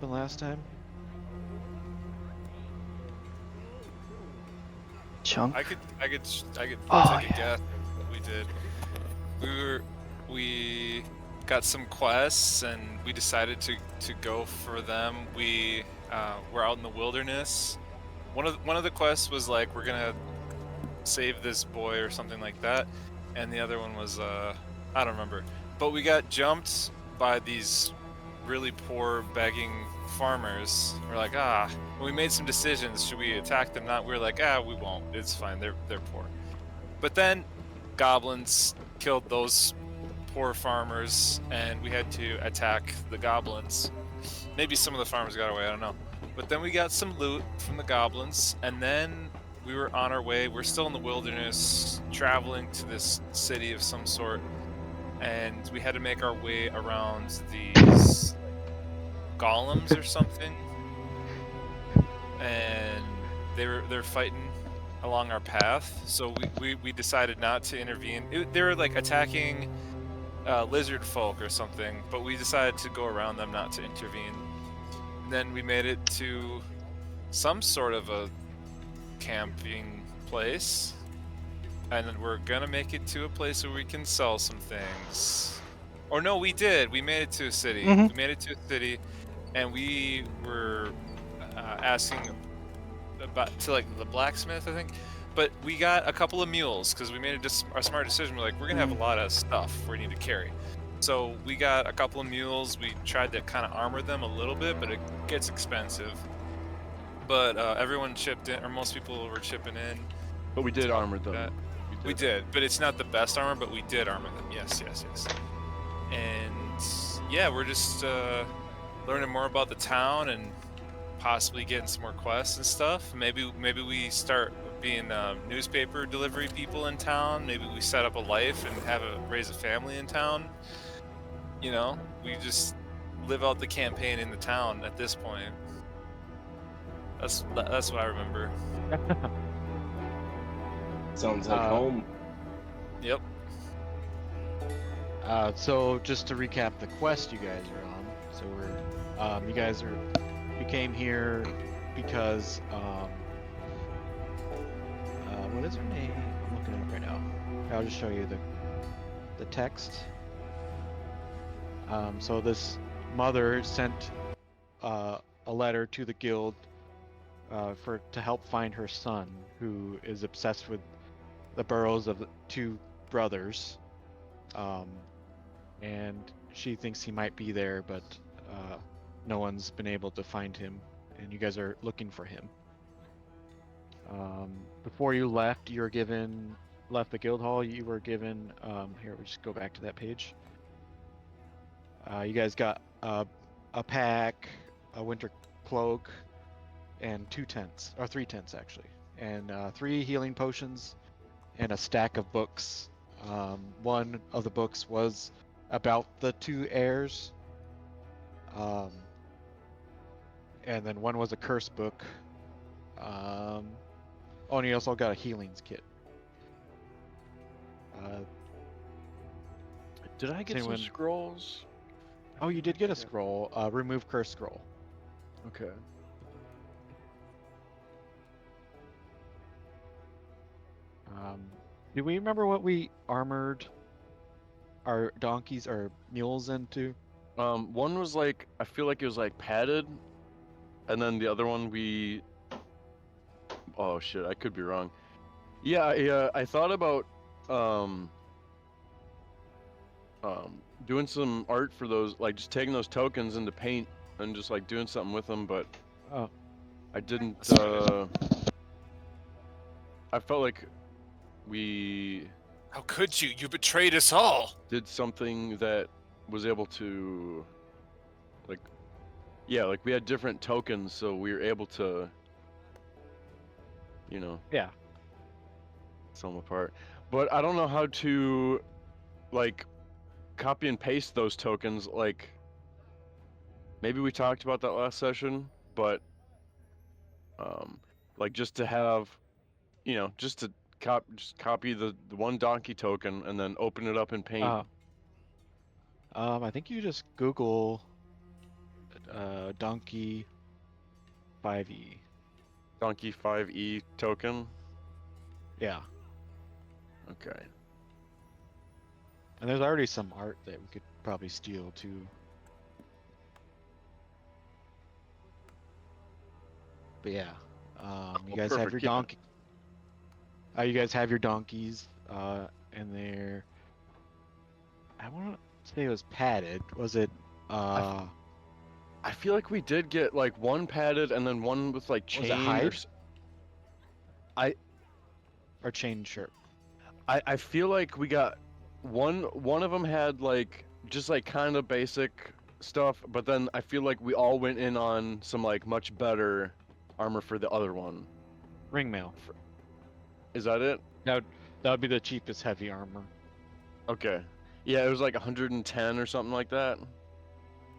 happened last time? Chunk? I could Oh, take a yeah. guess at what we did. We got some quests and we decided to go for them. We were out in the wilderness. One of the quests was like we're gonna save this boy or something like that, and the other one was I don't remember. But we got jumped by these really poor begging farmers. We're like, and we made some decisions. Should we attack them? Not. We were like, we won't. It's fine. They're poor. But then goblins killed those poor farmers, and we had to attack the goblins. Maybe some of the farmers got away. I don't know. But then we got some loot from the goblins, and then we were on our way. We're still in the wilderness, traveling to this city of some sort, and we had to make our way around these golems or something, and they're fighting along our path. So we decided not to intervene. They were like attacking lizard folk or something, but we decided to go around them, not to intervene. And then we made it to some sort of a camping place, and then we're gonna make it to a place where we can sell some things. Or no, we did. We made it to a city. Mm-hmm. We made it to a city, and we were asking about to like the blacksmith, I think. But we got a couple of mules because we made a smart decision. We're like, we're gonna have a lot of stuff we need to carry. So we got a couple of mules. We tried to kind of armor them a little bit, but it gets expensive. But everyone chipped in, or most people were chipping in But we to did help armor with them. that. We did, but it's not the best armor, but we did armor them. Yes, yes, yes. And yeah, we're just learning more about the town and possibly getting some more quests and stuff. Maybe we start being newspaper delivery people in town. Maybe we set up a life and raise a family in town. You know, we just live out the campaign in the town at this point. That's what I remember. Sounds like home. Yep. So just to recap the quest you guys are on. So you came here because what is her name? I'm looking it up right now. I'll just show you the text. So this mother sent a letter to the guild to help find her son, who is obsessed with the burrows of the two brothers, and she thinks he might be there, but no one's been able to find him, and you guys are looking for him. Before you left, left the guild hall. You were given here. We just go back to that page. You guys got a pack, a winter cloak, and 2 tents, or 3 tents actually, and 3 healing potions, and a stack of books. One of the books was about the 2 heirs, and then one was a curse book. And you also got a healings kit. Did I get some scrolls? Oh, you did get a scroll. Remove curse scroll. Okay. Do we remember what we armored our donkeys or mules into? One was like, I feel like it was like padded, and then the other one oh shit, I could be wrong. Yeah, I thought about doing some art for those, like just taking those tokens into paint and just like doing something with them, but I didn't. I felt like How could you? You betrayed us all. Did something that was able to, like we had different tokens, so we were able to, Yeah. sell them apart. But I don't know how to, like, copy and paste those tokens. Like, maybe we talked about that last session, but like just to have, just to copy the one donkey token and then open it up in paint. I think you just Google Donkey 5e. Donkey 5e token. Yeah. Okay. And there's already some art that we could probably steal too. But yeah, you Oh, guys have perfect, your yeah. donkey. You guys have your donkeys, and they're. I want to say it was padded. Was it? I feel like we did get like one padded and then one with like chain Was it hide? I Or chain shirt? I feel like we got one of them had like just like kind of basic stuff, but then I feel like we all went in on some like much better armor for the other one. Ringmail. Is that it? That would be the cheapest heavy armor. Okay. Yeah, it was like 110 or something like that.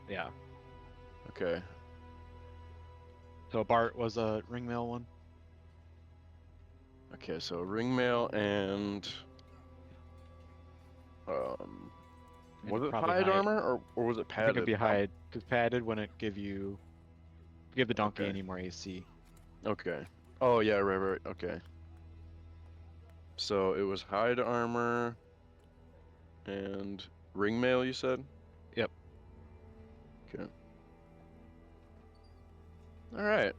Yeah. Okay. So Bart was a ringmail one. Okay, so ringmail and And was it probably hide hide. armor or was it I padded? think it'd be hide, because padded wouldn't give the donkey Okay. any more AC. Okay. Oh yeah, right. Okay. So it was hide armor and ringmail, you said? Yep. Okay. All right.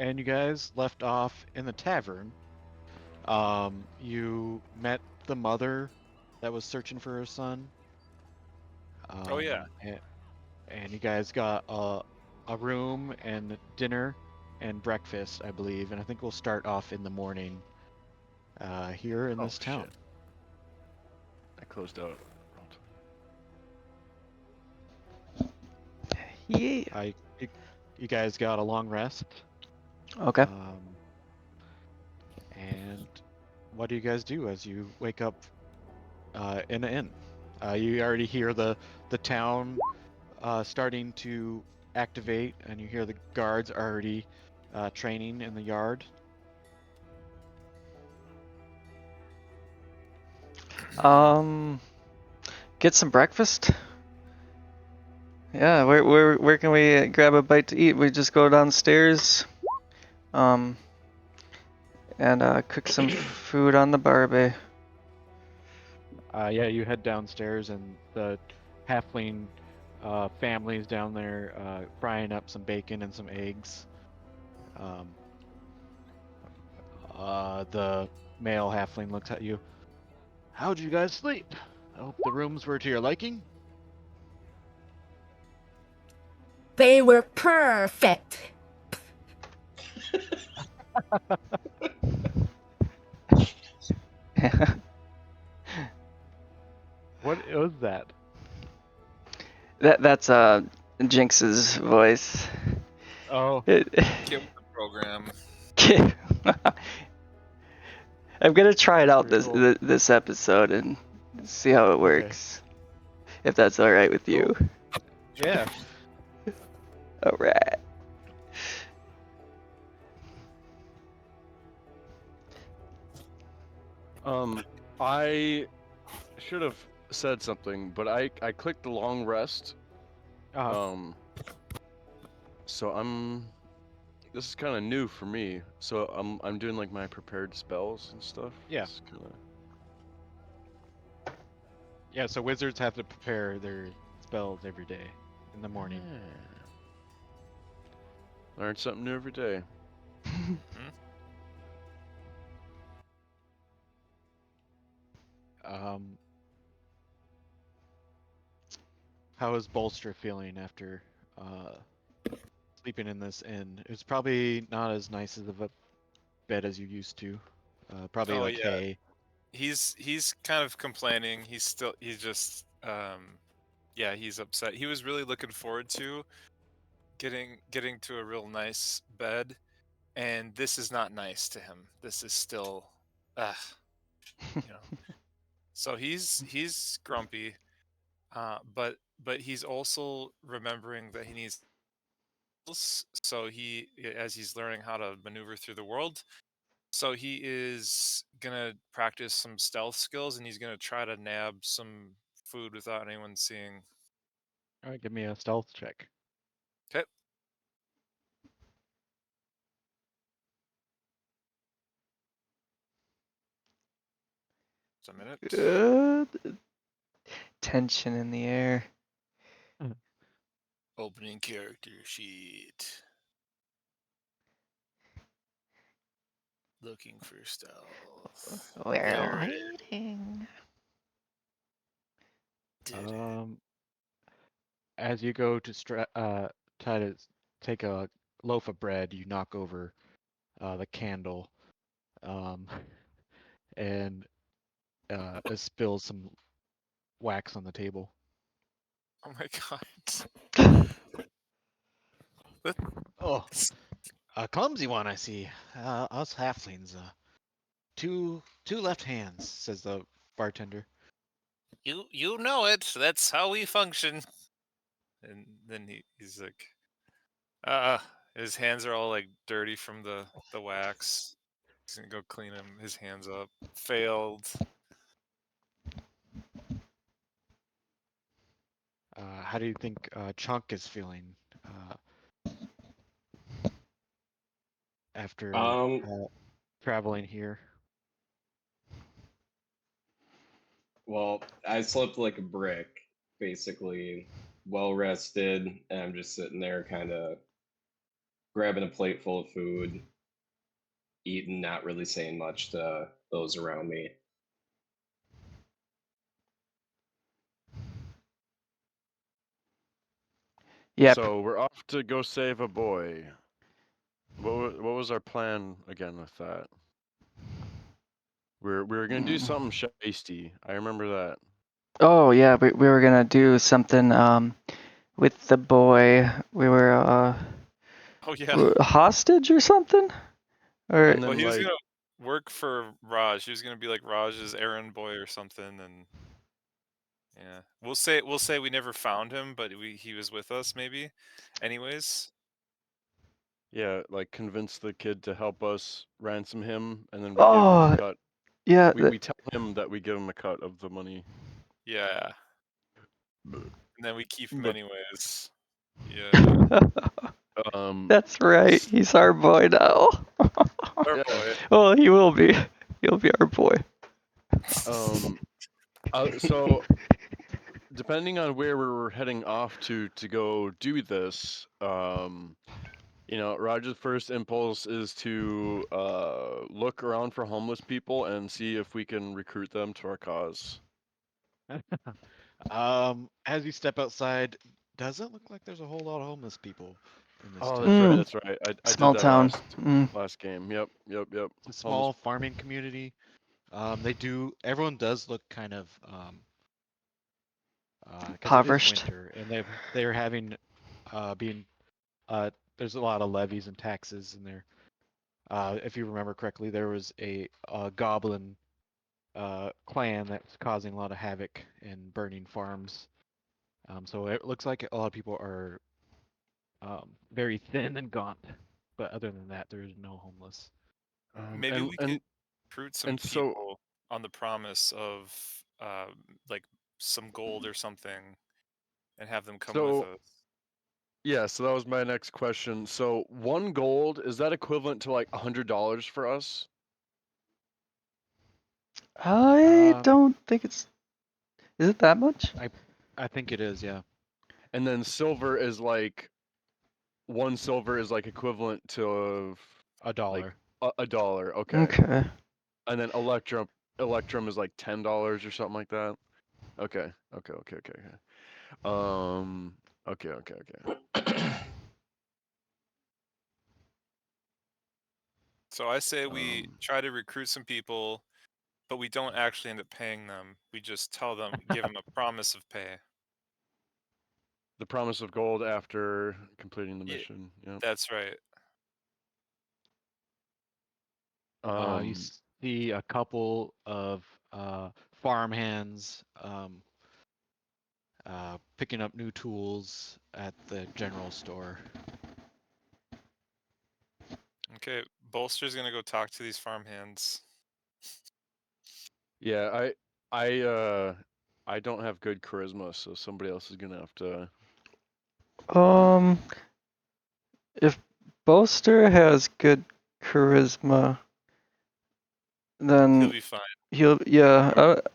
And you guys left off in the tavern. You met the mother that was searching for her son. Oh, yeah. And you guys got a room and dinner and breakfast, I believe. And I think we'll start off in the morning here in Oh, this town. shit. I closed out. Yeah. You guys got a long rest. Okay. And what do you guys do as you wake up in an inn? You already hear the town starting to activate, and you hear the guards already training in the yard. Get some breakfast. Yeah, where can we grab a bite to eat? We just go downstairs, and cook some food on the barbie. Yeah, you head downstairs, and the halfling family's down there frying up some bacon and some eggs. The male halfling looks at you. How'd you guys sleep? I hope the rooms were to your liking. They were perfect. What was that? That's Jinx's voice. Oh, Get with the program. I'm gonna try it out Pretty cool. this episode and see how it works. If that's all right with you. yeah. All right. I should have said something, but I clicked the long rest. So this is kind of new for me. So I'm doing like my prepared spells and stuff. Yeah. It's kinda... Yeah, so wizards have to prepare their spells every day in the morning. Yeah. Learn something new every day. How is Bolster feeling after sleeping in this inn? It's probably not as nice of a bed as you used to. Probably Oh, like yeah. hay. He's kind of complaining. He's just yeah, he's upset. He was really looking forward to getting to a real nice bed, and this is not nice to him. This is still you know. So he's grumpy, but he's also remembering that he needs, so as he's learning how to maneuver through the world, So he is gonna practice some stealth skills, and he's gonna try to nab some food without anyone seeing. All right, give me a stealth check. Okay. Just a minute. Good. Tension in the air. Opening character sheet. Looking for stealth. We're Failed. waiting. Did it. As you go to try to take a loaf of bread, you knock over the candle, and it spills some wax on the table. Oh my god. Oh, a clumsy one, I see. Us halflings, two left hands, says the bartender. You know it. That's how we function. And then he's like, his hands are all like dirty from the wax. He's gonna go clean his hands up. Failed. How do you think Chunk is feeling after traveling here? Well, I slept like a brick, basically, well rested, and I'm just sitting there kind of grabbing a plate full of food, eating, not really saying much to those around me. Yep. So we're off to go save a boy. What was our plan again with that? We were gonna do something shisty. I remember that. Oh yeah, we were gonna do something with the boy. We were Oh yeah. hostage or something? Or And Well, then he was like, gonna work for Raj. He was gonna be like Raj's errand boy or something, and yeah, we'll say we never found him, but he was with us maybe. Anyways, yeah, like convince the kid to help us ransom him, and then we give him a oh cut. yeah, We tell him that we give him a cut of the money. yeah, and then we keep him But anyways. Yeah, that's right. He's our boy now. our yeah, boy. Well, he will be. He'll be our boy. so depending on where we're heading off to go do this, Roger's first impulse is to look around for homeless people and see if we can recruit them to our cause. As you step outside, doesn't look like there's a whole lot of homeless people in this Oh, town. that's right. Mm. That's right. I Small did that town. Mm. last game. Yep. It's a small farming community. Everyone does look kind of because it is Impoverished. winter, and they're having being there's a lot of levies and taxes in there. If you remember correctly, there was a goblin clan that's causing a lot of havoc and burning farms. So it looks like a lot of people are very thin and gaunt. But other than that, there is no homeless. Maybe we could recruit some and so people on the promise of like some gold or something, and have them come with us. yeah, so that was my next question. So 1 gold, is that equivalent to like $100 for us? I don't think it's. Is it that much? I think it is, yeah. And then silver is like 1 silver is like equivalent to $1. a dollar. Okay. Okay. And then electrum is like $10 or something like that. Okay. Okay. So I say we try to recruit some people, but we don't actually end up paying them. We just tell them, give them a promise of pay. The promise of gold after completing the Yeah, mission. Yeah. that's right. You see a couple of farm hands picking up new tools at the general store. Okay, Bolster's gonna go talk to these farmhands. Yeah, I don't have good charisma, so somebody else is gonna have to. If Bolster has good charisma, He'll then be fine.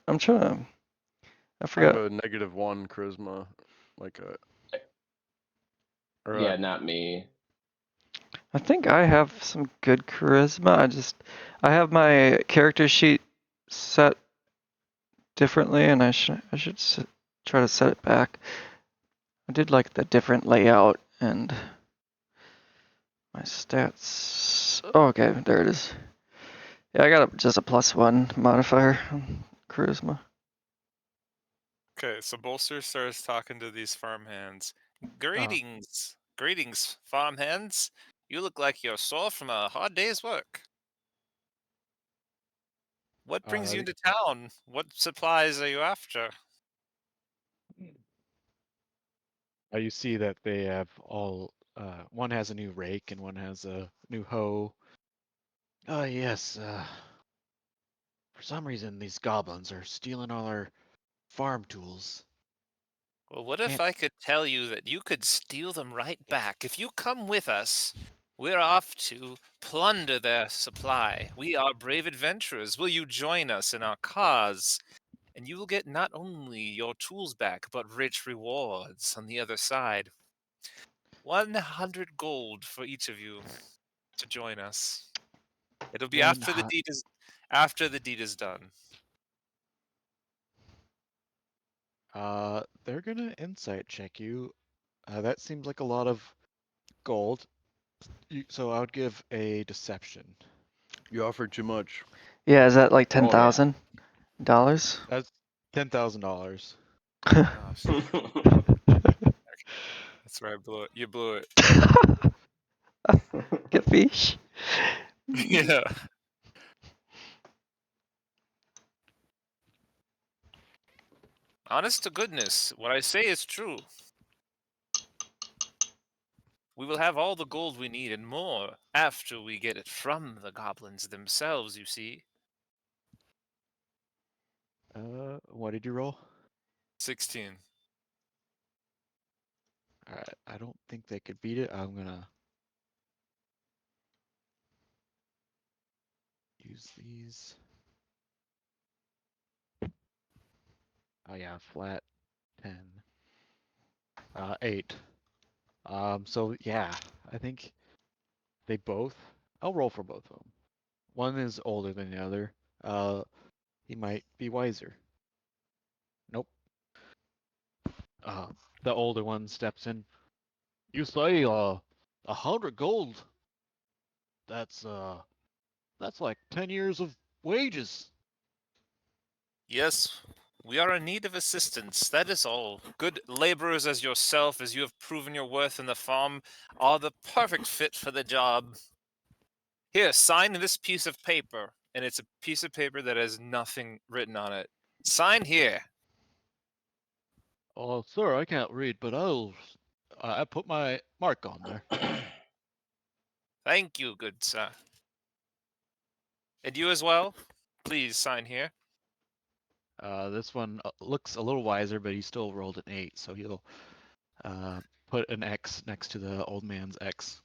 I'm trying to. I I forgot. have a -1 charisma, like a. Or Yeah, not me. I think I have some good charisma. I have my character sheet set differently, and I should try to set it back. I did like the different layout and my stats. Oh, okay, there it is. Yeah, I got just a +1 modifier on charisma. Okay, so Bolster starts talking to these farmhands. Greetings, greetings, farmhands. You look like you're sore from a hard day's work. What brings you into town? What supplies are you after? You see that they have all. One has a new rake and one has a new hoe. Oh yes. For some reason, these goblins are stealing all our farm tools. Well, what if Can't- I could tell you that you could steal them right back? If you come with us, we're off to plunder their supply. We are brave adventurers. Will you join us in our cause? And you will get not only your tools back, but rich rewards on the other side. 100 gold for each of you to join us. It'll be after the deed is done. They're gonna insight check you. That seems like a lot of gold. So I would give a deception. You offered too much. Yeah, is that like Oh, yeah. $10,000? That's $10,000. Oh, shit. That's right, you blew it. Get fish. Yeah. Honest to goodness, what I say is true. We will have all the gold we need and more after we get it from the goblins themselves, you see. What did you roll? 16. Alright, I don't think they could beat it. I'm gonna use these. Oh yeah, flat 10. 8. So yeah, I think they both. I'll roll for both of them. One is older than the other. He might be wiser. Nope. The older one steps in. You say 100 gold. That's like 10 years of wages. Yes, we are in need of assistance, that is all. Good laborers as yourself, as you have proven your worth in the farm, are the perfect fit for the job. Here, sign this piece of paper. And it's a piece of paper that has nothing written on it. Sign here. Oh, sir, I can't read, but I put my mark on there. Thank you, good sir. And you as well? Please sign here. This one looks a little wiser, but he still rolled an 8, so he'll put an X next to the old man's X.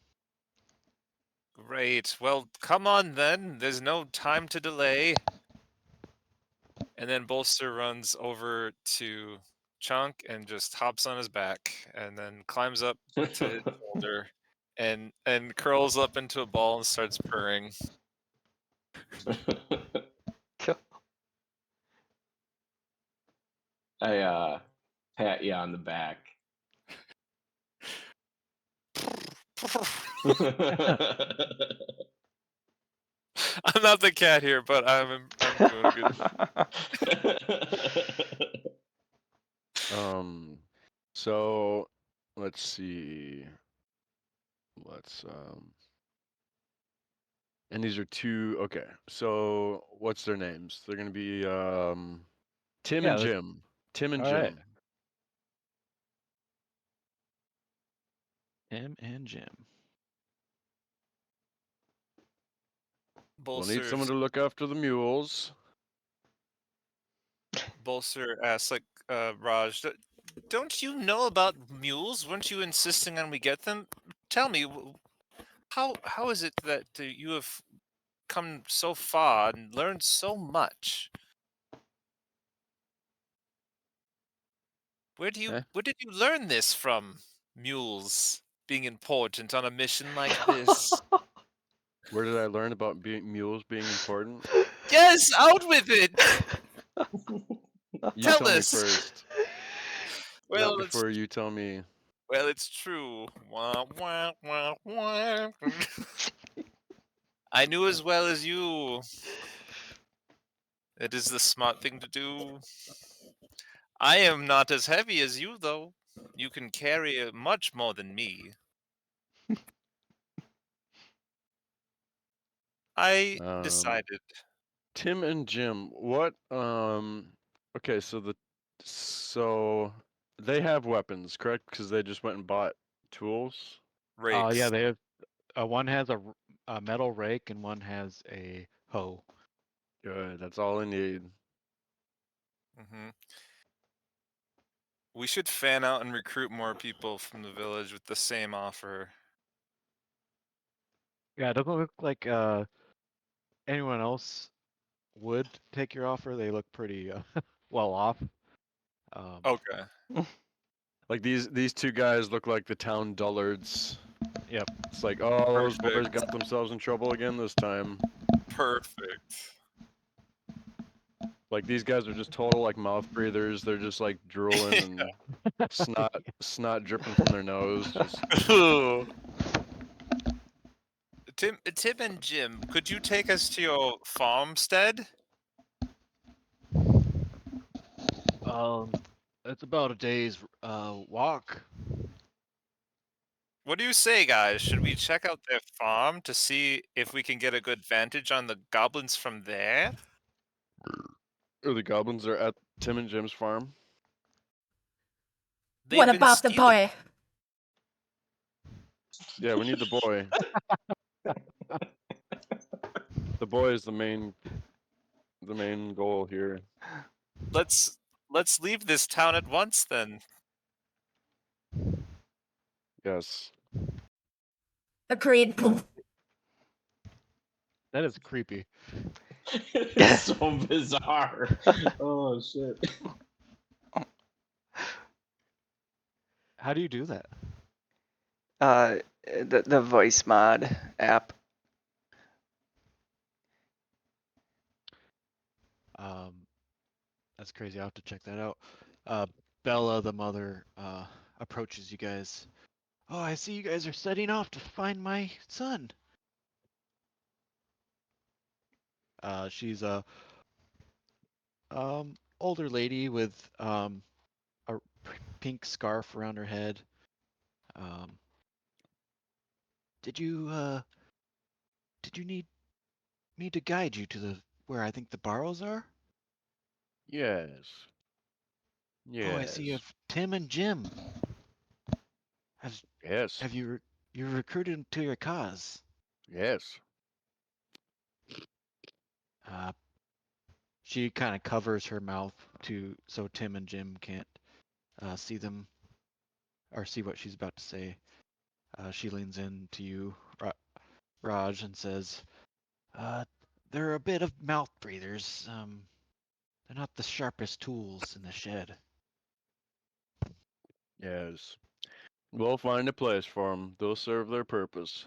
Great. Well, come on then. There's no time to delay. And then Bolster runs over to Chunk and just hops on his back and then climbs up to his shoulder and curls up into a ball and starts purring. I pat you on the back. I'm not the cat here, but I'm doing a good job. So let's see. And these are two. Okay, so what's their names? They're gonna be Tim Yeah, and Jim. Tim and all Jim. right. Tim and Jim. We'll need Bolster, someone to look after the mules. Bolster asks, like, Raj, don't you know about mules? Weren't you insisting on we get them? Tell me, how is it that you have come so far and learned so much? Where did you learn this from? Mules being important on a mission like this. Where did I learn about mules being important? Yes, out with it. You Tell tell me us. first. Well, Not before you tell me. it's true. Wah, wah, wah, wah. I knew as well as you. It is the smart thing to do. I am not as heavy as you, though. You can carry much more than me. I decided. Tim and Jim, what okay, so they have weapons, correct? Because they just went and bought tools. Oh yeah, Rakes. they have. One has a metal rake and one has a hoe. Good, that's all I need. Hmm. We should fan out and recruit more people from the village with the same offer. Yeah, it doesn't look like anyone else would take your offer. They look pretty well off. Okay. Like these two guys look like the town dullards. Yep. It's like, oh, those boys Perfect. got themselves in trouble again this time. Perfect. Like these guys are just total like mouth breathers. They're just like drooling and snot dripping from their nose. Just Tim and Jim, could you take us to your farmstead? It's about a day's walk. What do you say, guys? Should we check out their farm to see if we can get a good vantage on the goblins from there? or the goblins are at Tim and Jim's farm. They've What been about the stealing- boy? Yeah, we need the boy. The boy is the main goal here. Let's leave this town at once then. Yes. Agreed. That is creepy. It's so bizarre. Oh shit. How do you do that? The voice mod app. That's crazy. I'll have to check that out. Bella, the mother, approaches you guys. Oh, I see you guys are setting off to find my son. She's a older lady with a pink scarf around her head. Did you need me to guide you to where I think the barrows are? Yes. Yes. Oh, I see you have Tim and Jim. Yes. Have you you're recruited to your cause? Yes. She kind of covers her mouth so Tim and Jim can't see them or see what she's about to say. She leans in to you, Raj, and says, "They're a bit of mouth breathers. They're not the sharpest tools in the shed." Yes. We'll find a place for them. They'll serve their purpose.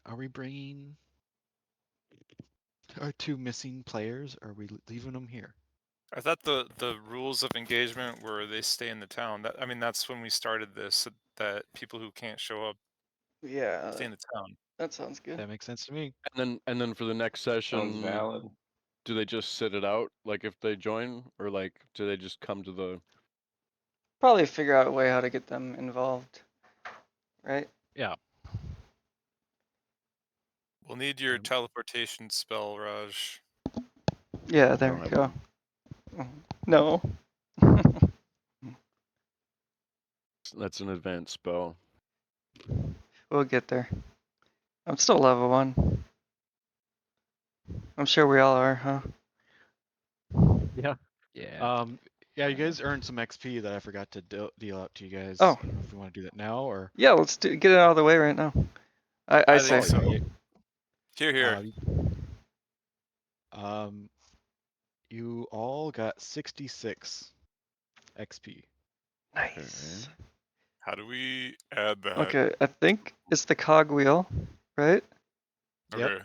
Are we bringing our two missing players? Or are we leaving them here? I thought the rules of engagement were they stay in the town. That's when we started this, that people who can't show up Yeah, stay in the town. that sounds good. That makes sense to me. And then for the next Sounds session, valid. do they just sit it out? Like if they join, or like do they just come to the? Probably figure out a way how to get them involved, right? Yeah. We'll need your teleportation spell, Raj. Yeah, there we have go. No. That's an advanced spell. We'll get there. I'm still level 1. I'm sure we all are, huh? Yeah. Yeah. Yeah, you guys earned some XP that I forgot to deal out to you guys. Oh. I don't know if we want to do that now or. Yeah, let's get it out of the way right now. I I say. think so. Yeah, Here, here. Um, you all got 66 XP. Nice. How do we add that? Okay, I think it's the cog wheel, right? Okay. Yep.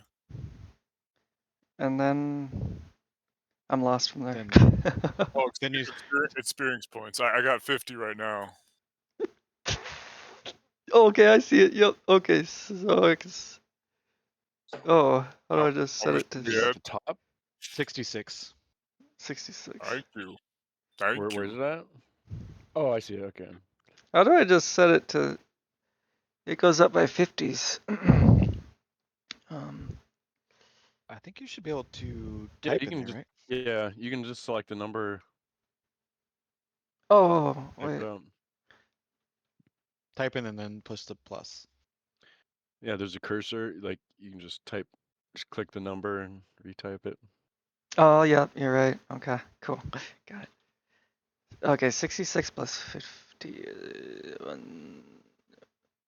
And then I'm lost from there. Then- Oh, Then you experience points. I got 50 right now. Okay, I see it. Yep. Okay, so I can. Oh, how do I just set it Is it to at the top? 66. 66? Thank you. Thank Where is you. it at? Oh, I see it. Okay. How do I just set it to? It goes up by 50s. I think you should be able to Yeah, type you in can there, just right? yeah, you can just select the number. Oh, Type wait. it out. Type in and then push the plus. Yeah, there's a cursor. Like you can just click the number and retype it. Oh, yeah, you're right. Okay, cool. Got it. Okay, 66 plus 50.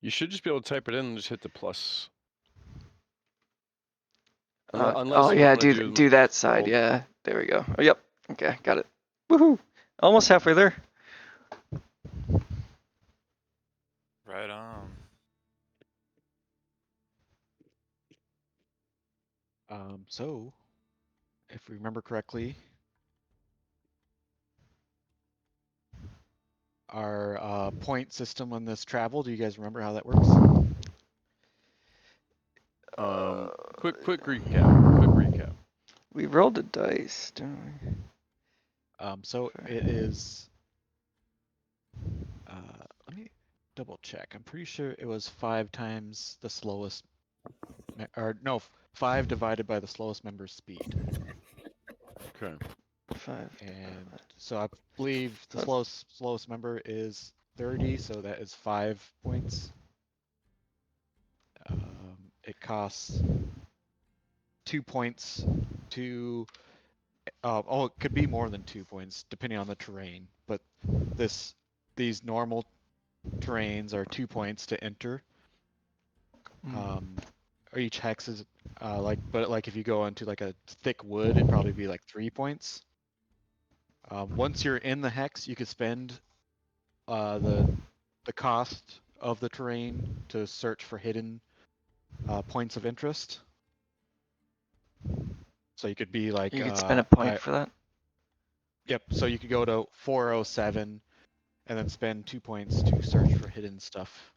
You should just be able to type it in and just hit the plus. Oh Unless you yeah, want to do that side. old- Yeah, there we go. Oh, yep. Okay, got it. Woohoo! Almost halfway there. Right on. So, if we remember correctly, our point system on this travel, do you guys remember how that works? quick recap. We rolled a dice, didn't we? So it is, let me double check. I'm pretty sure it was 5 times the slowest, or no, 5 divided by the slowest member's speed. Okay. 5. And so I believe the That's- slowest member is 30, so that is 5 points. It costs 2 points to, oh, it could be more than 2 points depending on the terrain, but these normal terrains are 2 points to enter. Or each hex is but like if you go into like a thick wood, it'd probably be like 3 points. Once you're in the hex, you could spend the cost of the terrain to search for hidden points of interest. So you could be like, You could spend a point for that. Yep. So you could go to 407 and then spend 2 points to search for hidden stuff.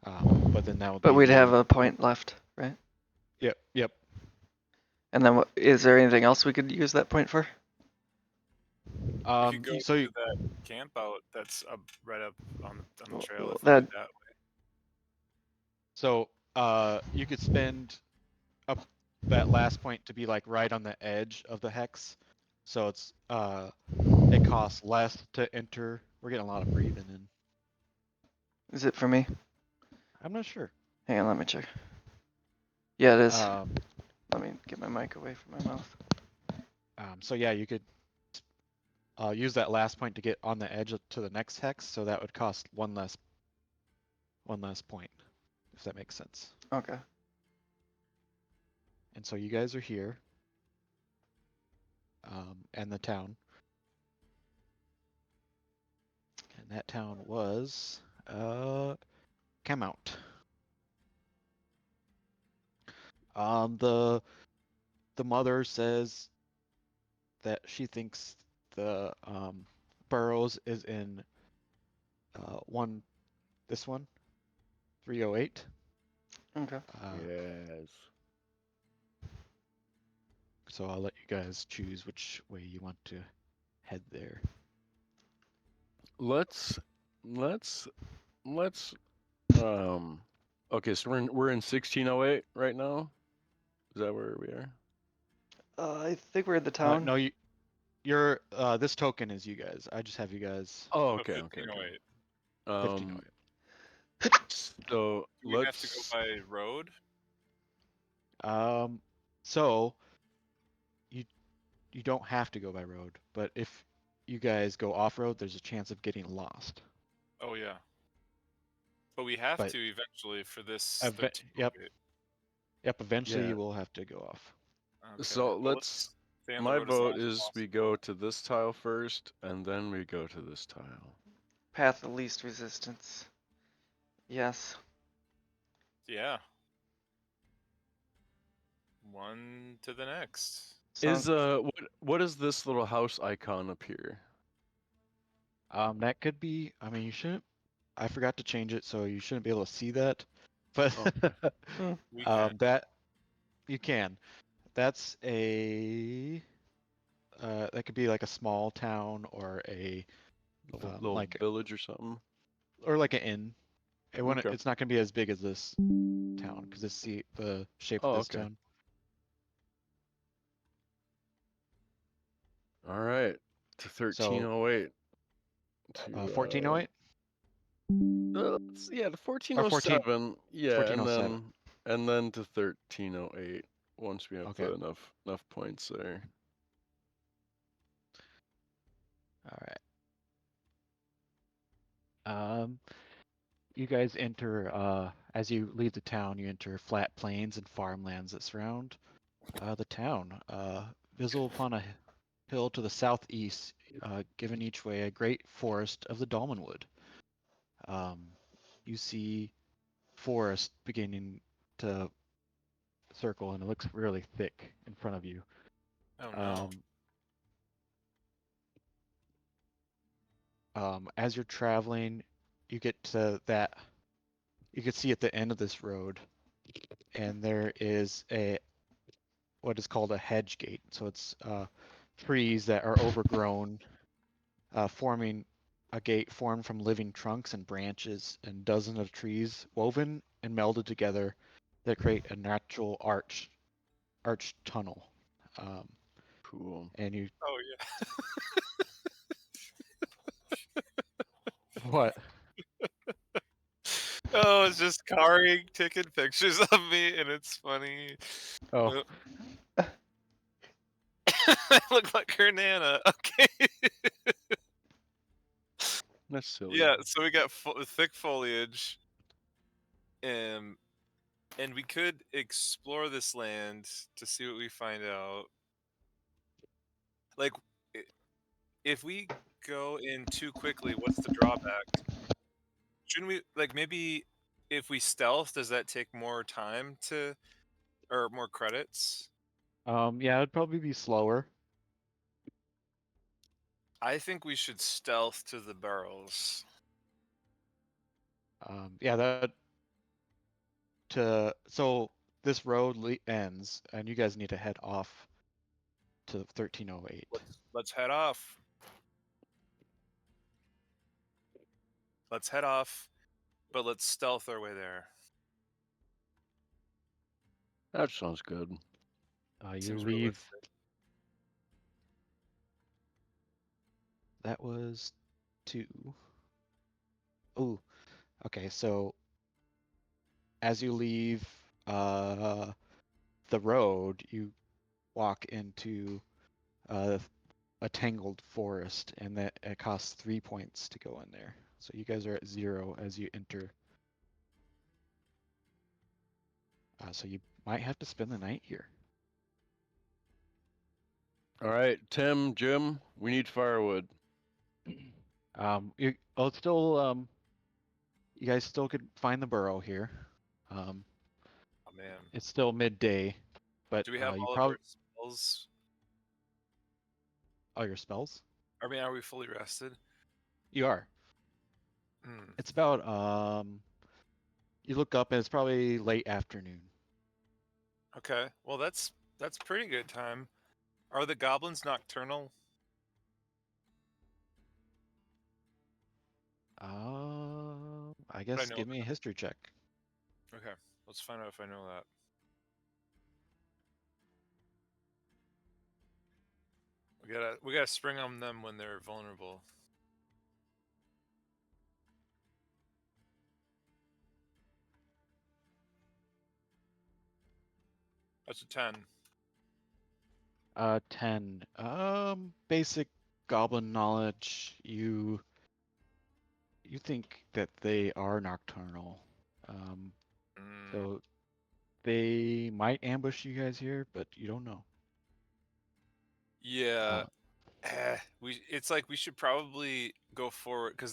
But then that would But leave we'd you have with, a point left, right? Yep. And then is there anything else we could use that point for? We could go So to that camp out that's up right up on the trail. If that- we did that way. So you could spend up that last point to be like right on the edge of the hex. So it's it costs less to enter. We're getting a lot of breathing in. Is it for me? I'm not sure. Hang on, let me check. Yeah, it is. Um, Let me get my mic away from my mouth. so yeah, you could use that last point to get on the edge to the next hex. So that would cost one less point, if that makes sense. Okay. And so you guys are here, and the town. And that town was Camount. The mother says that she thinks the Burrows is in this one, 308. Okay. Yes. So I'll let you guys choose which way you want to head there. Let's okay, so we're in 1608 right now. Is that where we are? I think we're at the town. No, you're this token is you guys. I just have you guys Oh, okay, okay. 1508. 1508. So Do we have to go let's. by road? So you don't have to go by road, but if you guys go off road, there's a chance of getting lost. Oh yeah. But we have But to eventually for this Yep. 1308. Yep. Eventually, Yeah. you will have to go off. Okay. So well, let's. stay on the My road as long vote as is we go to this tile first, and then we go to this tile. Path of least resistance. Yes. Yeah. One to the next. Is Sounds what is this little house icon up here? That could be. I mean, you shouldn't. I forgot to change it, so you shouldn't be able to see that. But We can. that you can. That's a. That could be like a small town or a Little like village or something? or like an inn. Okay. It's not going to be as big as this town because it's the shape of Oh, this okay. town. All right. To 1308. To 1408 yeah, to or 1407. Yeah, 1407. and then to 1308 once we have Okay. enough points there. All right. You guys enter as you leave the town. You enter flat plains and farmlands that surround the town. Visible upon a hill to the southeast, given each way a great forest of the Dolmenwood. You see forest beginning to circle, and it looks really thick in front of you. Oh no. As you're traveling, you get to that. You can see at the end of this road, and there is what is called a hedge gate. So it's trees that are overgrown, forming a gate formed from living trunks and branches and dozens of trees woven and melded together that create a natural arch tunnel. Cool. And you Oh what? yeah. Oh, it's just Kari taking pictures of me, and it's funny. Oh, I look like her nana. Okay. That's silly. Yeah. So we got thick foliage, and we could explore this land to see what we find out. Like, if we go in too quickly, what's the drawback? Shouldn't we like maybe if we stealth, does that take more time to or more credits? yeah, it'd probably be slower. I think we should stealth to the barrels. Yeah, that so this road ends, and you guys need to head off to 1308. Let's head off. Let's head off, but let's stealth our way there. That sounds good. You Seems leave. realistic. That was 2. Oh, okay. So as you leave the road, you walk into a tangled forest, and that it costs 3 points to go in there. So you guys are at 0 as you enter. So you might have to spend the night here. All right, Tim, Jim, we need firewood. It's still you guys still could find the burrow here. Oh man. It's still midday, but Do we have you all of probably our spells? all your spells. I mean, are we fully rested? You are. Hmm. It's about you look up and it's probably late afternoon. Okay. Well, that's pretty good time. Are the goblins nocturnal? I I guess know give me a history check. Okay. Let's find out if I know that. We gotta spring on them when they're vulnerable. That's a 10. 10. Basic goblin knowledge. You think that they are nocturnal. Mm, So they might ambush you guys here, but you don't know. yeah. It's like we should probably go forward because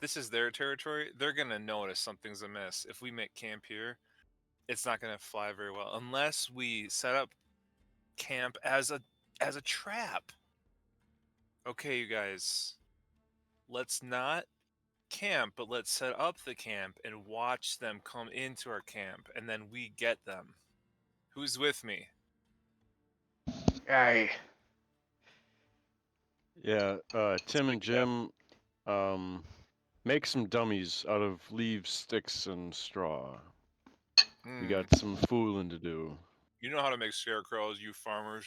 this is their territory. They're gonna notice something's amiss. If we make camp here, it's not gonna fly very well unless we set up camp as a trap. Okay, you guys, let's not camp, but let's set up the camp and watch them come into our camp, and then we get them. Who's with me? Aye. Yeah, Tim and Speak up. Jim, make some dummies out of leaves, sticks, and straw. We Hmm. got some fooling to do. You know how to make scarecrows, you farmers.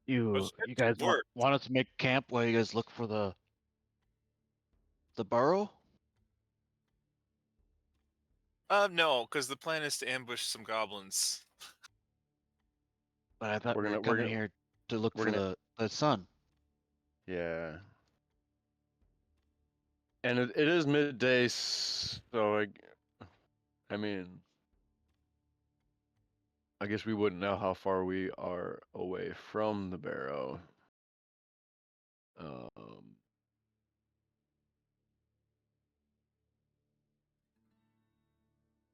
You Let's get to guys work. want us to make camp while you guys look for the burrow? No, because the plan is to ambush some goblins. But I thought We're we were gonna- we're coming gonna- here to look we're for gonna- the sun. Yeah. And it is midday, so I mean, I guess we wouldn't know how far we are away from the barrow.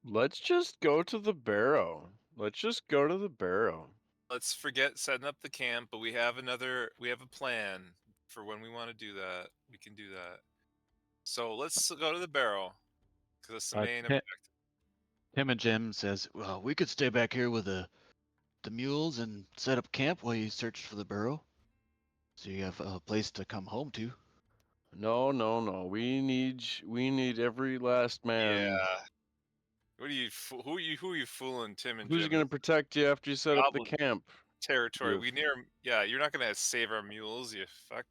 Let's just go to the barrow. Let's just go to the barrow. Let's forget setting up the camp, but we have a plan for when we want to do that. We can do that. So let's go to the barrel because that's the main Tim, objective. Tim and Jim says, well, we could stay back here with the mules and set up camp while you search for the burrow, so you have a place to come home to. No, no, no. We need every last man. Yeah. What are you? Who are you fooling, Tim and Who's Jim? gonna protect you after you set up the Goblin camp? territory. You We near. Yeah, you're not gonna save our mules, you fuck.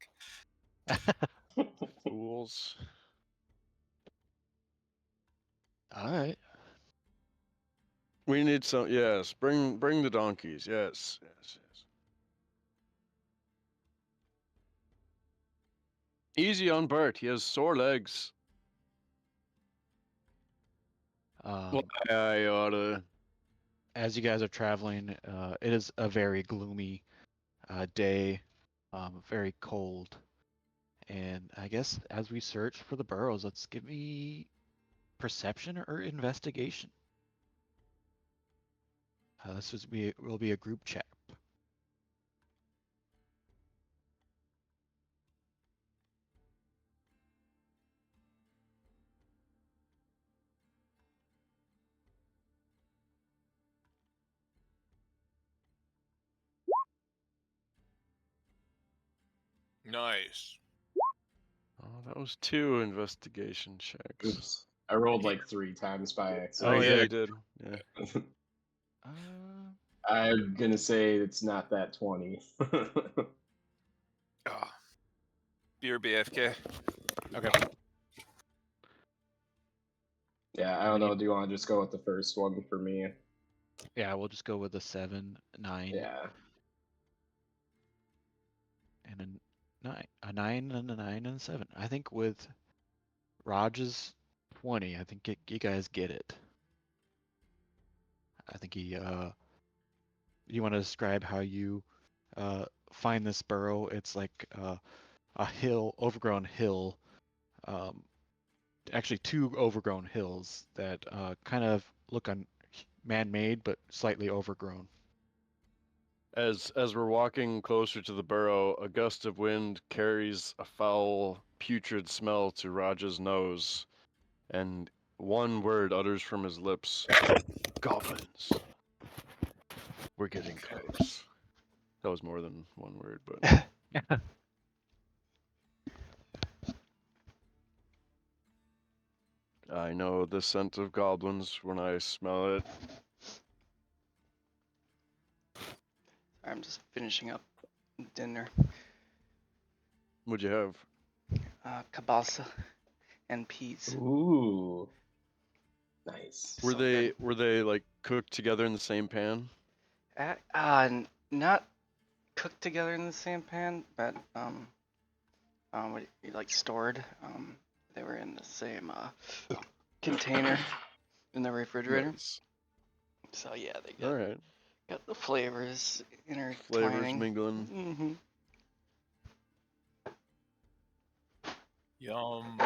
fools. All right. We need some. Yes, bring the donkeys. Yes, yes, yes. Easy on Bert. He has sore legs. I oughta. As you guys are traveling, it is a very gloomy day, very cold. And I guess as we search for the burrows, let's give me perception or investigation. Will be a group chat. Nice. Oh, that was 2 investigation checks. Oops. I rolled like 3 times by Oh accident. yeah, you did. Yeah. I'm gonna say it's not that 20. Ah. Beer BFK. Okay. Yeah, I don't know. Do you want to just go with the first one for me? Yeah, we'll just go with a 7, 9, Yeah. and a 9 and a 9 and a 7. I think with Raj's 20, I think you guys get it. I think you want to describe how you find this burrow? It's like a hill, overgrown hill. Actually, 2 overgrown hills that kind of look man-made but slightly overgrown. As we're walking closer to the burrow, a gust of wind carries a foul, putrid smell to Raja's nose, and one word utters from his lips: "Goblins." We're getting close. That was more than one word, but I know the scent of goblins when I smell it. I'm just finishing up dinner. What'd you have? Kielbasa and peas. Ooh. Nice. Were So they good. were they like cooked together in the same pan? Not cooked together in the same pan, but like stored. They were in the same container in the refrigerator. Nice. So yeah, they All right. got the flavors intertwining. Flavors mingling. Mm-hmm. Yum.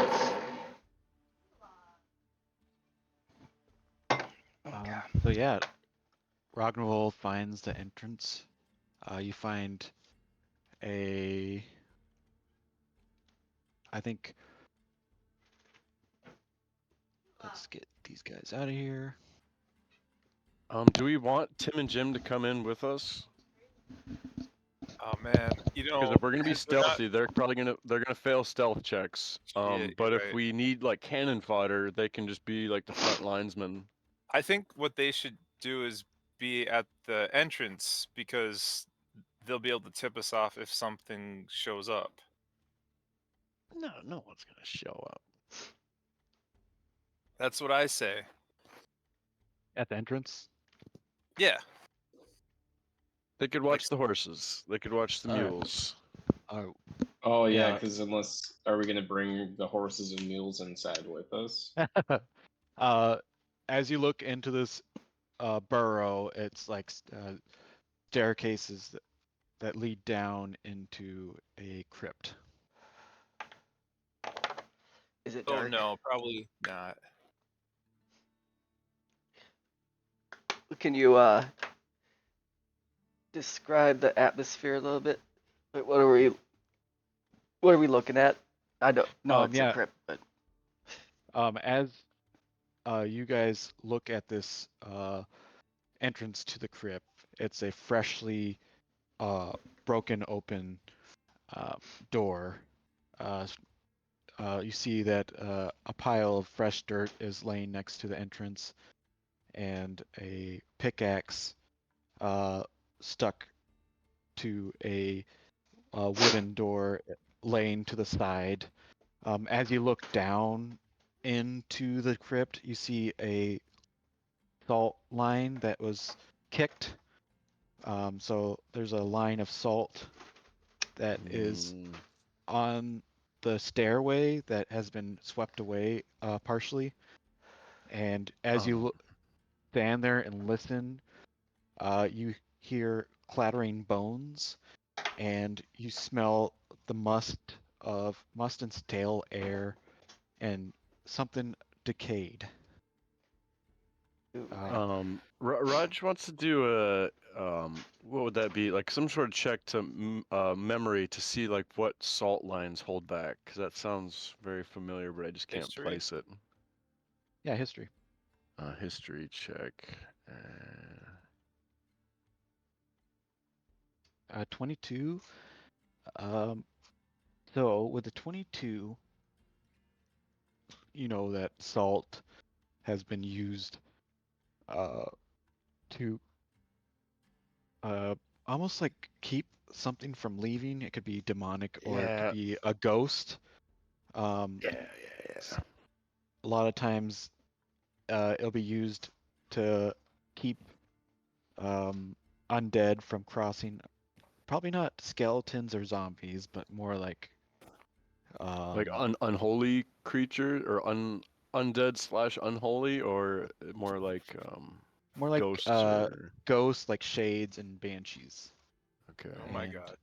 Okay. So yeah, Ragnarol finds the entrance. You find I think, let's get these guys out of here. Do we want Tim and Jim to come in with us? Oh man, Because if we're gonna be they're not- stealthy, they're gonna fail stealth checks. Yeah, But you're if right. we need like cannon fodder, they can just be like the front linesmen. I think what they should do is be at the entrance because they'll be able to tip us off if something shows up. No, no one's gonna show up. That's what I say. At the entrance. Yeah. They could watch the horses. They could watch the All right. mules. Oh yeah, Yeah. because are we gonna bring the horses and mules inside with us? As you look into this burrow, it's like staircases that lead down into a crypt. Is it Oh dark? no, probably not. Can you describe the atmosphere a little bit? Like, what are we looking at? I don't know it's Yeah. a crypt, but As you guys look at this entrance to the crypt, it's a freshly broken open door. You see that a pile of fresh dirt is laying next to the entrance, and a pickaxe stuck to a wooden door laying to the side. As you look down into the crypt, you see a salt line that was kicked. So there's a line of salt that is Mm. on the stairway that has been swept away partially. And as you stand there and listen, you hear clattering bones, and you smell the must and stale air and something decayed. Raj wants to do a what would that be? Like some sort of check to memory to see like what salt lines hold back, because that sounds very familiar, but I just can't History? place it. Yeah, history. History check. 22. So with the 22, you know that salt has been used to almost like keep something from leaving. It could be demonic or it could Yeah. be a ghost. Yeah. A lot of times it'll be used to keep undead from crossing. Probably not skeletons or zombies, but more like Like unholy creature or undead / unholy, or more like more like ghosts or ghosts, like shades and banshees. okay. Oh my And god.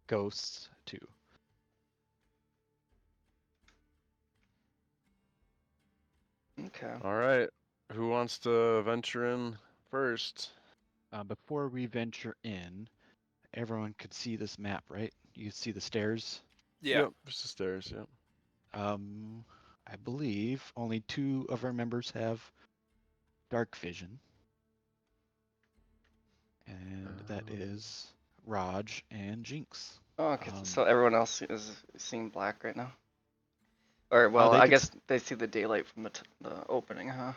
ghosts too. okay. All right. Who wants to venture in first? Before we venture in, everyone could see this map, right? You see the stairs. Yeah. Yep, just the stairs. Yep. I believe only 2 of our members have dark vision, and that is Raj and Jinx. Oh, okay. So everyone else is seeing black right now. Or well, they I could guess they see the daylight from the opening, huh?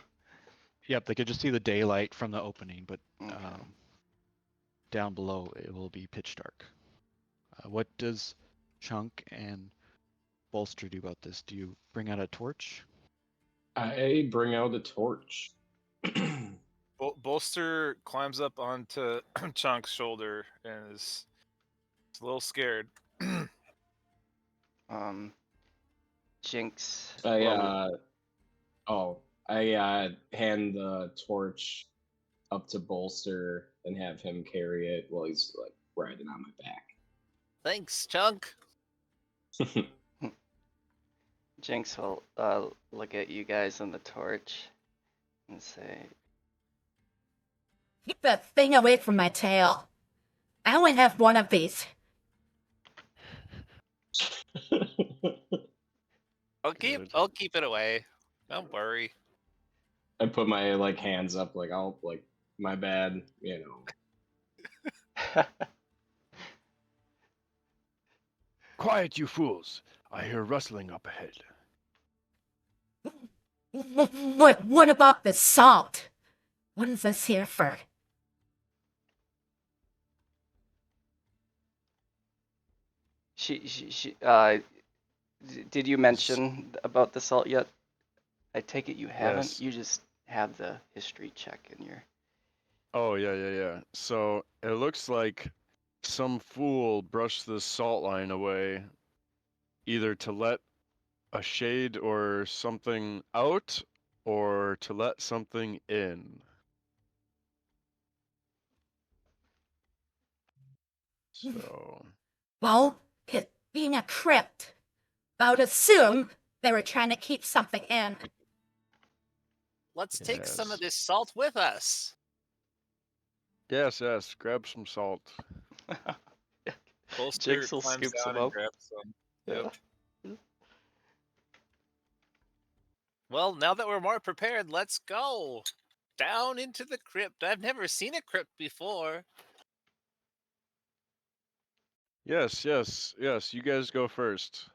Yep, they could just see the daylight from the opening, but Okay. down below it will be pitch dark. What does Chunk and Bolster do about this? Do you bring out a torch? I bring out a torch. Bolster climbs up onto Chunk's shoulder and is a little scared. Jinx. I Well, hand the torch up to Bolster and have him carry it while he's like riding on my back. Thanks, Chunk. Jinx will look at you guys on the torch and say, Keep that thing away from my tail. I only have one of these. I'll Good. keep it away. Don't worry. I put my like hands up, like I'll like my bad, you know. Quiet, you fools! I hear rustling up ahead. What about the salt? What is this here for? did you mention about the salt yet? I take it you haven't. Yes. You just have the history check in your. Oh, yeah. So it looks like some fool brushed the salt line away, either to let a shade or something out, or to let something in. So, Well, it being a crypt, I would assume they were trying to keep something in. Let's take some of Yes. this salt with us. yes, grab some salt. Bolster Jinx will climbs scoop down some and up. grabs some. Yep. Well, now that we're more prepared, let's go down into the crypt. I've never seen a crypt before. Yes, you guys go first.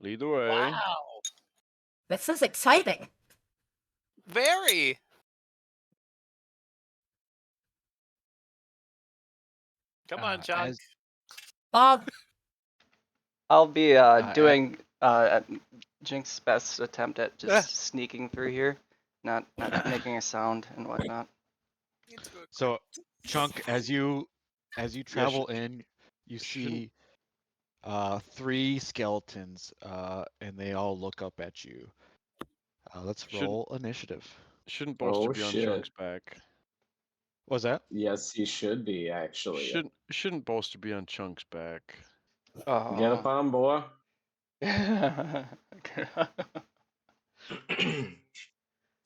Lead the way. Wow, This is exciting. very. Come on, Chunk. As Bob, I'll be I- doing Jinx's best attempt at just sneaking through here, not making a sound and whatnot. So, Chunk, as you travel in, you shouldn't- see 3 skeletons, and they all look up at you. Let's Shouldn't- roll initiative. Shouldn't Bolster Oh, be on shit. Chunk's back? What was that? Yes, he should be actually. Shouldn't Bolster be on Chunk's back? Get up Oh. on, boy.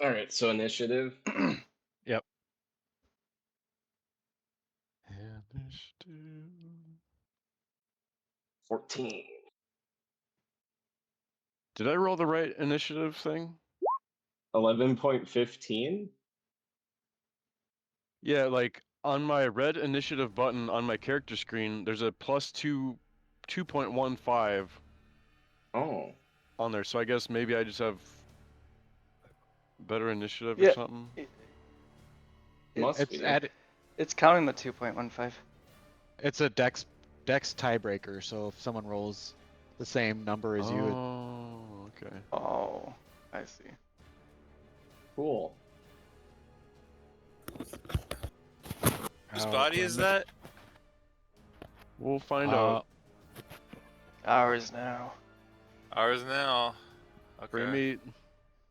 All right, so initiative. Yep. 14. Did I roll the right initiative thing? 11.15. Yeah, like on my red initiative button on my character screen, there's a +2, 2.15 Oh, on there. So I guess maybe I just have better initiative Yeah. or something. must It's be. It's counting the 2.15. It's a dex tiebreaker. So if someone rolls the same number as you, Oh, okay. Oh, I see. Cool. Whose body is that? We'll find out. Ours now. Ours now. Free Okay. meat.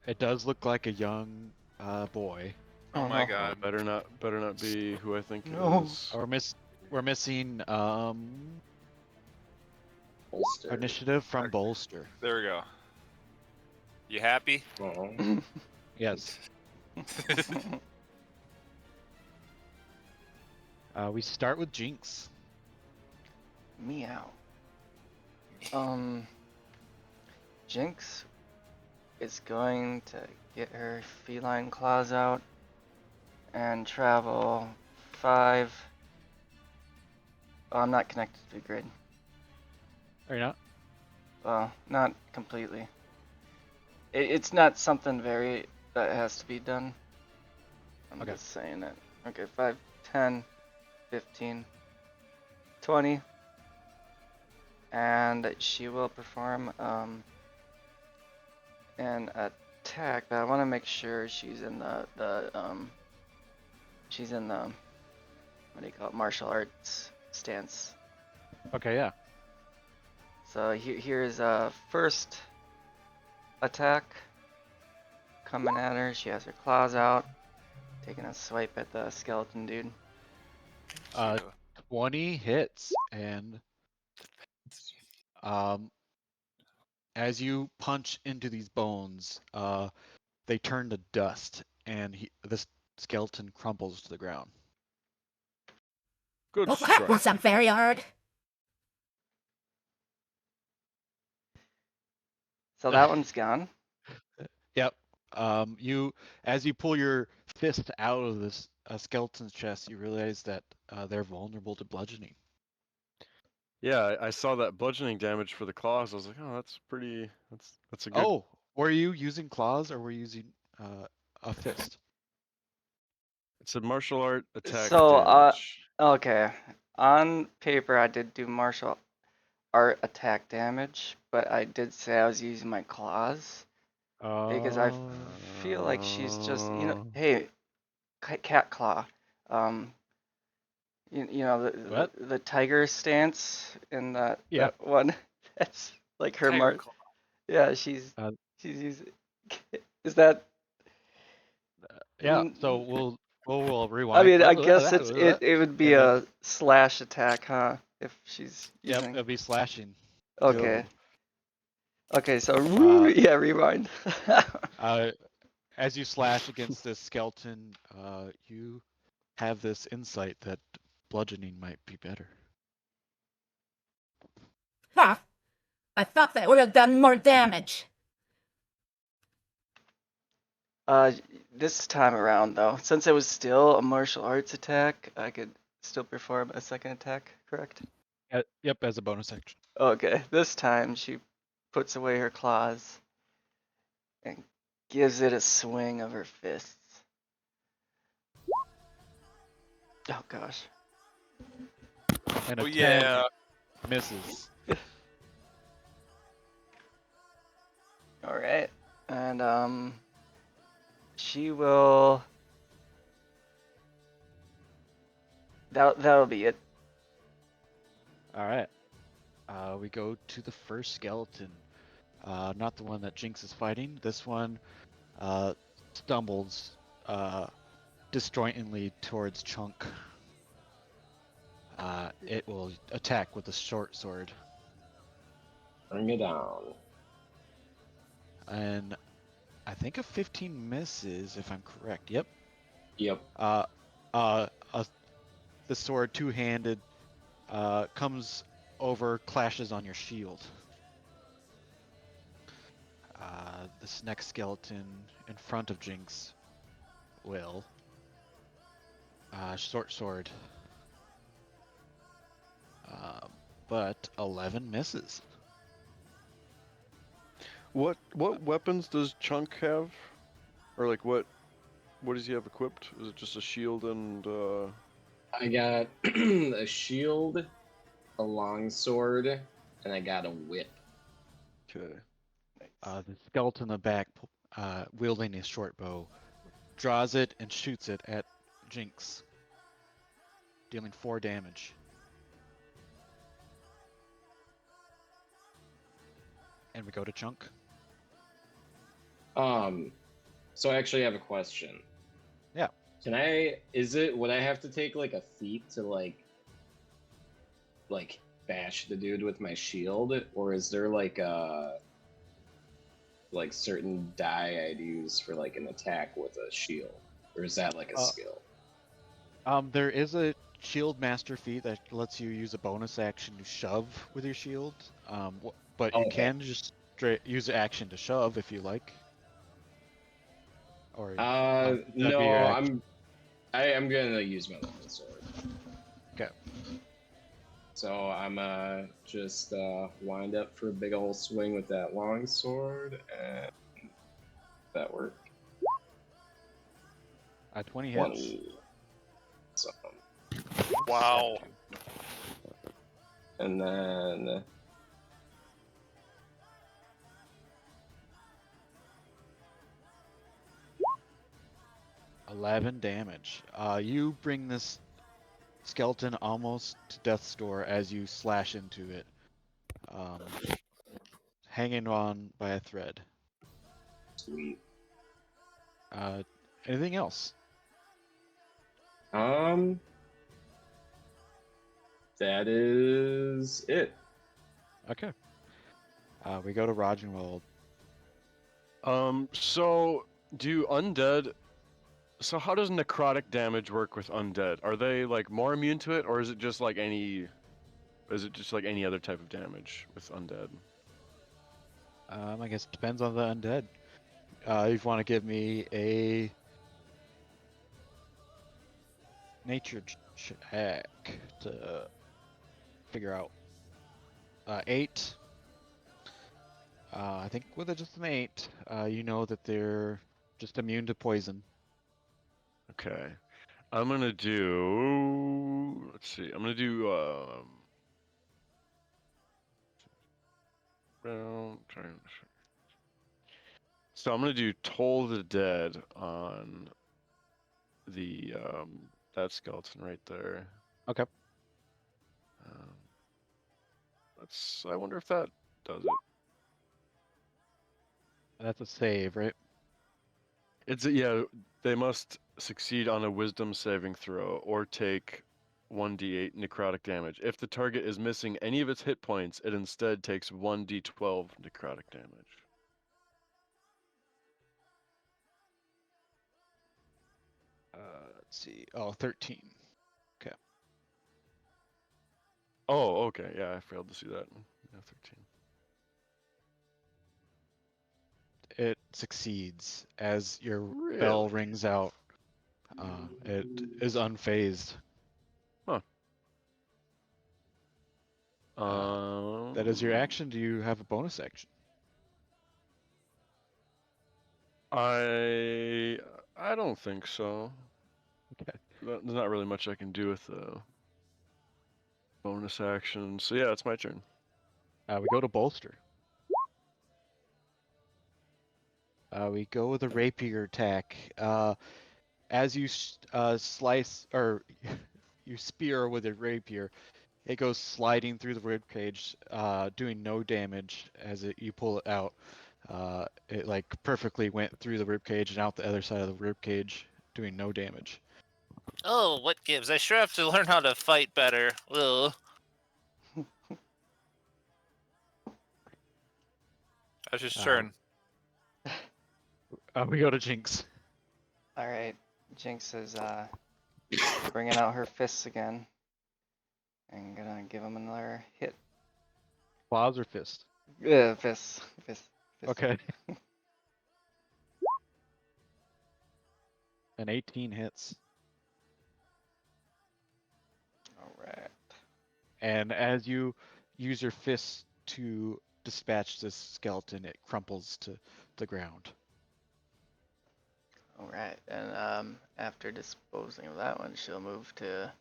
It does look like a young boy. Oh Oh, my no. god. Better not be who I think No. it is. We're missing Bolster. initiative from Bolster. There we go. You happy? Oh. Yes. We start with Jinx. Meow. Jinx is going to get her feline claws out and travel 5. Oh, I'm not connected to the grid. Are you not? Well, not completely. It's not something that has to be done. I'm Okay. just saying it. Okay, 5, 10, 15, 20. And she will perform an attack, but I want to make sure she's in she's in the what do you call it, martial arts stance. Okay, yeah. So here's first attack coming at her. She has her claws out, taking a swipe at the skeleton dude. 20 hits, and as you punch into these bones, they turn to dust, and this skeleton crumples to the ground. Good Oh, that strike. wasn't very hard. So that one's gone. Yep. As you pull your fist out of this skeleton's chest, you realize that they're vulnerable to bludgeoning. Yeah, I saw that bludgeoning damage for the claws. I was like, oh, that's pretty. That's a good. Oh, were you using claws or were you using a fist? It's a martial art attack So, damage. okay. On paper, I did do martial art attack damage, but I did say I was using my claws because I feel like she's just, hey, cat claw. You know the tiger stance in that one. That's like her Tiger claw. Yeah, she's using. Is that? Yeah. So we'll rewind. I mean, I guess it would be a slash attack, huh? If she's using. Yep, it'll be slashing. Okay. Okay, so yeah, rewind. As you slash against this skeleton, you have this insight that bludgeoning might be better. Huh. I thought that would have done more damage. This time around though, since it was still a martial arts attack, I could still perform a second attack, correct? Yep, as a bonus action. Okay, this time she puts away her claws and gives it a swing of her fists. Oh gosh. And a 10 yeah. misses. All right, and she will. That'll be it. All right. We go to the first skeleton. Not the one that Jinx is fighting. This one stumbles disjointedly towards Chunk. It will attack with a short sword. Bring it down. And I think a 15 misses, if I'm correct. Yep. Yep. The sword, two-handed, comes over, clashes on your shield. This next skeleton in front of Jinx will short sword, but 11 misses. What weapons does Chunk have, or like what does he have equipped? Is it just a shield and? I got a shield, a longsword, and I got a whip. Okay. The skeleton in the back, wielding his short bow, draws it and shoots it at Jinx, dealing 4 damage. And we go to Chunk. So I actually have a question. Yeah. Would I have to take like a feat to like bash the dude with my shield, or is there like a certain die I'd use for like an attack with a shield, or is that like a skill? There is a shield master feat that lets you use a bonus action to shove with your shield. But you can just use the action to shove if you like. Or no, I'm gonna use my longsword. Okay. So I'm just wind up for a big old swing with that longsword, and that worked. 20 hits. 20. So, Wow. and then 11 damage. You bring this skeleton almost to death's door as you slash into it, hanging on by a thread. Sweet. Anything else? That is it. Okay. We go to Rogenwald. So do undead? So how does necrotic damage work with undead? Are they like more immune to it, or is it just like any? Is it just like any other type of damage with undead? I guess it depends on the undead. If you want to give me a nature check to figure out. 8. I think with just an 8, you know that they're just immune to poison. Okay, I'm gonna do. Let's see. I'm gonna do. Well, so I'm gonna do Toll the Dead on the that skeleton right there. Okay. Let's. I wonder if that does it. That's a save, right? It's yeah. They must succeed on a Wisdom saving throw or take 1d8 necrotic damage. If the target is missing any of its hit points, it instead takes 1d12 necrotic damage. Let's see. Oh, 13. Okay. Oh, okay. Yeah, I failed to see that. Yeah, 13. It succeeds as your Really? bell rings out. It is unfazed. That is your action. Do you have a bonus action? I don't think so. Okay. There's not really much I can do with the bonus action. So yeah, it's my turn. We go to bolster. We go with a rapier attack. As you slice or you spear with a rapier, it goes sliding through the rib cage, doing no damage as you pull it out. It like perfectly went through the rib cage and out the other side of the rib cage, doing no damage. Oh, what gives? I sure have to learn how to fight better. Ugh. That's his turn. We go to Jinx. All right, Jinx is bringing out her fists again, and gonna give him another hit. Claws or fist? Fists. Okay. An 18 hits. All right. And as you use your fists to dispatch this skeleton, it crumples to the ground. All right, and after disposing of that one, she'll move to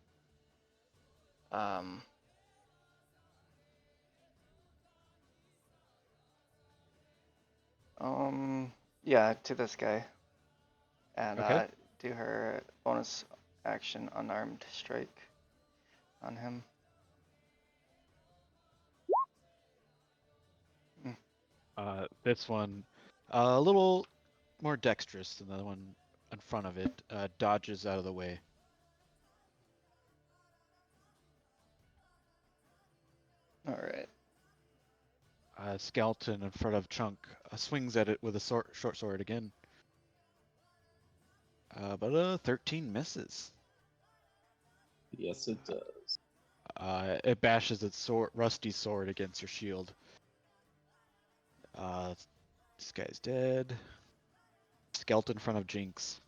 yeah, to this guy, and Okay. do her bonus action unarmed strike on him. This one, a little more dexterous than the one in front of it, dodges out of the way. All right. Skeleton in front of Chunk swings at it with a short sword again. But 13 misses. Yes, it does. It bashes its rusty sword against your shield. This guy's dead. Skeleton in front of Jinx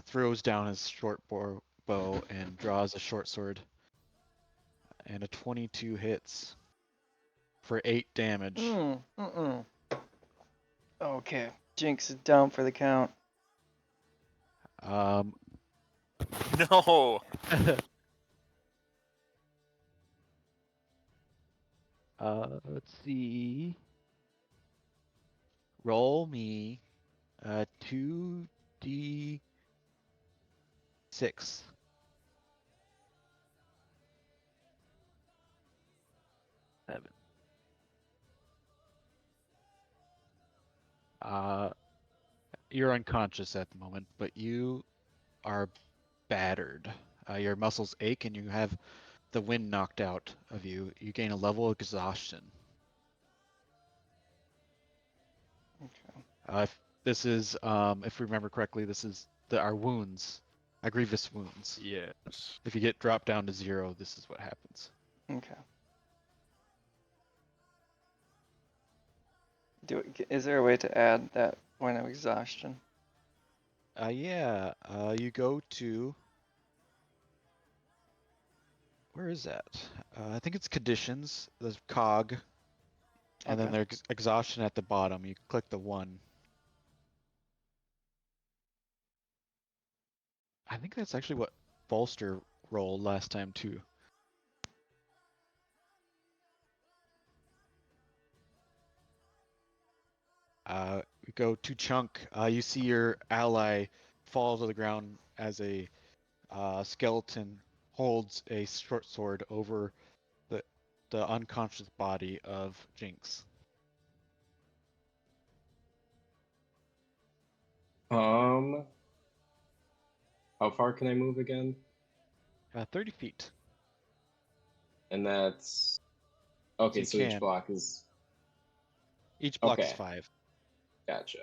throws down his short bow and draws a short sword. And a 22 hits for 8 damage. Okay, Jinx is down for the count. No. Let's see. Roll me 2d6 6. Seven. You're unconscious at the moment, but you are battered. Your muscles ache and you have the wind knocked out of you. You gain a level of exhaustion. Okay. If this is, if we remember correctly, this is our wounds, our grievous wounds. Yes. If you get dropped down to 0, this is what happens. Okay. Is there a way to add that point of exhaustion? Yeah. You go to. Where is that? I think it's conditions. There's cog, and then Okay. there's exhaustion at the bottom. You click the 1. I think that's actually what Bolster rolled last time too. We go to Chunk. You see your ally fall to the ground as a skeleton holds a short sword over the unconscious body of Jinx. How far can I move again? 30 feet. And that's okay. you So each can. block is Each block is okay. 5. Gotcha.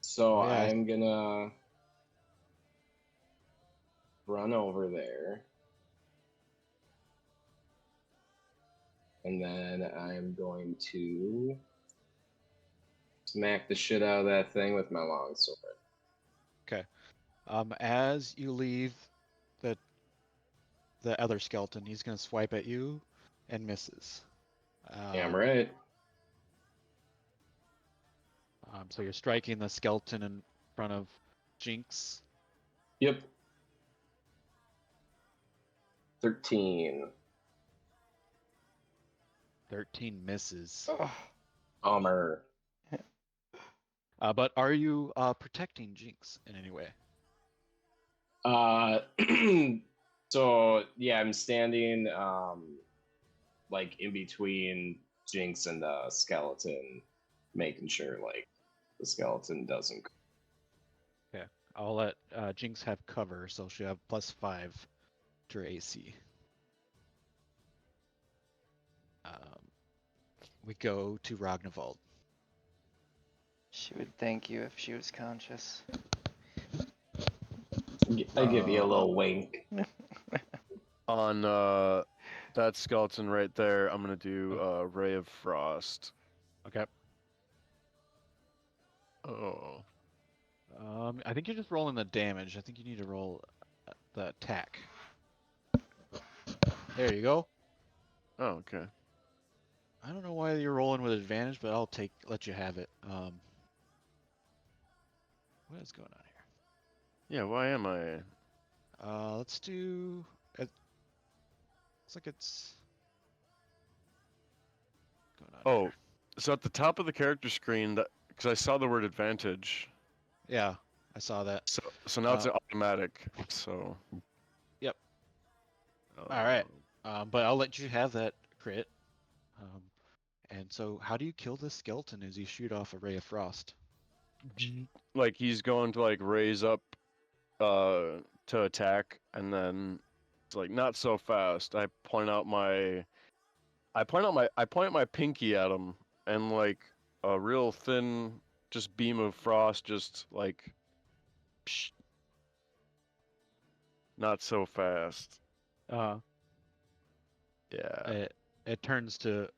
So Oh, yeah. I'm gonna run over there. And then I'm going to smack the shit out of that thing with my longsword. As you leave the other skeleton, he's gonna swipe at you and misses. Damn right. So you're striking the skeleton in front of Jinx. Yep. 13. 13 misses. Ugh. Bummer. But are you protecting Jinx in any way? So yeah, I'm standing like in between Jinx and the skeleton, making sure like the skeleton doesn't. Okay. I'll let Jinx have cover, so she'll have +5 to her AC. We go to Ragnvald. She would thank you if she was conscious. I give you a little wink. On that skeleton right there, I'm gonna do Ray of Frost. Okay. Oh. I think you're just rolling the damage. I think you need to roll the attack. There you go. Oh, okay. I don't know why you're rolling with advantage, but I'll let you have it. What is going on here? Yeah, why am I? Let's do. It looks like it's going on. Oh, Here. so at the top of the character screen, because I saw the word advantage. Yeah, I saw that. So now it's automatic. So. Yep. All right. But I'll let you have that crit. And so, how do you kill this skeleton as you shoot off a ray of frost? Like he's going to like raise up to attack, and then it's like not so fast. I point at my pinky at him, and like a real thin just beam of frost just like psh, not so fast. Yeah. It turns to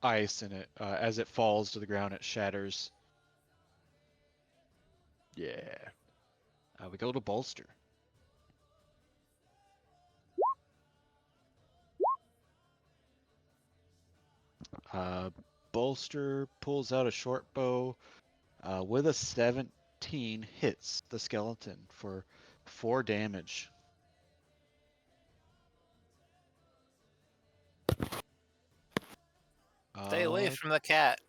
ice, and as it falls to the ground, it shatters. Yeah. We go to Bolster. Bolster pulls out a short bow with a 17, hits the skeleton for 4 damage. Stay away from the cat.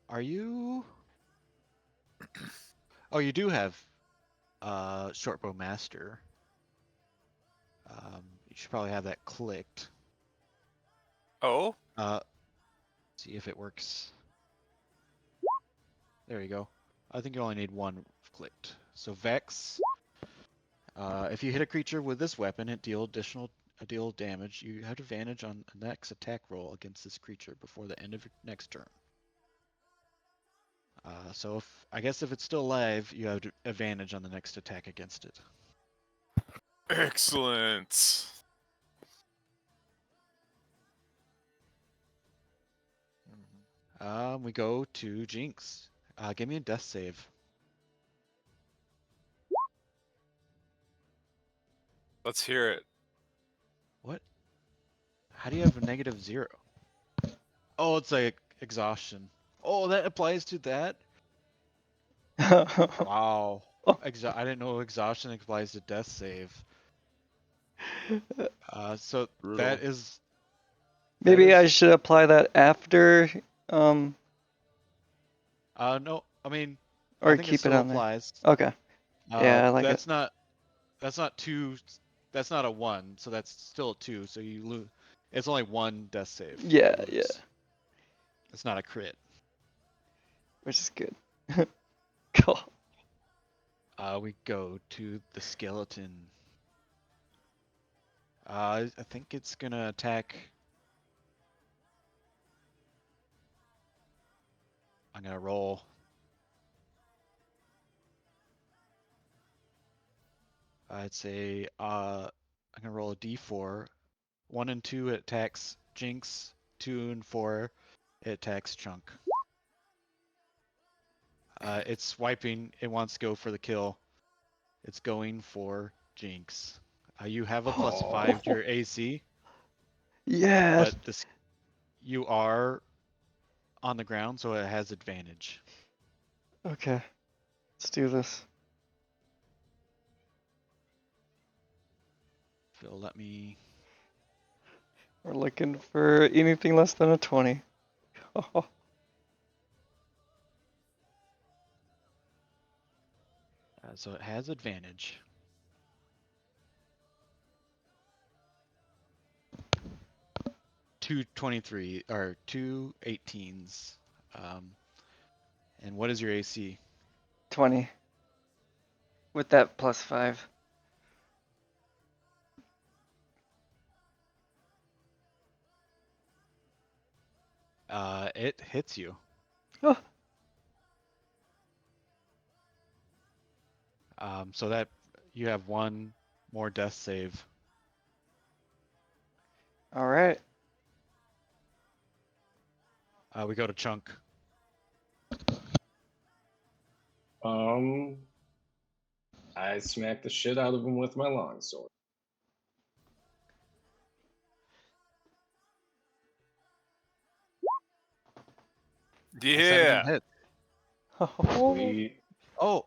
Are you? Oh, you do have Shortbow Master. You should probably have that clicked. Oh, See if it works. There you go. I think you only need one clicked. So Vex. If you hit a creature with this weapon, it deal damage. You have advantage on the next attack roll against this creature before the end of your next turn. So I guess if it's still alive, you have advantage on the next attack against it. excellent. We go to Jinx. Give me a death save. Let's hear it. What? How do you have a -0? Oh, it's like exhaustion. Oh, that applies to that? Wow. I didn't know exhaustion applies to death save. So Brutal. that is. Maybe I is- should apply that after, No, I mean, I or think it keep it still on there. applies. Okay. Yeah, I like that's not. That's not two. That's not a 1, so that's still a 2. So you lose. It's only 1 death save. you Yeah, yeah. lose. It's not a crit. Which is good. Cool. We go to the skeleton. I think it's gonna attack. I'm gonna roll. I'd say I'm gonna roll a d4. 1 and 2 it attacks Jinx. 2 and 4 it attacks Chunk. It's swiping. It wants to go for the kill. It's going for Jinx. You have a +5 to your AC, Yes. but this you are on the ground, so it has advantage. Okay. Let's do this. Phil, let me. We're looking for anything less than a 20. So it has advantage. Two 23 or 2 18s. And what is your AC? 20. With that +5. It hits you. Oh. So that you have 1 more death save. All right. We go to Chunk. I smacked the shit out of him with my longsword. A 17 Yeah. hit. Sweet. Oh,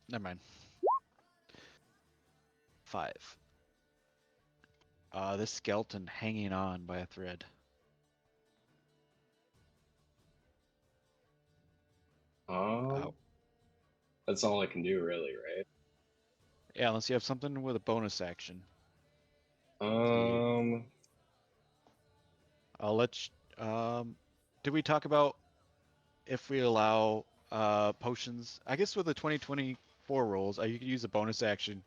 never mind. 5. This skeleton hanging on by a thread. That's all I can do, really, right? Yeah, unless you have something with a bonus action. Um, I'll let did we talk about if we allow potions? I guess with the 2024 rolls, you could use a bonus action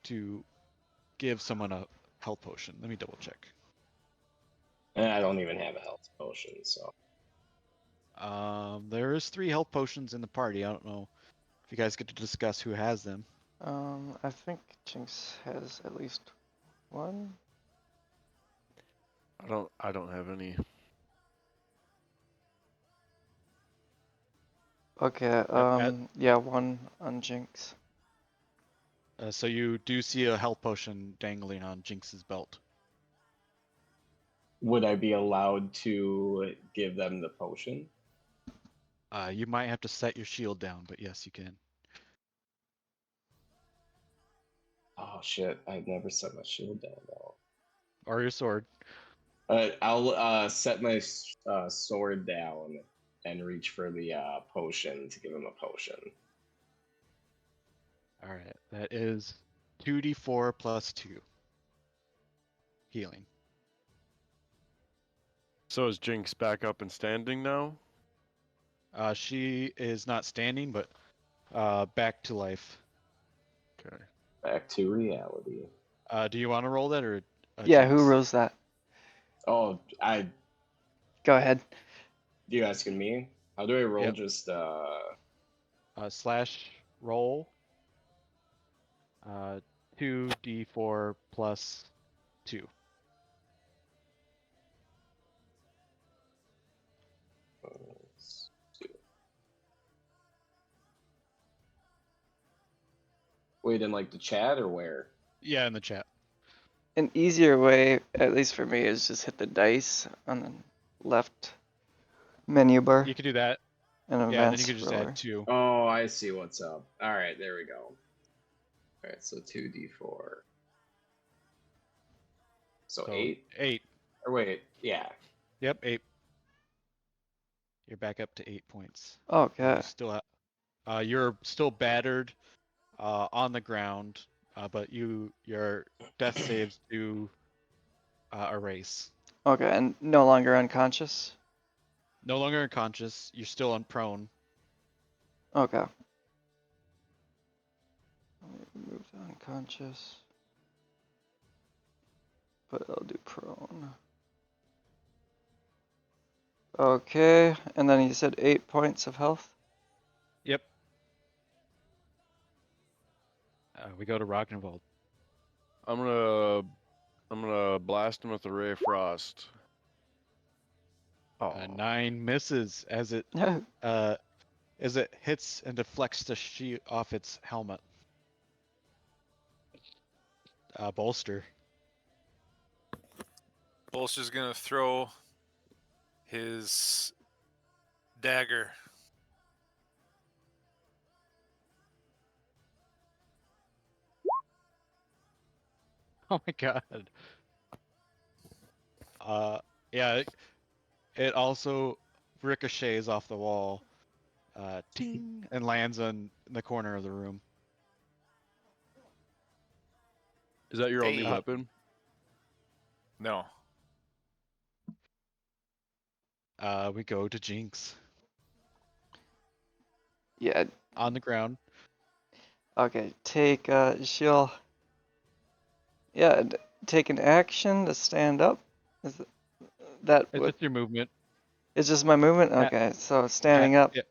to give someone a health potion. Let me double check. and I don't even have a health potion, so. There is 3 health potions in the party. I don't know if you guys get to discuss who has them. I think Jinx has at least one. I don't have any. Okay, yeah, one on Jinx. So you do see a health potion dangling on Jinx's belt. Would I be allowed to give them the potion? You might have to set your shield down, but yes, you can. Oh shit! I've never set my shield down though. Or your sword. I'll set my sword down and reach for the potion to give him a potion. All right, that is 2d4 plus 2 healing. So is Jinx back up and standing now? She is not standing, but back to life. Okay. Back to reality. Do you want to roll that or? Yeah, who Jinx? rolls that? Oh, Go ahead. you asking me? How do I roll? Yep. Just Slash roll. 2d4 plus 2. let's do it. Wait, in like the chat or where? Yeah, in the chat. An easier way, at least for me, is just hit the dice on the left menu bar You could do that. and Yeah, and then you advanced could just roller. add 2. Oh, I see what's up. All right, there we go. All right, so 2d4. So, So 8? 8. Or wait, yeah. Yep, 8. You're back up to 8 points. Okay. You're still battered on the ground, but your death saves do erase. Okay, and no longer unconscious? No longer unconscious. You're still on prone. Okay. Remove the unconscious. But I'll do prone. Okay, and then you said 8 points of health? Yep. We go to Ragnvald. I'm gonna blast him with a ray of frost. Oh, 9 misses as it hits and deflects the sheet off its helmet. Bolster. Bolster's gonna throw his dagger. Oh my god. Yeah, it also ricochets off the wall, ting, and lands in the corner of the room. is that your only Hey. weapon? No. We go to Jinx Yeah, on the ground. okay, take, she'll, yeah, take an action to stand up. Is that It's what, just your movement. it's just my movement? Ha- Okay, so standing up. Yeah,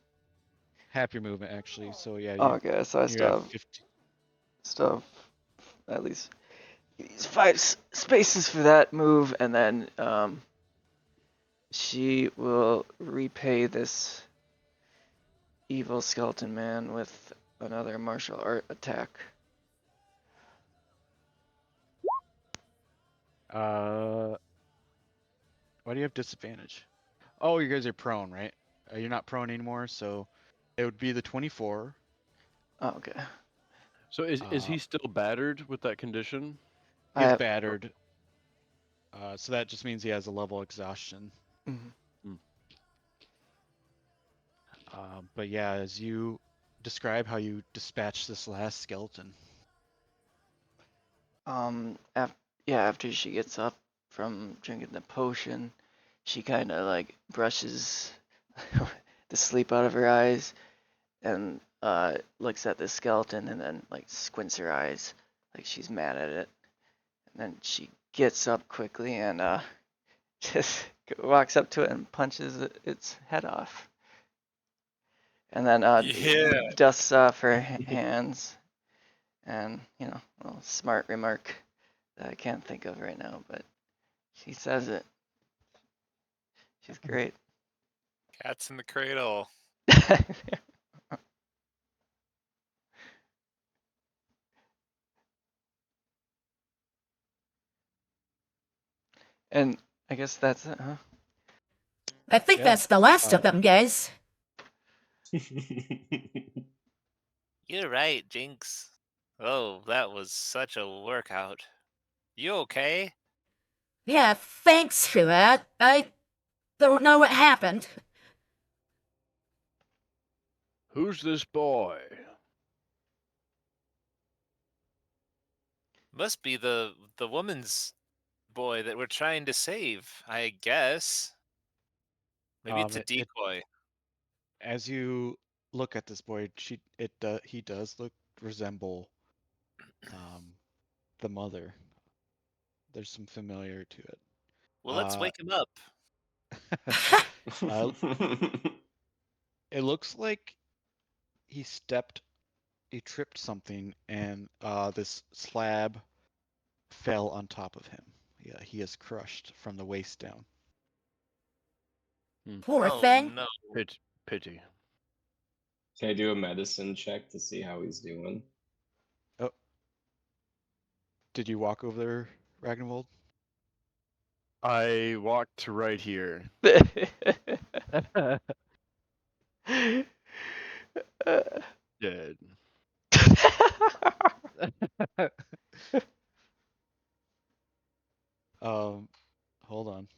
half your movement actually. So yeah, Okay, so I you have still 15. have at least these 5 spaces for that move, and then, she will repay this evil skeleton man with another martial art attack. Why do you have disadvantage? Oh, you guys are prone, right? You're not prone anymore, so it would be the 24. Oh, okay. So is he still battered with that condition? I He's have, battered. So that just means he has a level exhaustion. mhm. But yeah, as you describe how you dispatch this last skeleton. After she gets up from drinking the potion, she kind of like brushes the sleep out of her eyes and looks at the skeleton and then like squints her eyes like she's mad at it. And then she gets up quickly and just walks up to it and punches its head off. And then Yeah. dusts off her hands. And, you know, a little smart remark that I can't think of right now, but she says it. She's great. Cat's in the cradle. And I guess that's it, huh? I think Yeah. that's the last of them, guys. You're right, Jinx. Oh, that was such a workout. You okay? Yeah, thanks for that. I don't know what happened. Who's this boy? Must be the woman's boy that we're trying to save, I guess. Maybe it's a It decoy. as you look at this boy, he does resemble the mother. There's some familiar to it. Well, let's Uh, wake him up. uh, it looks like he tripped something, and this slab fell on top of him. Yeah, he is crushed from the waist down. Poor Oh thing. no. Pity. Can I do a medicine check to see how he's doing? Oh, did you walk over there, Ragnvold? I walked to right here. Dead. Hold on.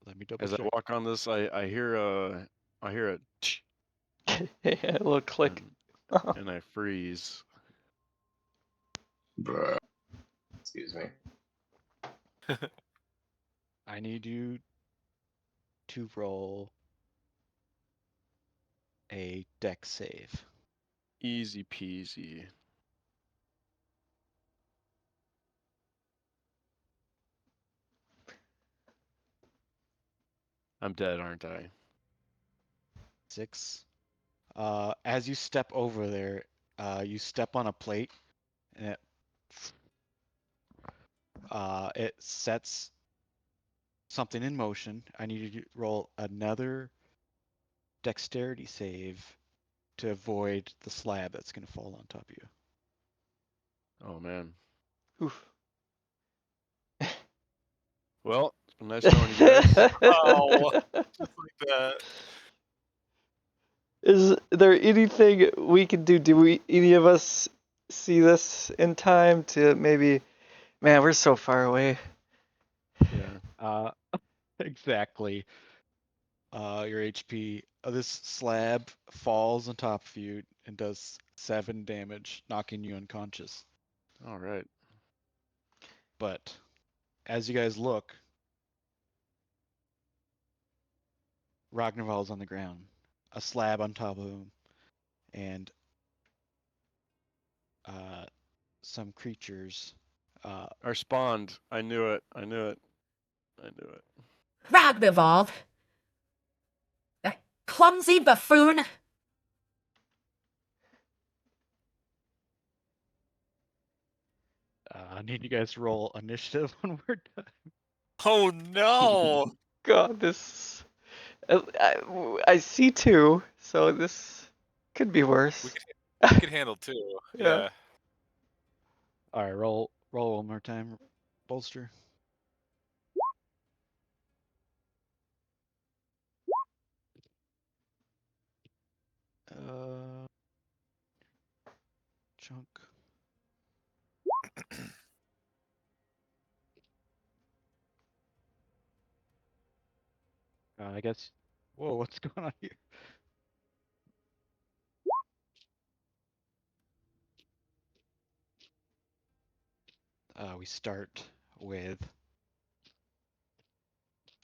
Let me double As I check. walk on this, I hear a tch, Yeah, a little click. and I freeze. Bruh. Excuse me. I need you to roll a dex save. Easy peasy. I'm dead, aren't I? 6. As you step over there, you step on a plate, and it sets something in motion. I need you to roll another dexterity save to avoid the slab that's going to fall on top of you. Oh man. Oof. Well, it's been nice knowing you guys. Oh, just like that. Is there anything we can do? Do any of us see this in time to maybe? Man, we're so far away. Yeah. Exactly. Your HP. This slab falls on top of you and does 7 damage, knocking you unconscious. All right. But as you guys look, Ragnarval's on the ground, a slab on top of him, and some creatures. I spawned. I knew it. I knew it. I knew it. Ragnvald. That clumsy buffoon. I need you guys to roll initiative when we're done. Oh no. God, this. I see two, so this could be worse. We can handle 2. Yeah. Yeah. All right, roll one more time, bolster. Chunk. I guess. Whoa, what's going on here? We start with.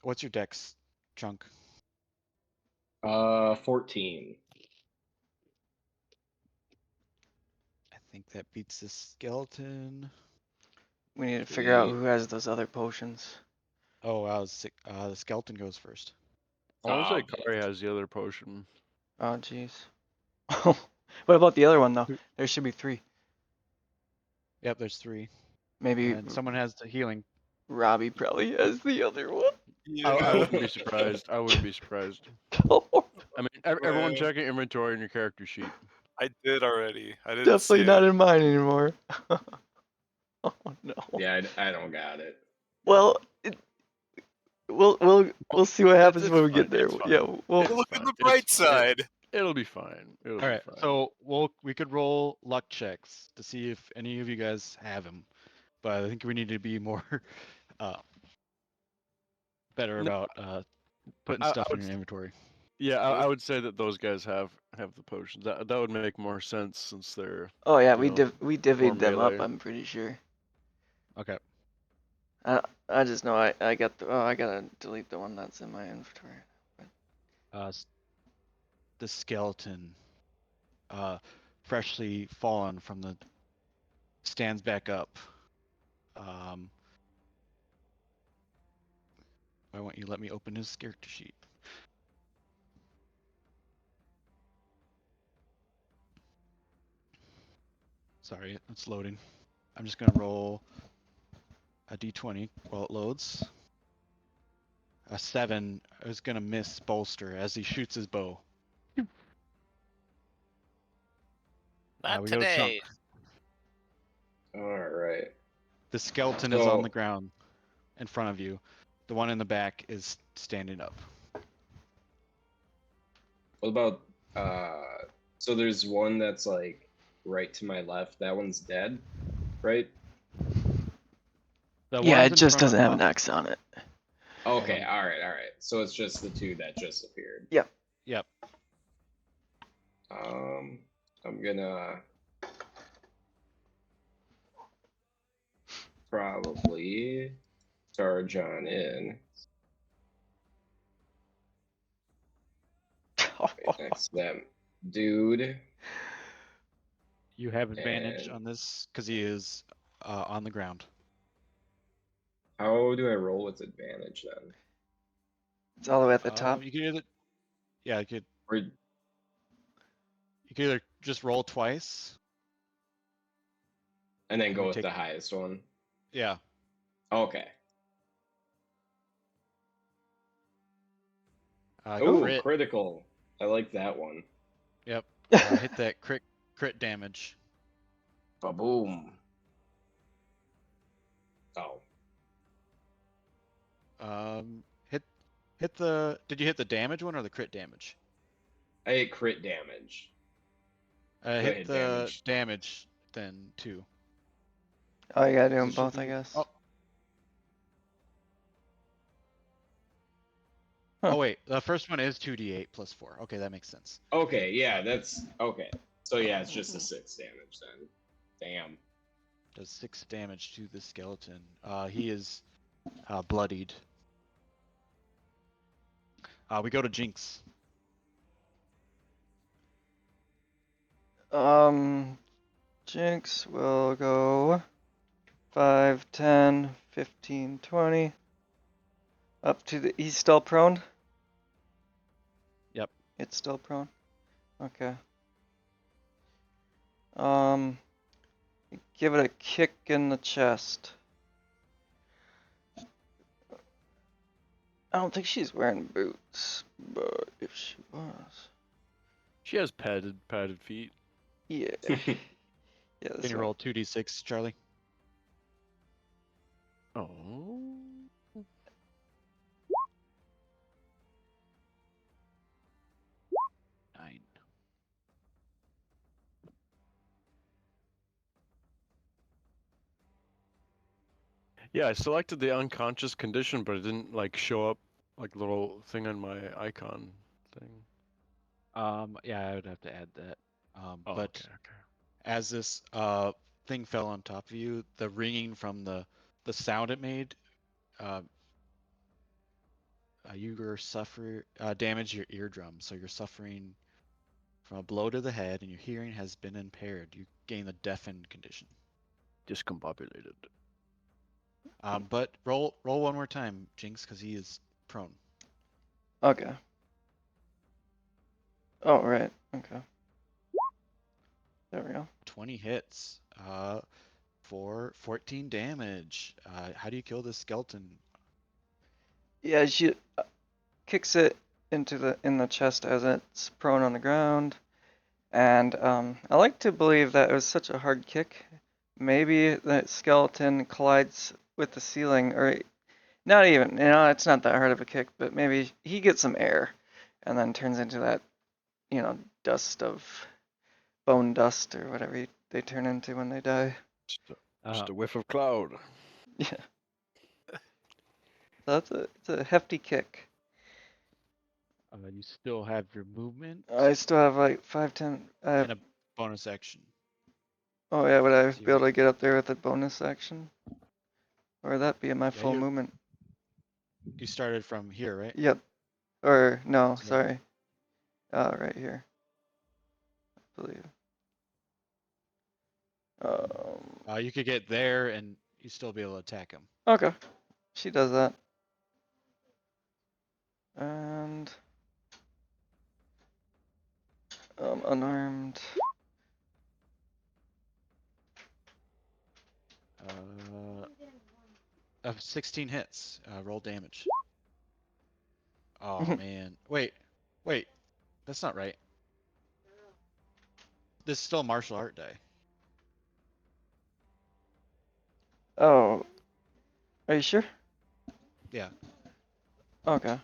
What's your dex, Chunk? 14. I think that beats the skeleton. We need to figure out Sweet. who has those other potions. Oh, the skeleton goes first. I want to say Oh, Kari has the other potion. Oh, jeez. What about the other one, though? Who- There should be 3. Yep, there's 3. Maybe And someone has the healing. Robbie probably has the other one. I wouldn't be surprised. I wouldn't be surprised. I mean, everyone Man. check your inventory and your character sheet. I did already. I didn't Definitely see not it. in mine anymore. Oh no. yeah, I don't got it. Well, we'll see what happens it's when we fine, get there. it's fine. Yeah, we'll It's Look fine. on the bright side. It'll be fine. It'll All right, be fine. so we could roll luck checks to see if any of you guys have him, but I think we need to be more better No, about putting I stuff in would your inventory. Yeah, I would say that those guys have the potions. That would make more sense since they're. Oh yeah, You know, we divvied them up. melee. I'm pretty sure. Okay. I just know I got the. Oh, I gotta delete the one that's in my inventory. The skeleton, freshly fallen from the, stands back up. Why won't you let me open his character sheet? Sorry, it's loading. I'm just gonna roll a d20 while it loads. A 7 is gonna miss bolster as he shoots his bow. Not We go to Chunk. today. All right. The skeleton is on the So- ground in front of you. The one in the back is standing up. What about so there's one that's like right to my left. That one's dead, right? The Yeah, ones it in just front doesn't have of, an X on it. Okay, all right. So it's just the two that just appeared. Yep. I'm gonna probably charge on in right next to them, dude. You have advantage And- on this because he is on the ground. How do I roll with advantage then? It's all the way at the top. You could either, yeah, you Or could either just roll twice. and then You go would with take- the highest one. Yeah. Okay. Go Oh, for it. critical. I like that one. Yep. Hit that crit damage. Ba-boom. Oh. Hit the. Did you hit the damage one or the crit damage? I hit crit damage. Hit hit the damage. damage then too. Oh, you gotta do It them should both, I be- guess. Oh. Huh. Oh wait, the first one is 2d8 plus 4. Okay, that makes sense. Okay, yeah, that's okay. So yeah, it's just a 6 damage then. Damn. Does 6 damage to the skeleton. He is bloodied. We go to Jinx. Jinx will go 5, 10, 15, 20. Up to the. He's still prone? Yep. It's still prone? Okay. Give it a kick in the chest. I don't think she's wearing boots, but if she was. She has padded feet. Yeah. Yeah, Can that's you right. roll 2d6, Charlie? Oh. 9. Yeah, I selected the unconscious condition, but it didn't like show up like little thing on my icon thing. Yeah, I would have to add that. Oh, But okay. as this thing fell on top of you, the ringing from the sound it made, you were damaged your eardrum, so you're suffering from a blow to the head, and your hearing has been impaired. You gain the deafened condition. Discombobulated. But roll one more time, Jinx, because he is prone. Okay. Oh, right. Okay. There we go. 20 hits. For 14 damage. How do you kill this skeleton? Yeah, she kicks it in the chest as it's prone on the ground. And I like to believe that it was such a hard kick. Maybe the skeleton collides with the ceiling, or not even, it's not that hard of a kick, but maybe he gets some air and then turns into that, dust of bone dust or whatever they turn into when they die. Just a whiff of cloud. Yeah. So it's a hefty kick. You still have your movement I still have like 5, 10. I have, and a bonus action. oh yeah, would I So be able to get up there with a bonus action? Or would that be in my Yeah, full you're- movement? You started from here, right? Yep. Or no, So- sorry. Right here. I believe. You could get there and you still be able to attack him. Okay. She does that. And unarmed. Of 16 hits. Roll damage. Oh man. Wait. That's not right. This is still a martial art die. Oh. Are you sure? Yeah. Okay.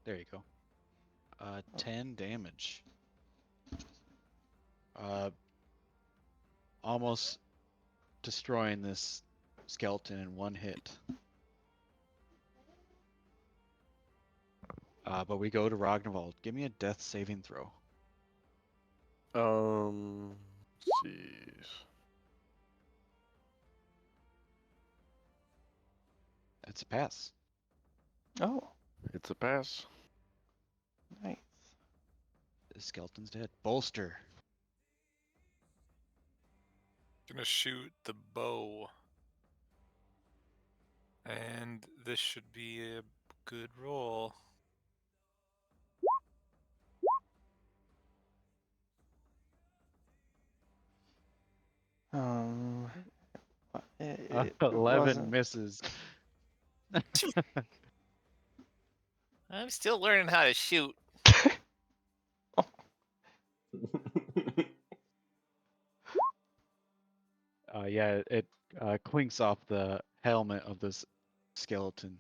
There you go. 10 damage. Almost destroying this skeleton in one hit. But we go to Ragnvald. Give me a death saving throw. Let's see. That's a pass. Oh, It's a pass. nice. The skeleton's dead. Bolster. Gonna shoot the bow. And this should be a good roll. It 11 wasn't. misses. I'm still learning how to shoot. Yeah, it clinks off the helmet of this skeleton.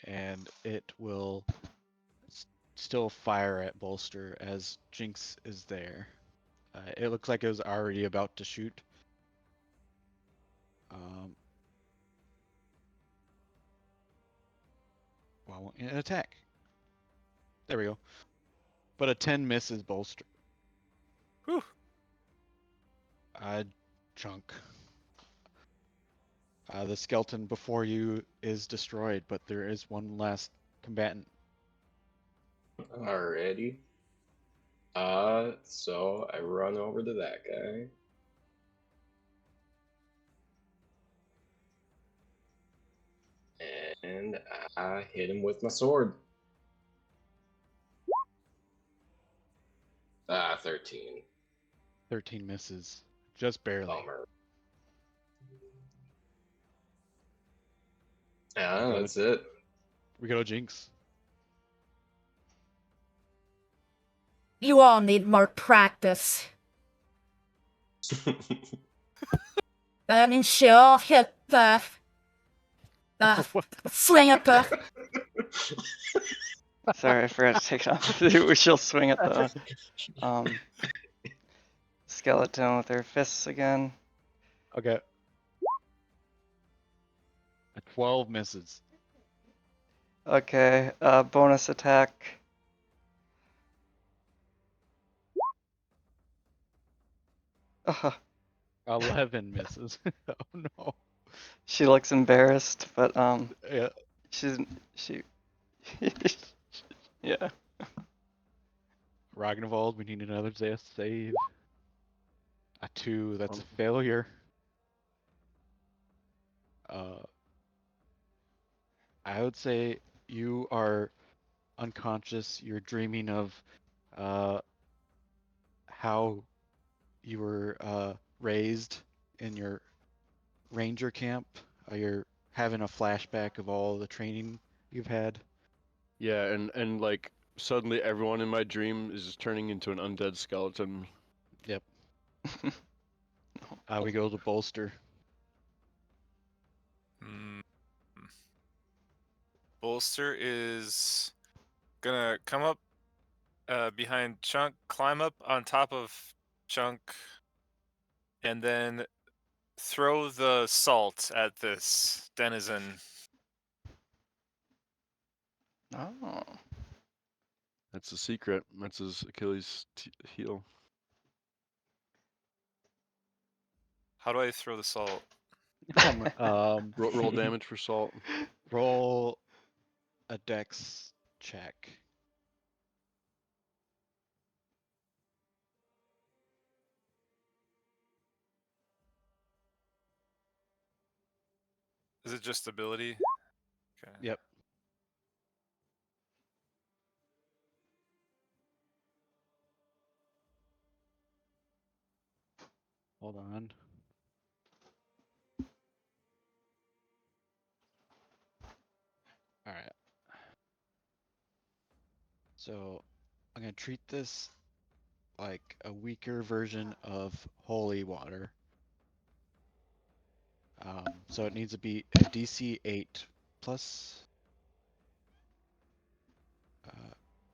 And it will still fire at Bolster as Jinx is there. It looks like it was already about to shoot. Well, an attack. There we go. But a 10 misses Bolster. Whew. Chunk. The skeleton before you is destroyed, but there is one last combatant. Alrighty. So I run over to that guy. And I hit him with my sword. 13. 13 misses. Just barely. Bummer. Yeah, that's it. We go Jinx. You all need more practice. Then she'll hit the swing at the Sorry, I forgot to take it off. She'll swing at the skeleton with her fists again. Okay. A 12 misses. Okay, bonus attack. Uh, 11 misses. Oh no. she looks embarrassed, but Yeah. she yeah. Ragnvald, we need another death save. A 2, that's a failure. I would say you are unconscious. You're dreaming of how you were raised in your ranger camp. You're having a flashback of all the training you've had. Yeah, and like suddenly everyone in my dream is turning into an undead skeleton. Yep. We go to Bolster. Bolster is gonna come up behind Chunk, climb up on top of Chunk, and then throw the salt at this denizen. Oh. That's the secret. That's his Achilles heel. How do I throw the salt? Roll damage for salt. Roll a dex check. Is it just ability? Okay. Yep. Hold on. All right. So I'm gonna treat this like a weaker version of holy water. So it needs to be a DC 8 plus.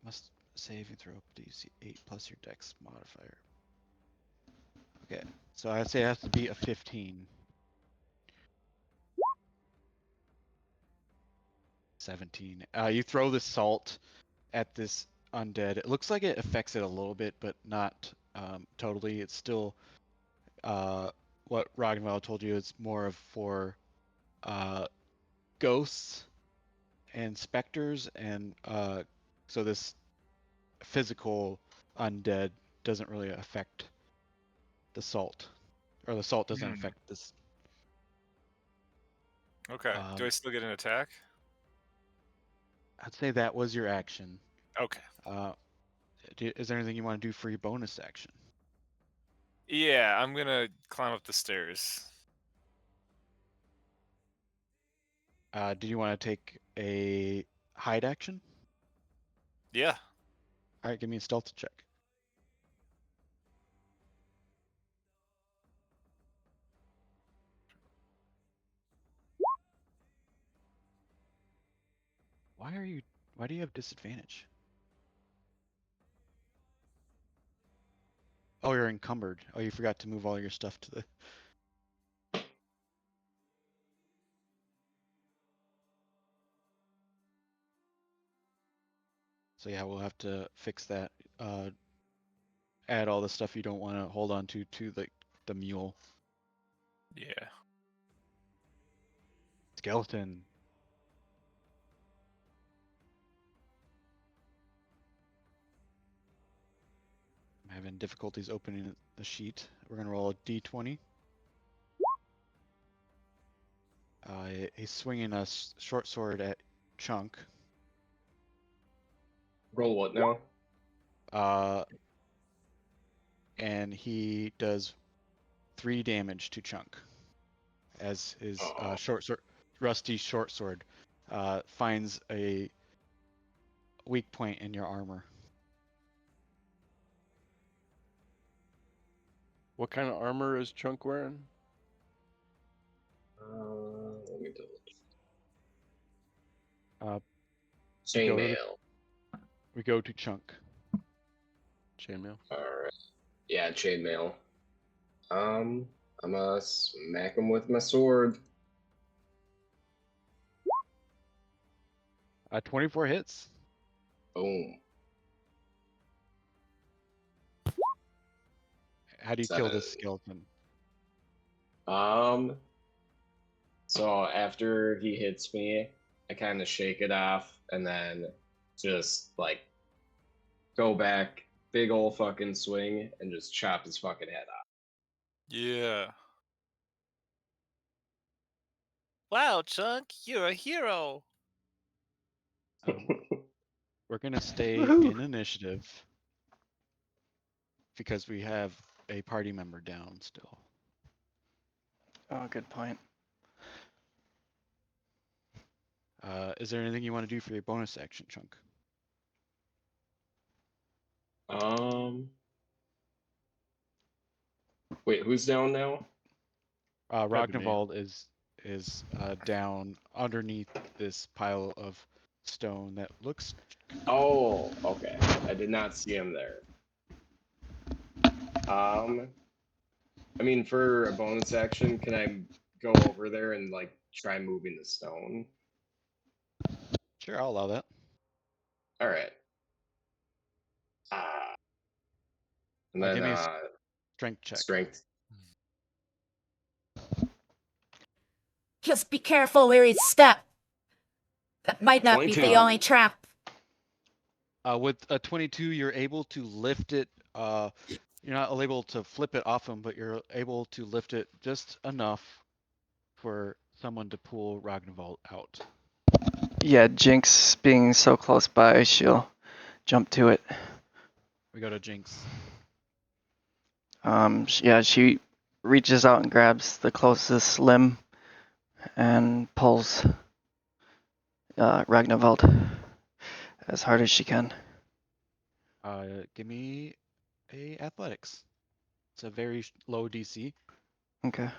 Must save and throw DC 8 plus your dex modifier. Okay, so I'd say it has to be a 15. 17. You throw the salt at this undead. It looks like it affects it a little bit, but not totally. It's still what Ragnvald told you. It's more of for ghosts and specters, and so this physical undead doesn't really affect the salt, or the salt doesn't affect this. Okay. Do I still get an attack? I'd say that was your action. Okay. Is there anything you want to do for your bonus action? Yeah, I'm gonna climb up the stairs. Do you want to take a hide action? Yeah. All right, give me a stealth check. Why do you have disadvantage? Oh, you're encumbered. Oh, you forgot to move all your stuff to the... So yeah, we'll have to fix that. Add all the stuff you don't want to hold on to the mule. Yeah. Skeleton. I'm having difficulties opening the sheet. We're gonna roll a d20. He's swinging a short sword at Chunk. Roll what now? And he does 3 damage to Chunk as his short sword, rusty short sword, finds a weak point in your armor. What kind of armor is Chunk wearing? Let me double Uh, Chainmail. we go to Chunk. Chainmail. Alright. Yeah, chainmail. I'm gonna smack him with my sword. 24 hits. Boom. How do you kill this skeleton? So after he hits me, I kind of shake it off and then just like go back, big ol' fucking swing, and just chop his fucking head off. Yeah. Wow, Chunk, you're a hero. We're gonna stay Woohoo. in initiative because we have a party member down still. Oh, good point. Is there anything you want to do for your bonus action, Chunk? Wait, who's down now? That'd be me. Ragnvald is down underneath this pile of stone that looks... Oh, okay. I did not see him there. I mean, for a bonus action, can I go over there and like try moving the stone? Sure, I'll allow that. All right. And then Give me a strength check. strength. Just be careful where you step. That might not be 22. the only trap. With a 22, you're able to lift it. You're not able to flip it off him, but you're able to lift it just enough for someone to pull Ragnvald out. Yeah, Jinx being so close by, she'll jump to it. We go to Jinx. Yeah, she reaches out and grabs the closest limb and pulls Ragnvald as hard as she can. Give me a athletics. It's a very low DC. Okay.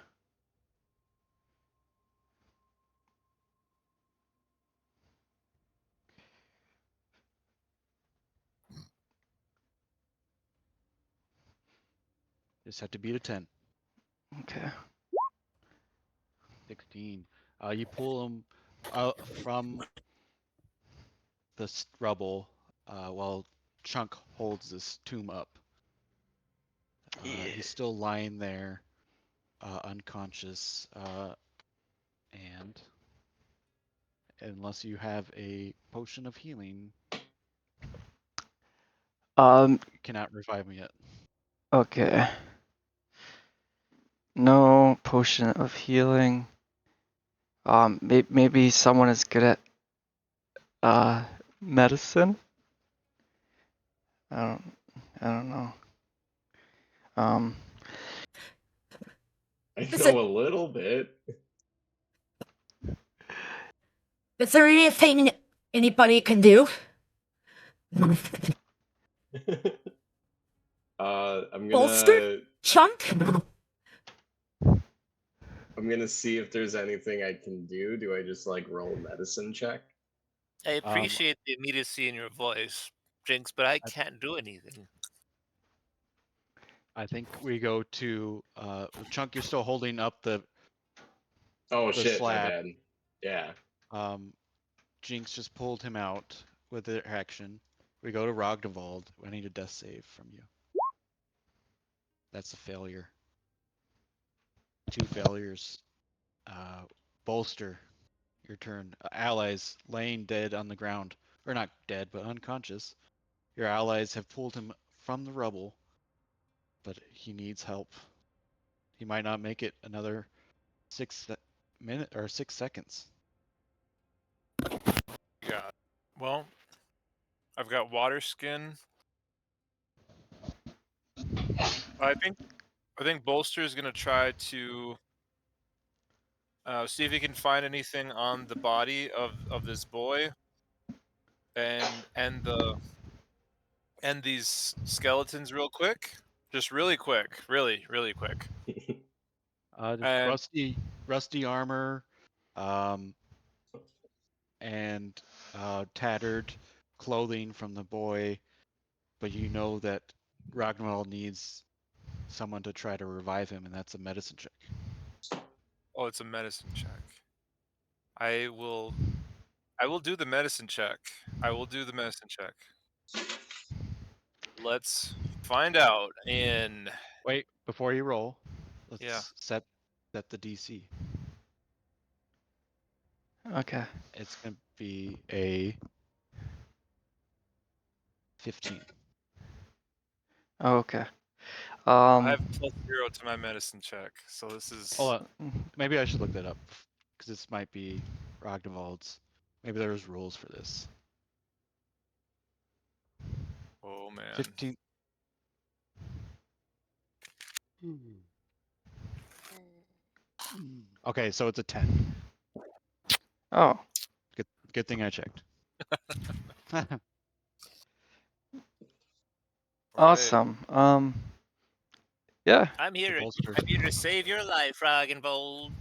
Just have to beat a 10. Okay. 16. You pull him out from the rubble while Chunk holds this tomb up. He's still lying there, unconscious, and unless you have a potion of healing, you cannot revive him yet. Okay. No potion of healing. Maybe someone is good at medicine. I don't know. I Is know a little bit. Is there anything anybody can do? I'm Bolster? gonna Chunk? I'm gonna see if there's anything I can do. Do I just like roll a medicine check? I appreciate the immediacy in your voice, Jinx, but I can't do anything. I think we go to Chunk. You're still holding up the Oh shit, slab. my bad. Yeah. Jinx just pulled him out with her action. We go to Ragnvald. I need a death save from you. That's a failure. 2 failures. Bolster, your turn. Allies laying dead on the ground. Or not dead, but unconscious. Your allies have pulled him from the rubble, but he needs help. He might not make it another 6 seconds. Yeah. Well, I've got water skin. I think Bolster is gonna try to see if he can find anything on the body of this boy, and these skeletons real quick, just really quick, really quick. Just And rusty armor, and tattered clothing from the boy, but you know that Ragnvald needs someone to try to revive him, and that's a medicine check. oh, it's a medicine check. I will do the medicine check. I will do the medicine check. Let's find out in. Wait, before you roll, let's Yeah. set the DC. Okay. It's gonna be a 15. Oh, okay. I have +0 to my medicine check, so this is. Hold on. Maybe I should look that up, because this might be Ragnvald's. Maybe there's rules for this. Oh man. 15. Okay, so it's a 10. Oh, Good thing I checked. awesome. Yeah. I'm here. bolster. I'm here to save your life, Ragnvald.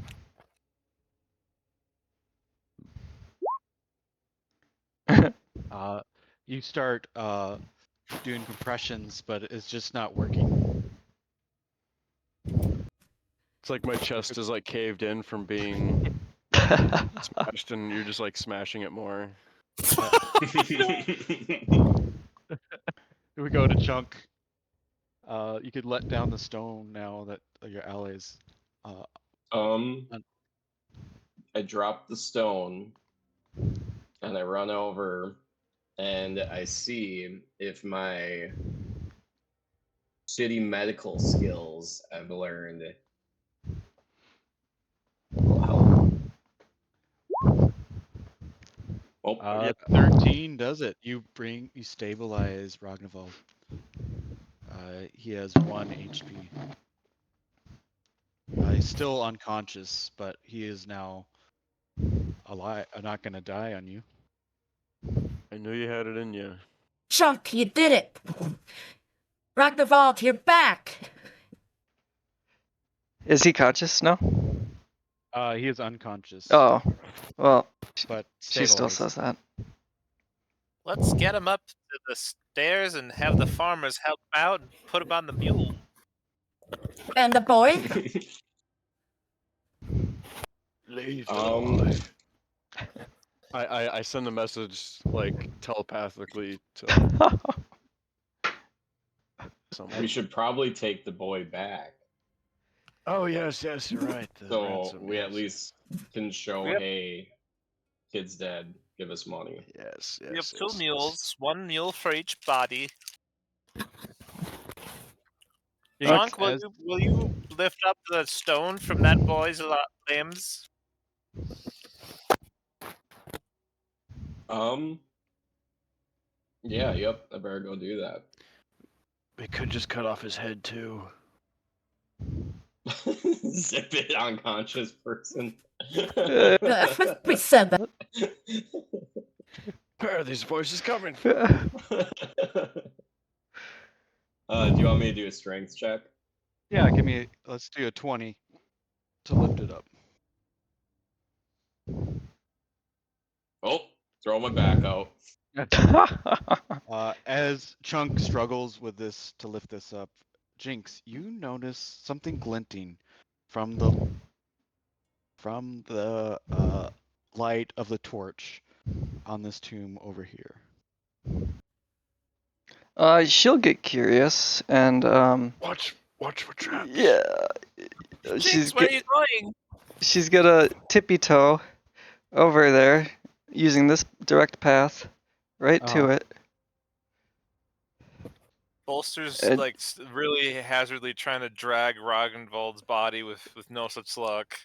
You start doing compressions, but it's just not working. It's like my chest is like caved in from being smashed, and you're just like smashing it more. We go to Chunk. You could let down the stone now that your allies. I drop the stone and I run over and I see if my shitty medical skills I've learned will help. Oh, 13 does it. You stabilize Ragnvald. He has 1 HP. He's still unconscious, but he is now alive. Not gonna die on you. I knew you had it in you. Chunk, you did it! Ragnvald, you're back! Is he conscious now? He is unconscious. Oh, well, but she still stabilized. says that. Let's get him up to the stairs and have the farmers help out and put him on the mule. And the boy? Leave the boy. I send a message like telepathically to someone. we should probably take the boy back. Oh yes, you're right. The So ransom, we at yes. least can show, We have- hey, kid's dead. Give us money. Yes. We have 2 mules, 1 mule for each body. Chunk, will you lift up the stone from that boy's limbs? Yeah, yep. I better go do that. We could just cut off his head too. Zip it, unconscious person. We said that. Where are these voices coming Do you want me to do a strength check? Yeah, let's do a 20 to lift it up. Oh, throw my back out. As Chunk struggles with this to lift this up, Jinx, you notice something glinting from the light of the torch on this tomb over here. She'll get curious and Watch for traps. yeah. Jinx, where are you going? She's gonna tippy toe over there using this direct path right to it. Bolster's And- like really hazardly trying to drag Ragnvald's body with no such luck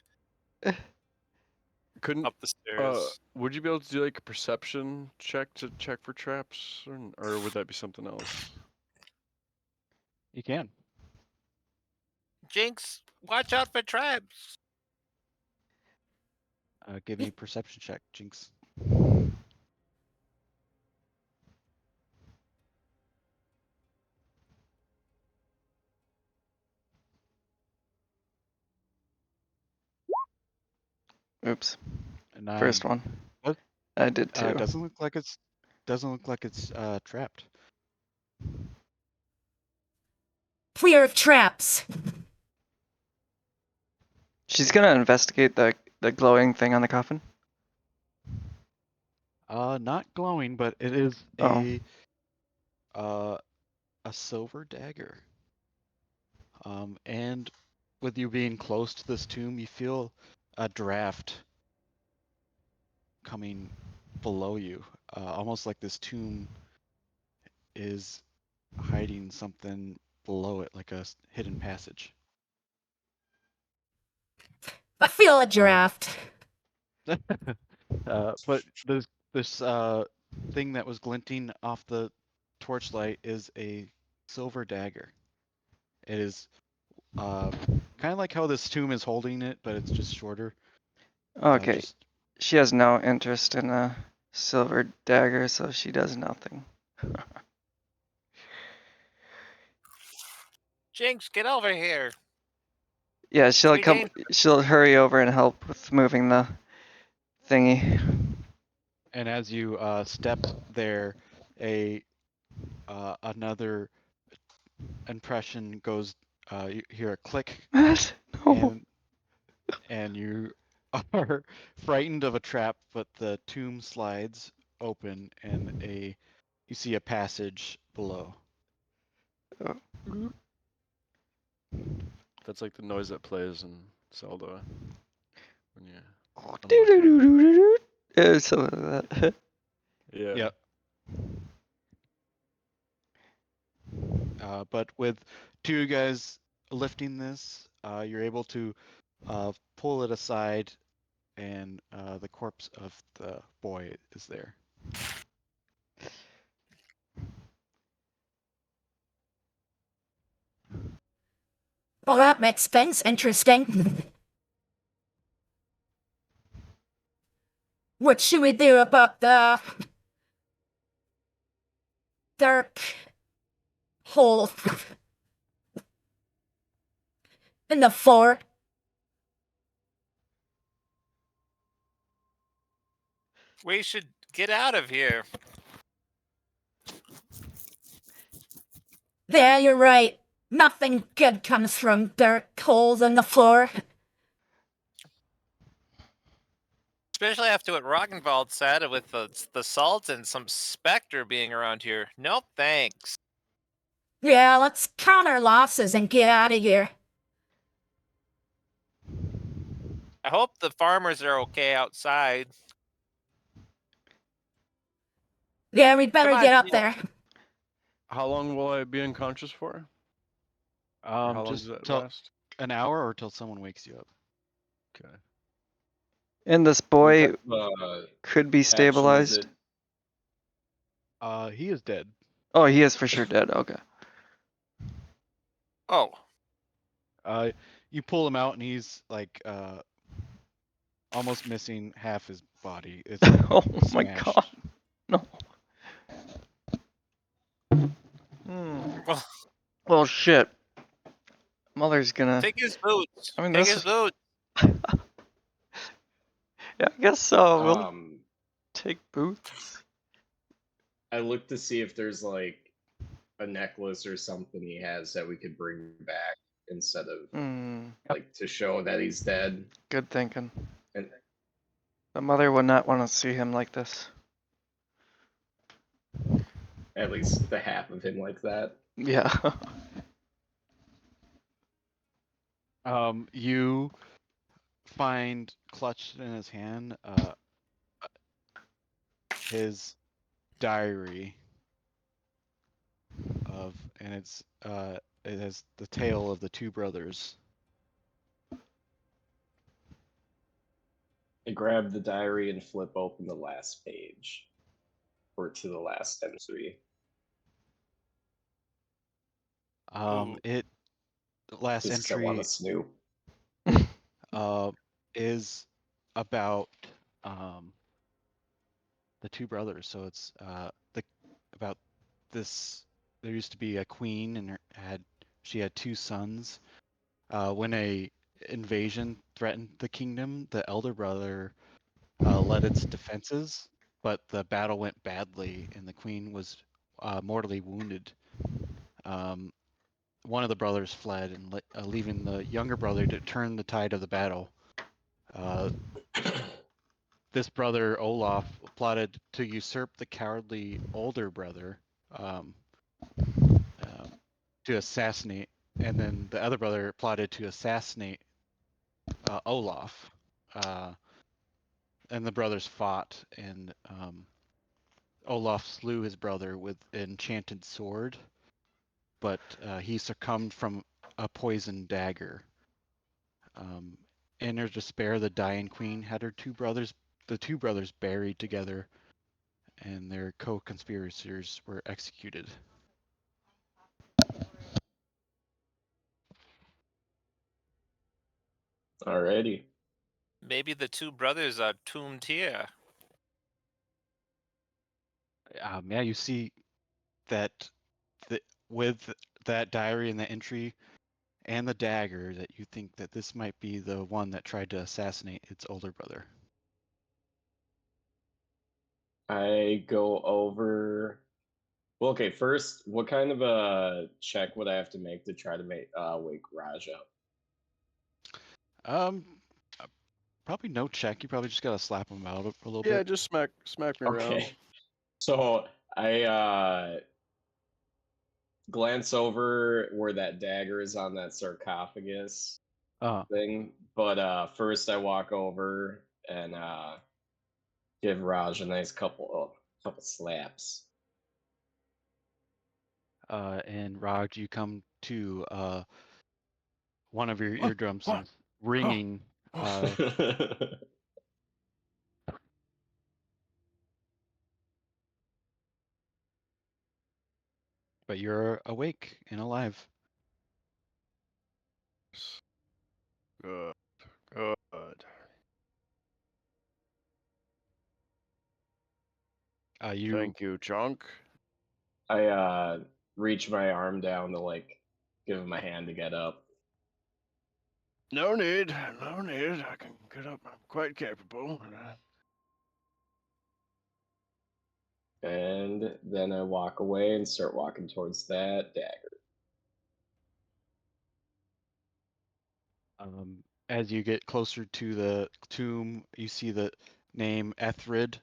Couldn't. up the stairs. Would you be able to do like a perception check to check for traps, or would that be something else? You can. Jinx, watch out for traps. Give me a perception check, Jinx. Oops. A 9. First one. What? I did too. It doesn't look like it's trapped. Clear of traps. She's gonna investigate the glowing thing on the coffin. Not glowing, but it is a silver dagger. And with you being close to this tomb, you feel a draft coming below you, almost like this tomb is hiding something below it, like a hidden passage. I feel a draft. But this thing that was glinting off the torchlight is a silver dagger. It is kind of like how this tomb is holding it, but it's just shorter. Okay. She has no interest in a silver dagger, so she does nothing. Jinx, get over here. Yeah, she'll come. Regain- She'll hurry over and help with moving the thingy. And as you step there, another impression goes. You hear a click, What? No. and and you are frightened of a trap, but the tomb slides open and you see a passage below. That's like the noise that plays in Zelda when you unlock it. Doo-doo-doo-doo-doo-doo. Yeah, something like that. Yeah. Yep. But with two guys lifting this, you're able to pull it aside, and the corpse of the boy is there. Well, that makes things interesting. What should we do about the dark hole in the floor? We should get out of here. Yeah, you're right. Nothing good comes from dark holes in the floor. Especially after what Rockenwald said with the salt and some specter being around here. Nope, thanks. Yeah, let's count our losses and get out of here. I hope the farmers are okay outside. Yeah, we'd better Come on, get up Pete. there. How long will I be unconscious for? Or how long Just does that till last? an hour or till someone wakes you up. Okay. And this What boy type of, could be action is stabilized. it? He is dead. Oh, he is for sure dead. Okay. Oh, You pull him out, and he's like almost missing half his body. It's Oh my smashed. god. No. Hmm. Well, shit. Mother's gonna. take his boots. I mean, Take this his is. boots. Yeah, I guess so. We'll Um, take boots. I looked to see if there's like a necklace or something he has that we could bring back instead of Hmm. like to show that he's dead. Good thinking. And The mother would not want to see him like this. at least the half of him like that. Yeah. You find clutched in his hand his diary and it has the tale of the two brothers. I grab the diary and flip open the last page, or to the last entry. Ooh. The last Just 'cause I want entry to snoop. is about the two brothers. So it's about this. There used to be a queen, and she had two sons. When a invasion threatened the kingdom, the elder brother led its defenses, but the battle went badly, and the queen was mortally wounded. One of the brothers fled, and leaving the younger brother to turn the tide of the battle. This brother Olaf plotted to usurp the cowardly older brother to assassinate, and then the other brother plotted to assassinate Olaf. And the brothers fought, and Olaf slew his brother with an enchanted sword, but he succumbed from a poisoned dagger. In her despair, the dying queen had the two brothers buried together, and their co-conspirators were executed. Alrighty. Maybe the two brothers are tombed here. Yeah, you see that with that diary and the entry and the dagger, that you think that this might be the one that tried to assassinate its older brother. I go over. Well, okay. First, what kind of a check would I have to make to try to make wake Raj up? Probably no check. You probably just gotta slap him out a little Yeah, bit. just smack me around. Okay. So I glance over where that dagger is on that sarcophagus thing, but first I walk over and give Raj a nice couple slaps. And Raj, you come to one of your eardrums is ringing. But you're awake and alive. Good. Good. You Thank you, Chunk. I reach my arm down to like give him a hand to get up. No need. No need. I can get up. I'm quite capable. And then I walk away and start walking towards that dagger. As you get closer to the tomb, you see the name Ethrid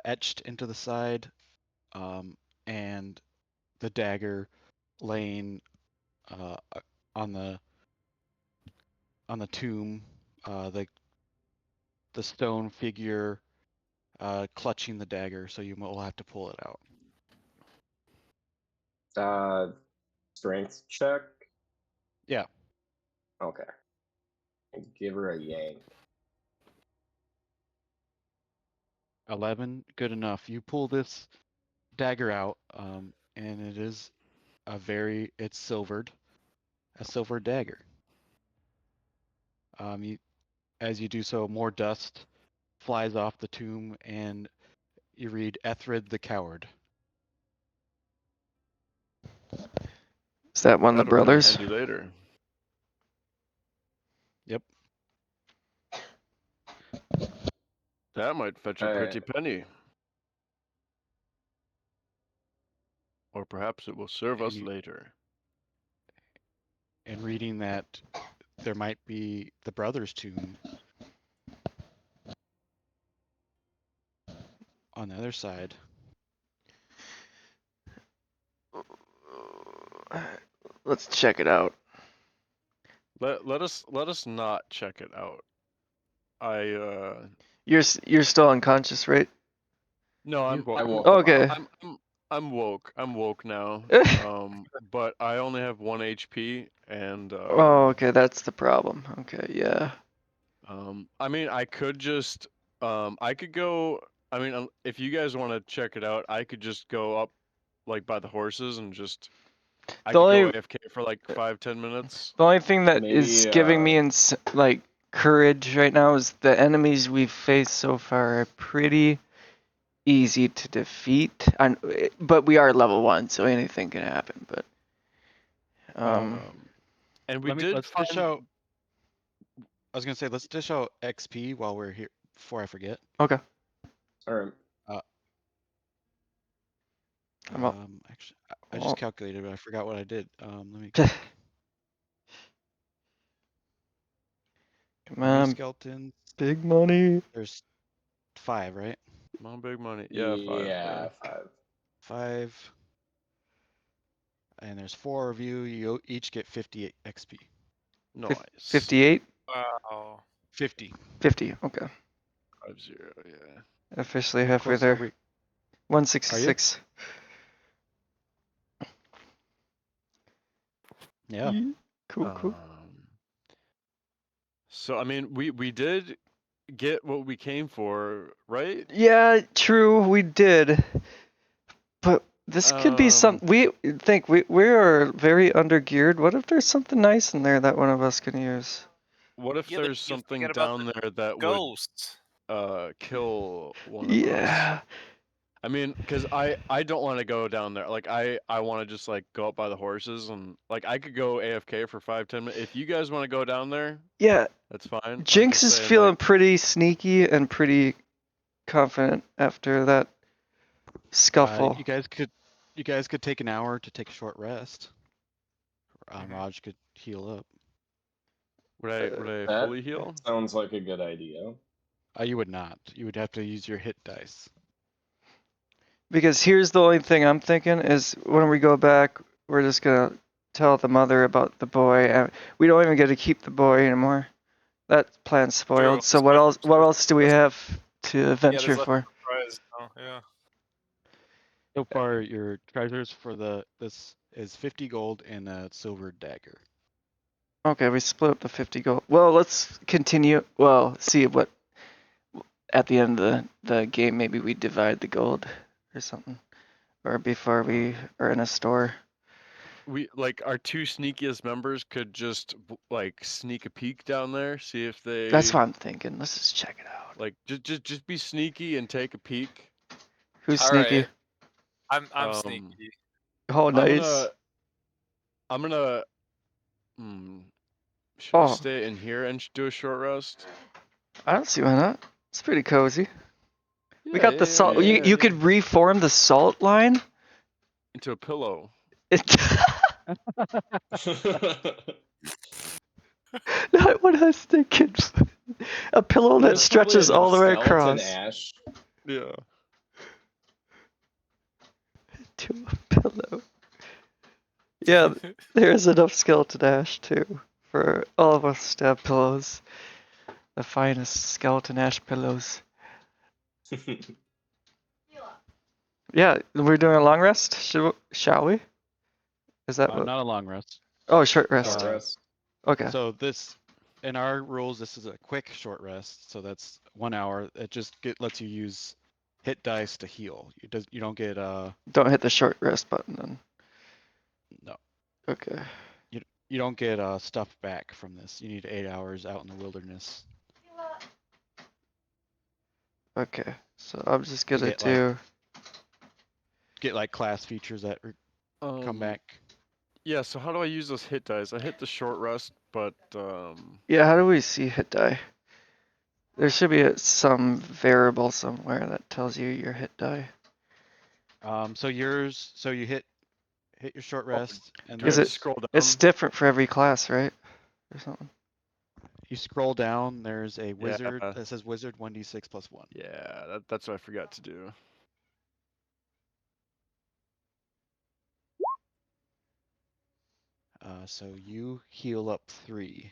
etched into the side, and the dagger laying on the tomb. The stone figure clutching the dagger, so you will have to pull it out. Strength check. Yeah. Okay. And give her a yank. 11, good enough. You pull this dagger out, and it is it's silvered, a silver dagger. As you do so, more dust flies off the tomb, and you read Ethrid the Coward. Is that one of the That'll come in brothers? handy later. Yep. That might fetch a pretty penny. Or perhaps it will serve us later. And reading that there might be the brother's tomb on the other side. Let's check it out. Let us not check it out. You're still unconscious, right? No, I'm I woke woke. Okay. I'm woke. I'm woke now. But I only have 1 HP, and Oh, okay, that's the problem. Okay, yeah. I mean, I could just I could go. I mean, if you guys want to check it out, I could just go up like by the horses and just. I The could only go AFK for like 5-10 minutes. the only thing that is Maybe, giving me like courage right now is the enemies we've faced so far are pretty easy to defeat. But we are level 1, so anything can happen. But And we did let's find. dish out. I was gonna say let's dish out XP while we're here before I forget. Okay. all right. Actually, I just calculated, but I forgot what I did. Let me. Come on, skeletons. big money. There's 5, right? Come on, big money. Yeah, 5. Yeah, 5. 5. And there's 4 of you. You each get 58 XP. Nice. 58? Wow. 50. 50, okay. 50, yeah. Officially halfway there. 166. Yeah. Cool. So I mean, we did get what we came for, right? Yeah, true, we did. But this could be we are very undergeared. What if there's something nice in there that one of us can use? What if there's something down there that Ghosts. would kill one of us? Yeah. I mean, because I don't want to go down there. Like I want to just like go up by the horses and like I could go AFK for 5-10 minutes. If you guys want to go down there, yeah, that's fine. Jinx is feeling pretty sneaky and pretty confident after that scuffle. You guys could take an hour to take a short rest. Raj could heal up. Would I That fully heal? sounds like a good idea. You would not. You would have to use your hit dice. Because here's the only thing I'm thinking is when we go back, we're just gonna tell the mother about the boy. And we don't even get to keep the boy anymore. That plan's spoiled. True. So what else? What else do we have to Yeah, venture there's less for? surprise. Oh, yeah. So far, your treasures for this is 50 gold and a silver dagger. Okay, we split up the 50 gold. Well, let's continue. Well, see what at the end of the game, maybe we divide the gold or something, or before we are in a store. We like our two sneakiest members could just like sneak a peek down there, see if they. That's what I'm thinking. Let's just check it out. Like just be sneaky and take a peek. Who's All sneaky? right. I'm Um, sneaky. Oh, nice. I'm gonna. Should I Oh. stay in here and do a short rest? I don't see why not. It's pretty cozy. We Yeah, got the salt. yeah, You yeah. could reform the salt line. Into a pillow. Not what I was thinking. A pillow that There's probably stretches all the way enough skeleton across. ash. Yeah. To a pillow. Yeah, there's enough skeleton ash too for all of us to have pillows. The finest skeleton ash pillows. Yeah, we're doing a long rest. Shall we? Is that what? Not a long rest. Oh, short rest. Short rest. Okay. So this, in our rules, this is a quick short rest. So that's 1 hour. It just lets you use hit dice to heal. You don't get Don't hit the short rest button then. no. Okay. You don't get stuff back from this. You need 8 hours out in the wilderness. Okay. So I'm just gonna get, do. Get like class features that come back. Yeah. So how do I use those hit dice? I hit the short rest, but Yeah, how do we see hit die? There should be some variable somewhere that tells you your hit die. So you hit your short rest, and do I Is have it- to scroll down? It's different for every class, right? Or something. you scroll down. There's a wizard Yeah. that says wizard 1d6 + 1. Yeah, that's what I forgot to do. So you heal up 3.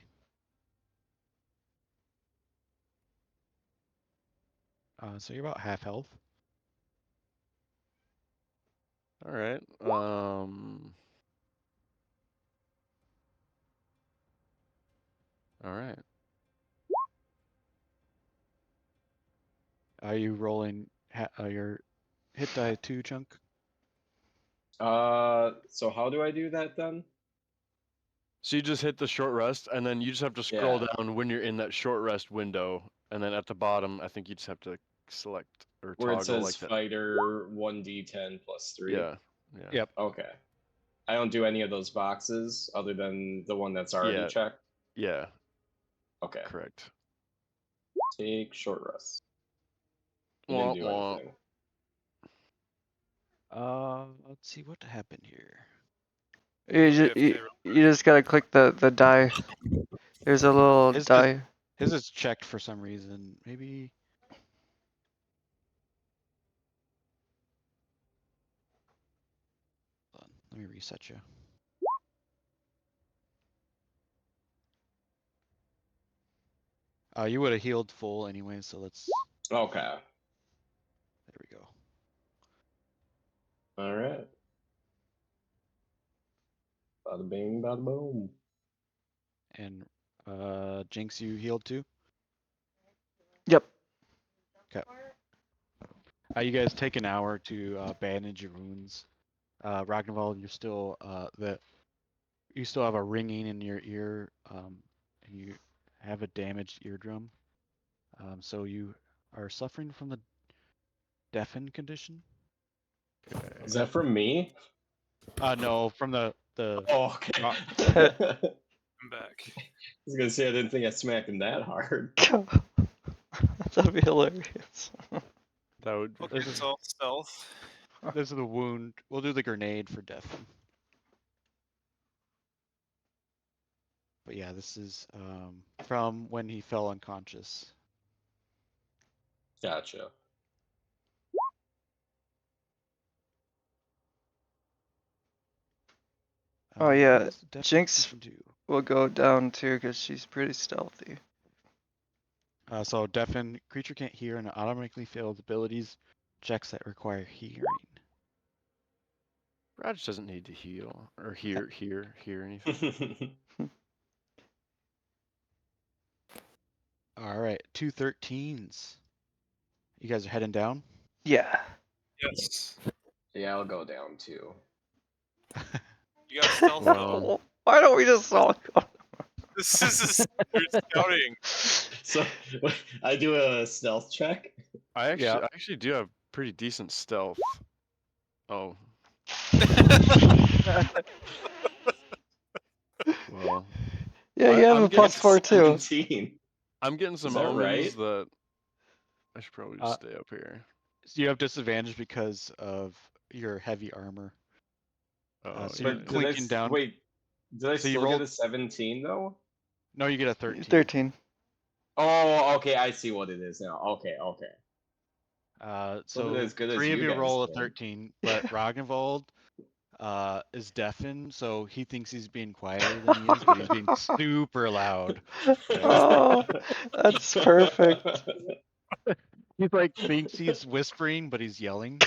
So you're about half health. All right. All right. Are you rolling your hit die 2 chunk? So how do I do that then? So you just hit the short rest, and then you just have to scroll Yeah. down when you're in that short rest window, and then at the bottom, I think you just have to select or Where it toggle says like that. fighter 1d10 + 3. Yeah. Yeah. Yep. Okay. I don't do any of those boxes other than the one that's already Yeah. checked. Yeah. Okay. Correct. Take short rest. You Wah, didn't do wah. anything. Let's see what happened here. You just gotta click the die. There's a little His die. His is checked for some reason. Maybe. Hold on, let me reset you. You would have healed full anyway, so let's. Okay. There we go. All right. Bada bing, bada boom. And Jinx, you healed too. Yep. You guys take an hour to bandage your wounds. Ragnvald, you're still you still have a ringing in your ear, and you have a damaged eardrum. So you are suffering from the deafened condition. Is that from me? No, from the Oh, okay. Uh, I'm back. I was gonna say I didn't think I smacked him that hard. That'd be hilarious. That would be Okay, This is- so stealth. this is the wound. We'll do the grenade for deafen. But yeah, this is from when he fell unconscious. Gotcha. Oh, what yeah, does the Jinx- definition do? We'll go down too because she's pretty stealthy. So deafen creature can't hear and automatically fails abilities checks that require hearing. Raj doesn't need to heal or hear anything. All right, 2 13s. You guys are heading down. Yeah. Yes. Yeah, I'll go down too. You got stealth though. Well, Why don't we just all go? This is a standard scouting. So I do a stealth check. I Yeah. actually do have pretty decent stealth. Oh, well, Yeah, you have I'm a plus getting 4 too. 17. I'm getting some that omens right? that I should probably just stay up here. So you have disadvantage because of your heavy armor. Oh, so yeah. you're But clinking down. Wait, did I So you still rolled- get a 17 though? No, you get a 13. 13. Oh, okay, I see what it is now. Okay. So as good as 3 of you you guys roll a did. 13, but Ragnvald is deafened, so he thinks he's being quieter than he is, but he's being super loud. Oh, that's perfect. He's like thinks he's whispering, but he's yelling.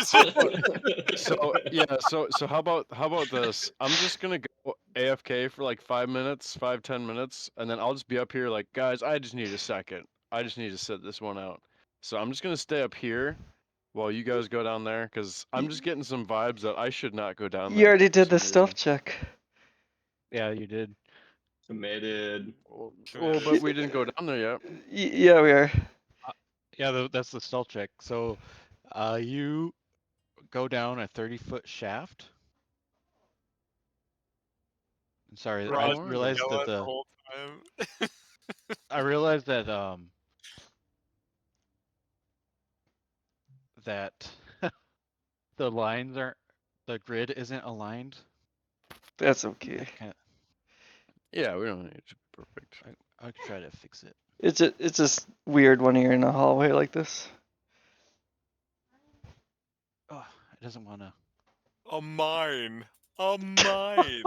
So yeah, so how about this? I'm just gonna go AFK for like 5-10 minutes, and then I'll just be up here like, guys, I just need a second. I just need to sit this one out. So I'm just gonna stay up here while you guys go down there, because I'm just getting some vibes that I should not go down there. You already for did the some stealth reason. check. Yeah, you did. Committed. Well, but we didn't go down there yet. Yeah, we are. Yeah, that's the stealth check. So you go down a 30-foot shaft. I'm sorry, I Raj realized yelling that the whole time. I realized that that the lines aren't, the grid isn't aligned. That's okay. Yeah, we don't need it to be perfect. I could try to fix it. It's just weird when you're in a hallway like this. Oh, it doesn't want to. A mine. A mine.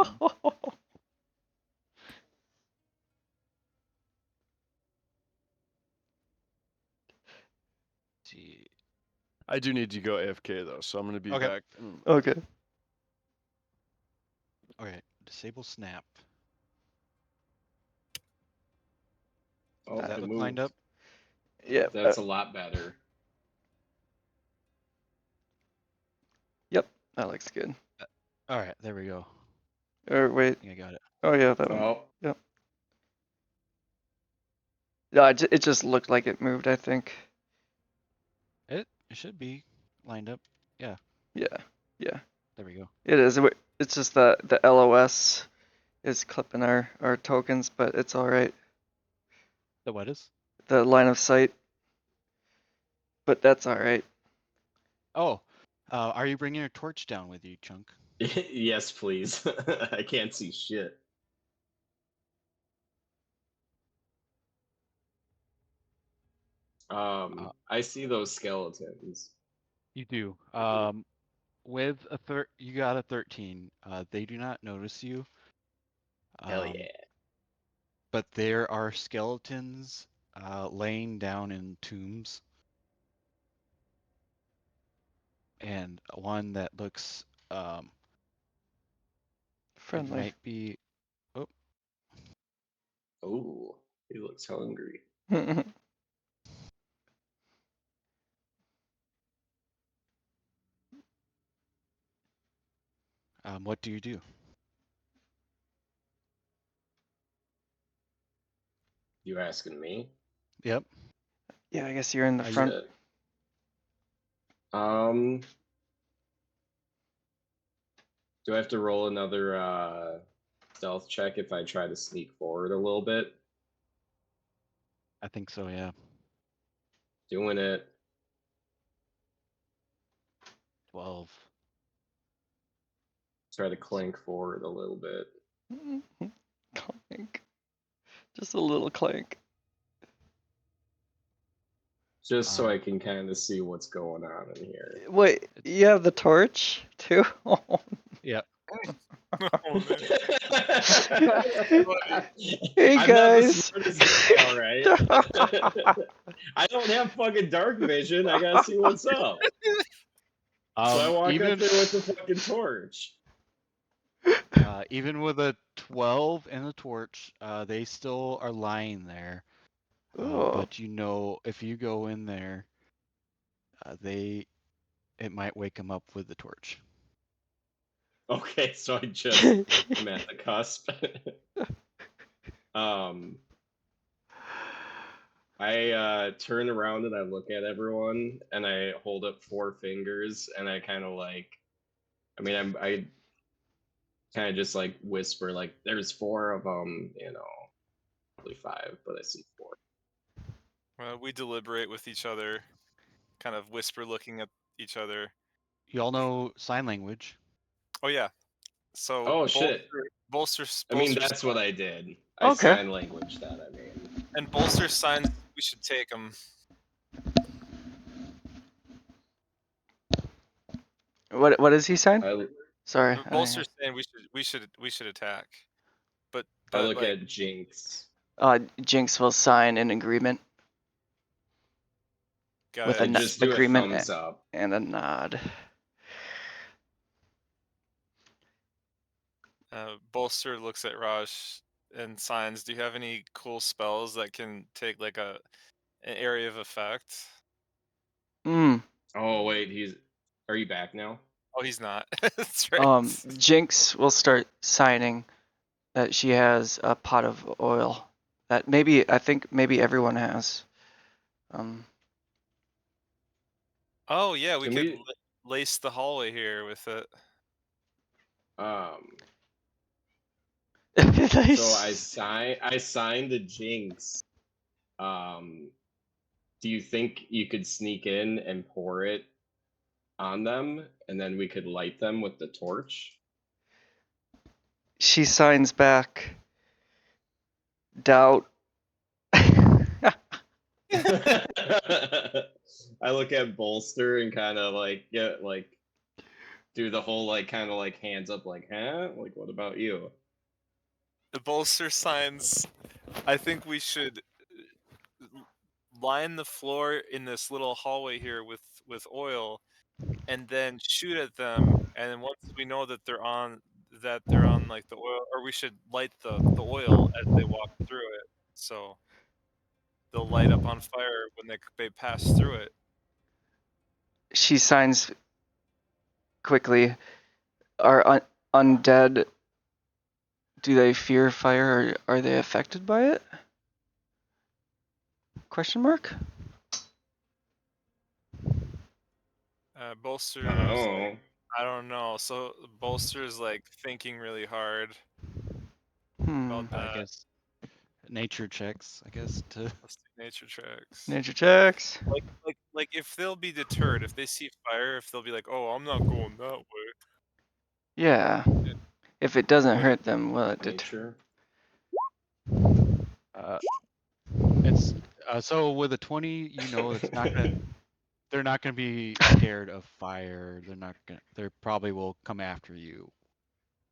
See. I do need to go AFK though, so I'm gonna be Okay. back. Okay. Okay, disable snap. Oh, Does that it look moved. lined up? Yeah. That's a lot better. Yep, that looks good. All right, there we go. Or I wait. think I got it. Oh yeah, that one. Oh, Yeah, it just looked like it moved, I think. It should be lined up. Yeah, Yeah. Yeah. there we go. It is. It's just the LOS is clipping our tokens, but it's all right. The what is? The line of sight. But that's all right. Oh, are you bringing your torch down with you, Chunk? yes, please. I can't see shit. I see those skeletons. You do. With you got a 13. They do not notice you. Hell yeah. But there are skeletons laying down in tombs. And one that looks it Friendly. might be. Oh, Oh, he looks hungry. what do you do? You asking me? Yep. Yeah, I guess you're in the You- front. Shit. Do I have to roll another stealth check if I try to sneak forward a little bit? I think so. Yeah. Doing it. 12. Try to clank forward a little bit. Clank. Just a little clank. Just so I can kind of see what's going on in here. Wait, you have the torch too? Yep. Oh, man. Hey I'm guys. not the smartest guy, all right. I don't have fucking dark vision. I gotta see what's up. So I walk even up there with the fucking torch. even with a 12 and a torch, they still are lying there. Ooh. But you know, if you go in there, it might wake them up with the torch. Okay, so I just am at the cusp. I turn around and I look at everyone and I hold up 4 fingers and I kind of like, I kind of just like whisper like, "There's 4 of them," probably 5, but I see 4. We deliberate with each other, kind of whisper looking at each other. You all know sign language. Oh yeah. So Oh shit! Bolster. I mean, that's what I did. I Okay. sign language that. And Bolster signs we should take them. What does he sign? I Sorry. Bolster's saying we should attack. But I look like, at Jinx. Jinx will sign an agreement got with it. a Just do a agreement thumbs up. and a nod. Bolster looks at Raj and signs. Do you have any cool spells that can take like an area of effect? Oh wait, are you back now? Oh, he's not. That's right. Jinx will start signing that she has a pot of oil that I think maybe everyone has. Oh yeah, we Can could we- lace the hallway here with it. So I signed the Jinx. Do you think you could sneak in and pour it on them, and then we could light them with the torch? She signs back. Doubt. I look at Bolster and kind of like do the whole like kind of like hands up like, huh? Like, what about you? The Bolster signs. I think we should line the floor in this little hallway here with oil, and then shoot at them. And then once we know that they're on like the oil, or we should light the oil as they walk through it, so they'll light up on fire when they pass through it. She signs quickly. Are undead? Do they fear fire, or are they affected by it? Question mark. Bolster's Oh. like, I don't know. So Bolster's like thinking really hard about that. I guess nature checks. I guess to Let's do nature checks. Nature checks. Like if they'll be deterred, if they see fire, if they'll be like, oh, I'm not going that way. Yeah. If it doesn't hurt them, will it Nature. it's so with a 20, you know, it's not gonna. They're not gonna be scared of fire. They probably will come after you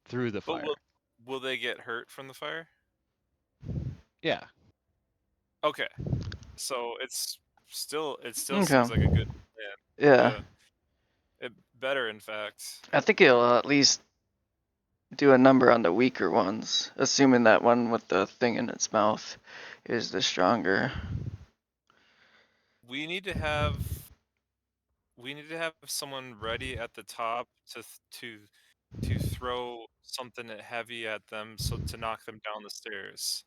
through the fire. But will they get hurt from the fire? Yeah. Okay. So it still Okay. seems like a good plan. Yeah. Better, in fact. I think it'll at least do a number on the weaker ones, assuming that one with the thing in its mouth is the stronger. We need to have someone ready at the top to throw something heavy at them, so to knock them down the stairs.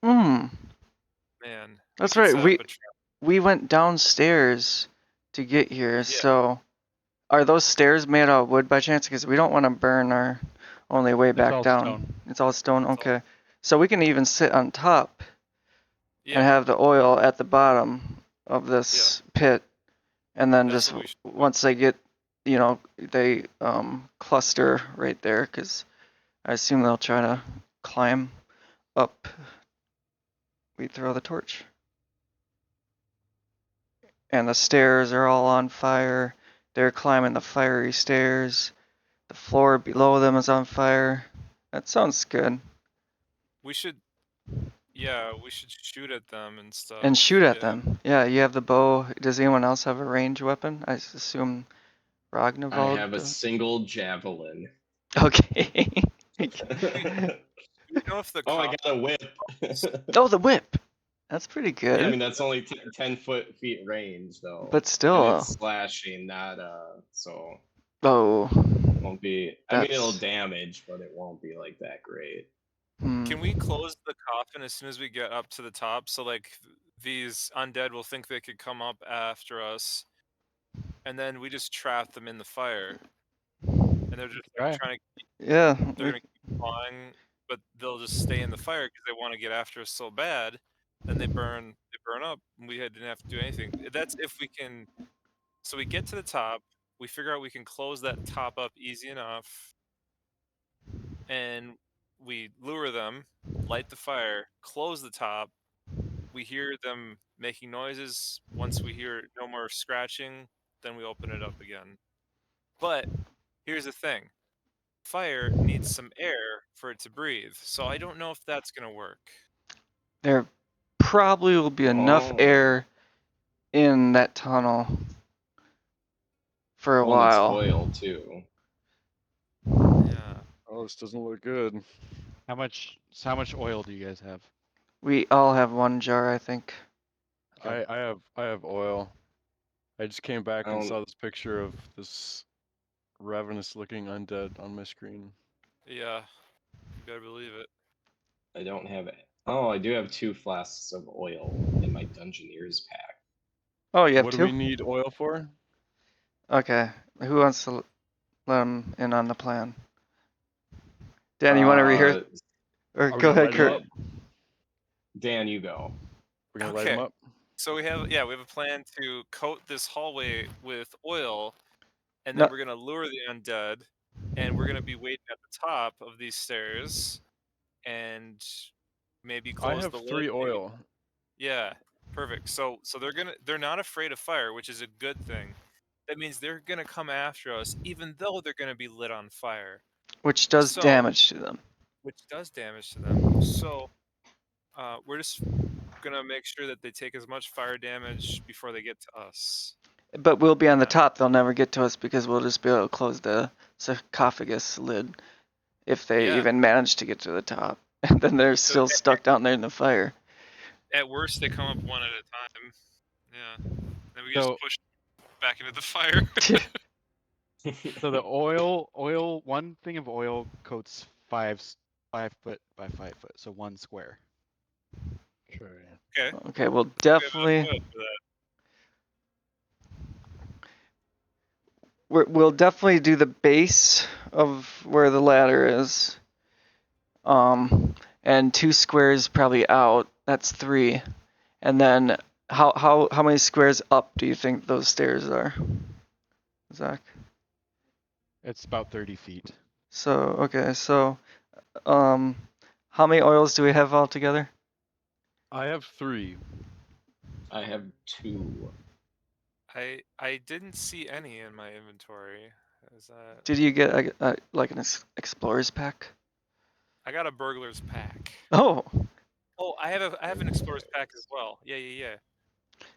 Man, That's we could right. set up a trap. We went downstairs to get here, so are those stairs made out of wood by chance? Because we don't want to burn our only way back all down. stone. It's all stone. Okay. So we can even sit on top Yeah. and have the oil at the bottom of this pit, and then That's just what we should do. once they get, they cluster right there, because I assume they'll try to climb. up we throw the torch. And the stairs are all on fire. They're climbing the fiery stairs. The floor below them is on fire. That sounds good. We should, yeah, we should shoot at them and stuff. And shoot at Yeah. them. Yeah, you have the bow. Does anyone else have a ranged weapon? I assume Ragnvald. I have a single javelin. Okay. Do you know if the Oh, I cop- got a whip. Oh, the whip. That's pretty good. Yeah, I mean that's only 10 feet range though. But still. And it's slashing, not so Oh. it won't be. I mean, it'll That's- damage, but it won't be like that great. Can we close the coffin as soon as we get up to the top? So like these undead will think they could come up after us, and then we just trap them in the fire, and they're just like, Right. trying to. Yeah. They're gonna keep flying, but they'll just stay in the fire because they want to get after us so bad. Then they burn up. And we didn't have to do anything. That's if we can. So we get to the top. We figure out we can close that top up easy enough, and we lure them, light the fire, close the top. We hear them making noises. Once we hear no more scratching, then we open it up again. But here's the thing. Fire needs some air for it to breathe, so I don't know if that's gonna work. There probably will be enough Oh. air in that tunnel for a Well, it's while. oil too. Yeah. Oh, this doesn't look good. How much oil do you guys have? We all have one jar, I think. Okay. I have oil. I just came back and don't- saw this picture of this ravenous looking undead on my screen. Yeah. You better believe it. I don't have it. Oh, I do have 2 flasks of oil in my Dungeoneer's pack. Oh, you have What two? do we need oil for? Okay. Who wants to let him in on the plan? Dan, you want to rehearse? Or Are we go gonna ahead, light 'em Kurt. up? Dan, you go. We're gonna light 'em Okay. up. So we have a plan to coat this hallway with oil, and No. then we're gonna lure the undead, and we're gonna be waiting at the top of these stairs, and maybe I close have the lid. 3 maybe- oil. Yeah, perfect. So they're not afraid of fire, which is a good thing. That means they're gonna come after us, even though they're gonna be lit on fire, Which does So- damage to them. which does damage to them. So we're just gonna make sure that they take as much fire damage before they get to us. But we'll be on the Yeah. top. They'll never get to us because we'll just be able to close the sarcophagus lid if they Yeah. even manage to get to the top. And then they're still stuck down there in the fire. At worst, they come up one at a time. Yeah. Then we So- just push back into the fire. So the oil, one thing of oil coats 5 foot by 5 foot, so 1 square. Okay. Okay. Okay, we'll We have enough definitely oil for that. we'll definitely do the base of where the ladder is. And 2 squares probably out. That's 3. And then how many squares up do you think those stairs are, Zach? It's about 30 feet. So okay, so how many oils do we have altogether? I have 3. I have 2. I didn't see any in my inventory. Is that? Did you get like an explorer's pack? I got a burglar's pack. Oh, Oh, I have an explorer's pack as well. Yeah.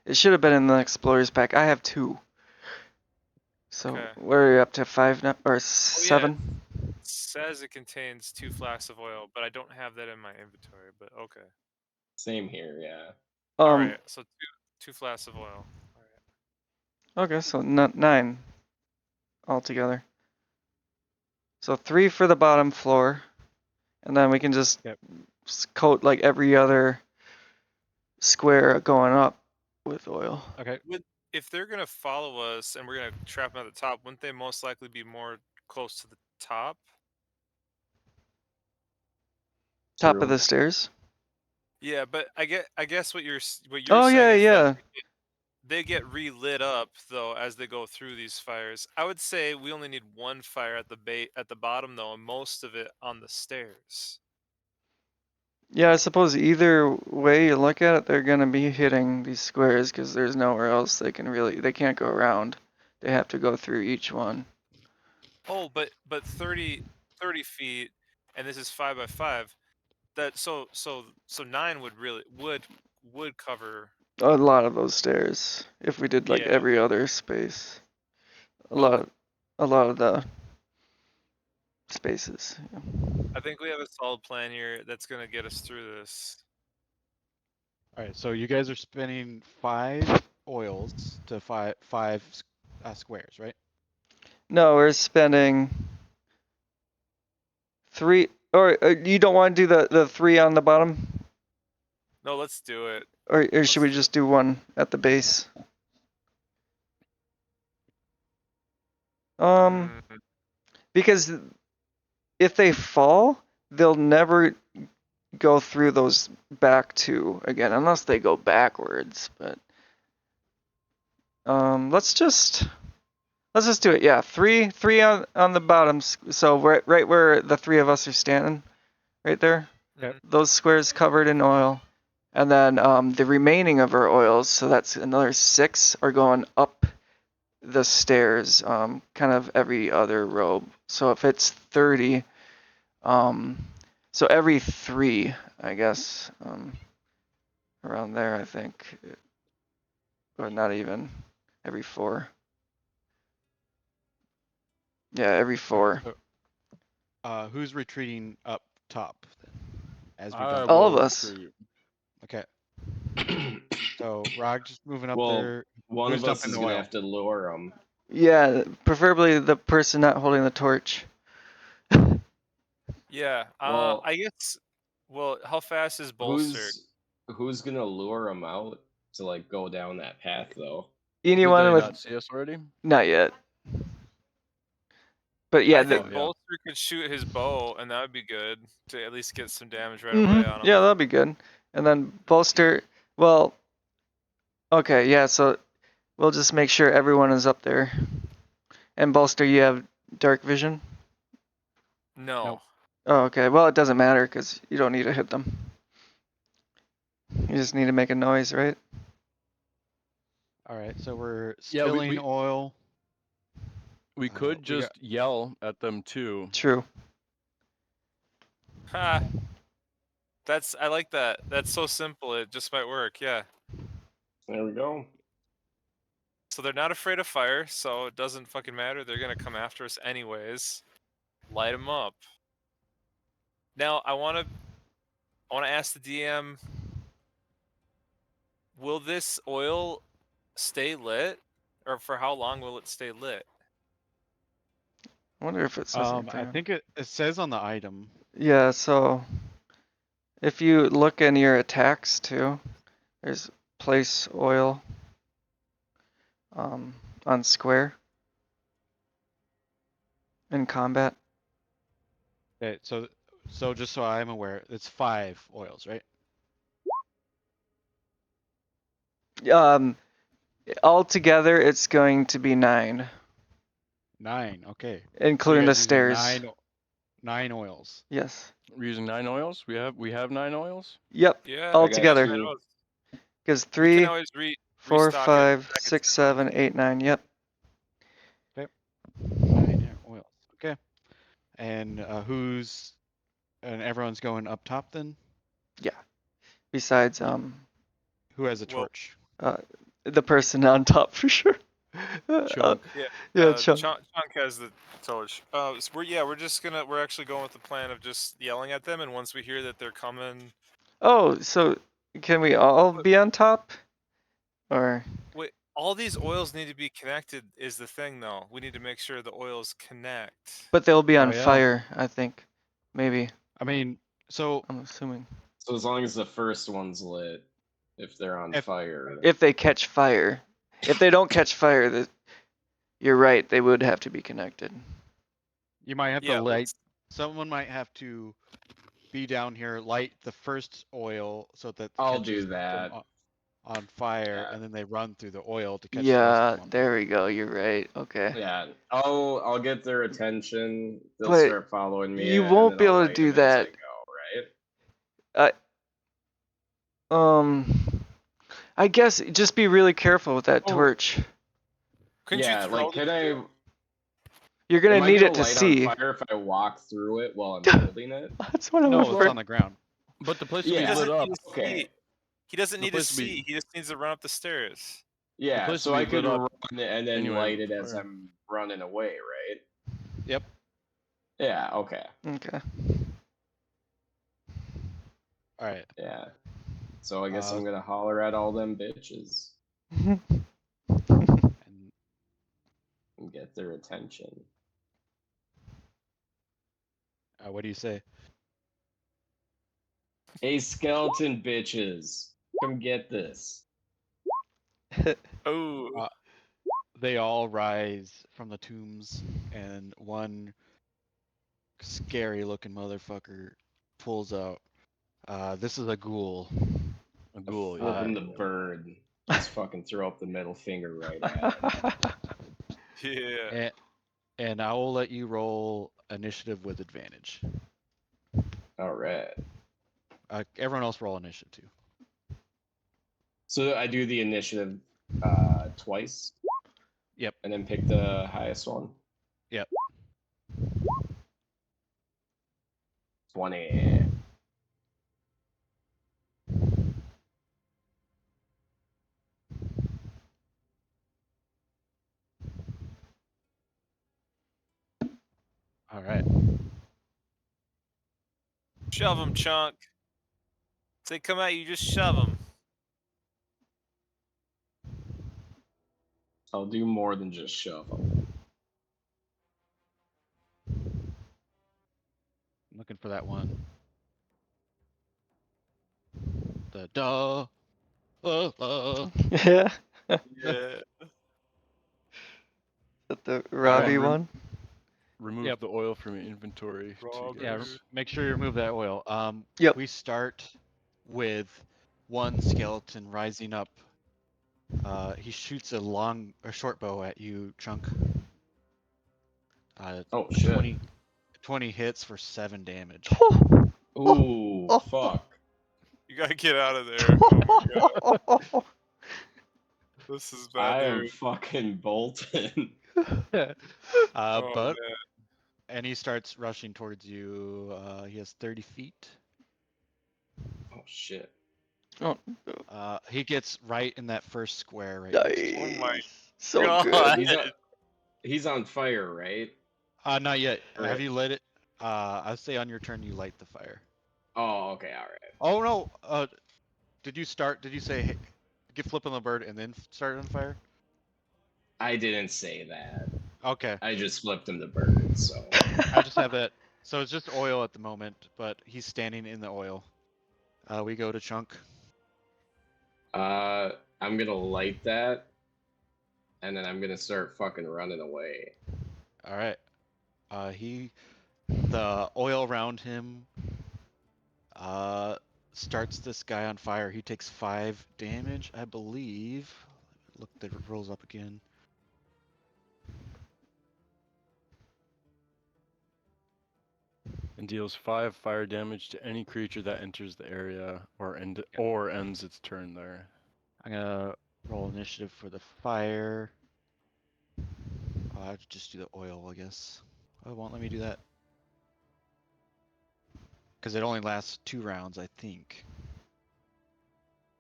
it should have been in the explorer's pack. I have 2. So Okay. where are you up to 5 now or 7? It says it contains 2 flasks of oil, but I don't have that in my inventory. But okay. Same here, yeah. All right. So two flasks of oil. All right. Okay, so 9 altogether. So 3 for the bottom floor, and then we can just Yep. coat like every other square going up with oil. Okay. If they're gonna follow us and we're gonna trap them at the top, wouldn't they most likely be more close to the top? Top True. of the stairs. Yeah, but I guess what you're Oh saying yeah, is yeah. that they get relit up though as they go through these fires. I would say we only need 1 fire at the bottom though, and most of it on the stairs. Yeah, I suppose either way you look at it, they're gonna be hitting these squares because there's nowhere else they can't go around. They have to go through each one. Oh, but 30 feet, and this is 5 by 5. That so 9 would cover. A lot of those stairs, if we did like Yeah. every other space. A Well, lot of the spaces. Yeah. I think we have a solid plan here that's gonna get us through this. All right, so you guys are spending 5 oils to five squares, right? No, we're spending 3, or you don't want to do the 3 on the bottom, No, let's do it. or should we just do 1 at the base? Mm, Because if they fall, they'll never go through those back 2 again, unless they go backwards. But let's just do it. Yeah, 3 on the bottoms. So right where the 3 of us are standing, right there. Yep. Those squares covered in oil, and then the remaining of our oils. So that's another 6 are going up the stairs, kind of every other row. So if it's 30, so every 3, I guess, around there, I think, or not even, every 4. Yeah, every 4. So, who's retreating up top then? As we I go. All of will us. retreat. Okay. So Rog just moving up Well, there. one Who's of us dumping is the gonna oil? have to lure them. Yeah, preferably the person not holding the torch. yeah. Well- I guess. Well, how fast is Bolster? Who's gonna lure them out to like go down that path though? Did Anyone they with not see us already? not yet. But yeah, I think yeah. Bolster could shoot his bow, and that would be good to at least get some damage right mhm, away on him. yeah, that'll be good. And then bolster. Well, okay, yeah. So we'll just make sure everyone is up there. And bolster, you have dark vision. No. Nope. Oh, okay. Well, it doesn't matter because you don't need to hit them. You just need to make a noise, right? All right, so we're Yeah, we- spilling oil. We could we just got- yell at them too. True. Ha. I like that. That's so simple. It just might work. Yeah. There we go. So they're not afraid of fire, so it doesn't fucking matter. They're gonna come after us anyways. Light them up. Now I want to ask the DM. Will this oil stay lit, or for how long will it stay lit? I wonder if it says I anything. think it says on the item. Yeah, so if you look in your attacks too, there's place oil on square in combat. Okay, so just so I'm aware, it's 5 oils, right? Altogether it's going to be 9, 9. Okay. So including you the guys using stairs. 9 oils. Yes. We're using 9 oils. We have 9 oils. Yep. Yeah. All I got together. you. Because You can 3, always 4, restock it 5, seconds 6, ago. 7, 8, 9. Yep. 9 oils. Okay. And everyone's going up top then? Besides Who has a Well- torch? the person on top for sure. Chunk. Yeah, Chunk. Chunk has the torch. So we're actually going with the plan of just yelling at them, and once we hear that they're coming, Oh, so can we all be on top? Or wait, all these oils need to be connected. Is the thing though? We need to make sure the oils connect. but they'll be on yeah. fire, I think. Maybe. I mean, so I'm assuming. So as long as the first one's lit, if they're on fire. If they catch fire. If they don't catch fire, you're right, they would have to be connected. you might have Yeah, to light. let's- Someone might have to be down here, light the first oil so that I'll catches do them that. on fire, Yeah. and then they run through the oil to catch the rest of Yeah, them on there fire. we go. You're right. Okay. Yeah, I'll get their attention. They'll But start following me. you and won't then be I'll able to light do 'em as I that. go, right? I guess just be really careful with that Oh. torch. Couldn't Yeah, you throw like, could I? You're gonna Am I need gonna it to light see. on fire if I walk through it while I'm holding it? That's what I No, was it's afraid. on the ground. But the place He will Yeah. be lit doesn't up. need to Okay. see. He doesn't The need to place will be- see. He just needs to run up the stairs. Yeah, place so will I be could lit up run and then anyway light with it as fire. I'm running away, right? Yep. Yeah, okay. Okay. All right. Yeah. So I guess Uh, I'm gonna holler at all them bitches And and get their attention. what do you say? Hey, skeleton bitches, come get this. Oh, They all rise from the tombs, and one scary-looking motherfucker pulls out. This is a ghoul. A ghoul, Flip yeah. him the bird. Just fucking throw up the middle finger right at him. yeah. And I will let you roll initiative with advantage. All right. Everyone else roll initiative too. So I do the initiative twice. Yep. And then pick the highest one. Yep. 20. All right. Shove him, Chunk. If they come at you, just shove them. I'll do more than just shove them. I'm looking for that one. The duh. Yeah. Yeah. The Robbie Alright. one. Remove Yep. the oil from your inventory. Rob, Yeah, guys. make sure you remove that oil. Yep. We start with one skeleton rising up. He shoots a short bow at you, Chunk. Oh shit. 20 hits for 7 damage. Ooh, fuck. You gotta get out of there. Oh my god. This is bad I am news. fucking bolting. Oh, But man. and he starts rushing towards you. He has 30 feet. Oh shit. He gets right in that first square right Nice. next to you. Oh my So God. good. He's on fire, right? Not yet. Or- Have you lit it? I'd say on your turn you light the fire. Oh, okay, alright. Oh no. Did you say hey, get flip on the bird and then start on fire? I didn't say that. Okay. I just flipped him the bird, so. I just have that. So it's just oil at the moment, but he's standing in the oil. We go to Chunk. I'm gonna light that, and then I'm gonna start fucking running away. All right. The oil around him starts this guy on fire. He takes 5 damage, I believe. Look, the rolls up again. And deals 5 fire damage to any creature that enters the area or ends its turn there. I'm gonna roll initiative for the fire. I'll just do the oil, I guess. Oh, it won't let me do that. Because it only lasts 2 rounds, I think.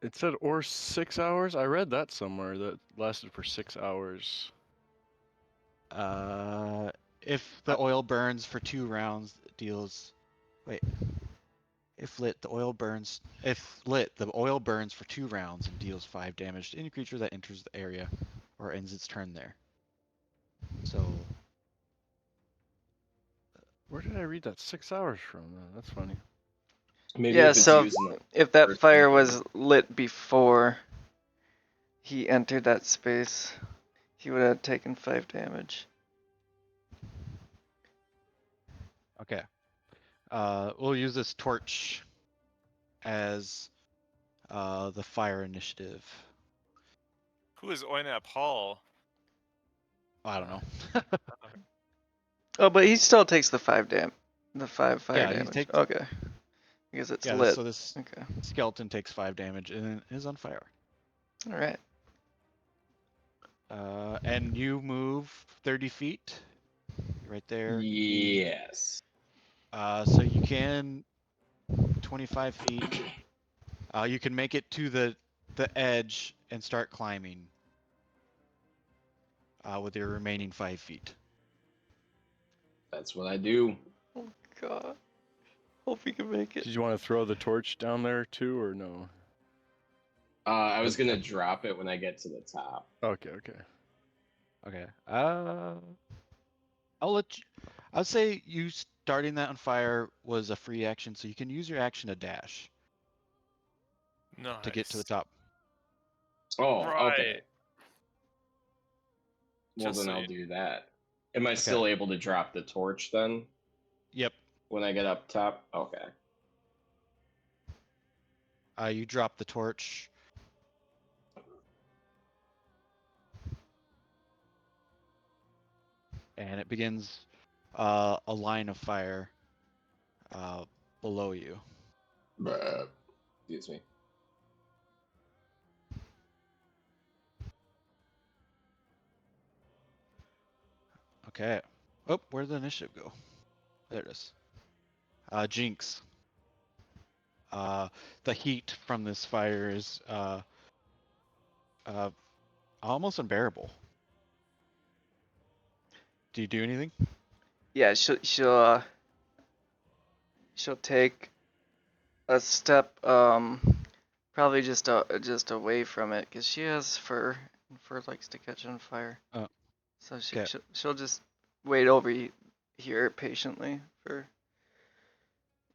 It said or 6 hours. I read that somewhere that lasted for 6 hours. If the oil burns for 2 rounds, it deals. Wait. If lit, the oil burns. If lit, the oil burns for 2 rounds and deals 5 damage to any creature that enters the area or ends its turn there. So. Where did I read that 6 hours from? That's funny. Maybe Yeah, if it's so using the if that first fire one. was lit before he entered that space, he would have taken 5 damage. Okay. We'll use this torch as the fire initiative. Who is Oynap Hall? I don't know. Oh, but he still takes the 5 the 5 fire Yeah, he damage. takes- Okay. Because it's Yeah, lit. so this Okay. skeleton takes 5 damage and is on fire. All right. And you move 30 feet. You're right there. Yes. So you can 25 feet. You can make it to the edge and start climbing. With your remaining 5 feet. That's what I do. Oh God. Hope we can make it. Did you want to throw the torch down there too, or no? I was gonna drop it when I get to the top. Okay, okay. Okay. I'll let you. I'll say you starting that on fire was a free action, so you can use your action to dash Nice. to get to the top. Oh, Right. okay. Well, Just then so I'll you- do that. Am I still able to drop the torch then Yep. when I get up top? Okay. You drop the torch. And it begins a line of fire below you. Excuse me. Okay. Oh, where'd the initiative go? There it is. Jinx. The heat from this fire is almost unbearable. Do you do anything? Yeah, she'll take a step probably just away from it because she has fur and fur likes to catch on fire. Oh. So Okay. she'll just wait over here patiently for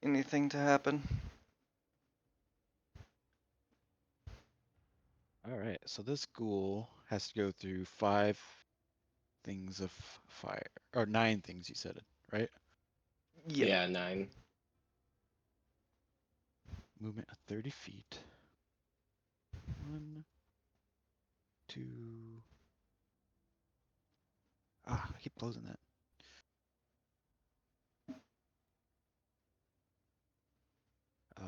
anything to happen. All right. So this ghoul has to go through 5 things of fire, or 9 things you said it, right? Yep. Yeah, 9. Movement of 30 feet. 1, 2. I keep closing that.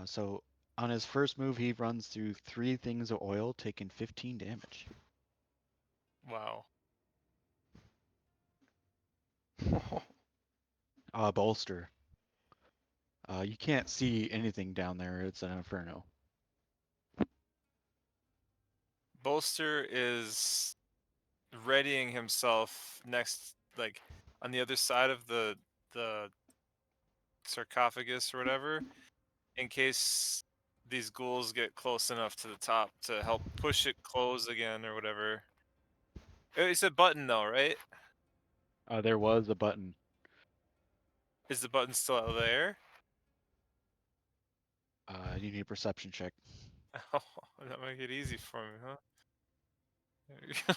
So on his first move, he runs through 3 things of oil, taking 15 damage. Wow. Bolster. You can't see anything down there. It's an inferno. Bolster is readying himself next, like on the other side of the sarcophagus or whatever, in case these ghouls get close enough to the top to help push it close again or whatever. It's a button though, right? There was a button. Is the button still out there? You need a perception check. Oh, that might make it easy for me, huh? There we go.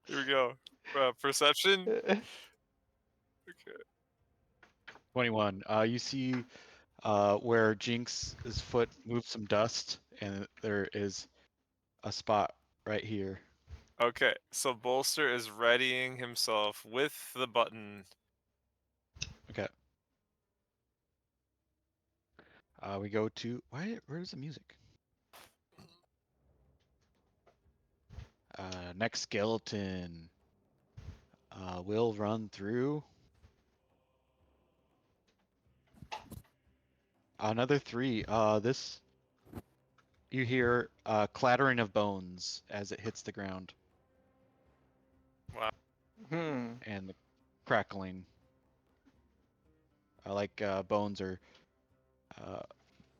Here we go. Perception. Okay. 21. You see where Jinx's foot moved some dust, and there is a spot right here. Okay. So Bolster is readying himself with the button. Okay. We go to where's the music? Next skeleton. Will run through. Another 3. This you hear clattering of bones as it hits the ground. Wow. And the crackling. Like bones are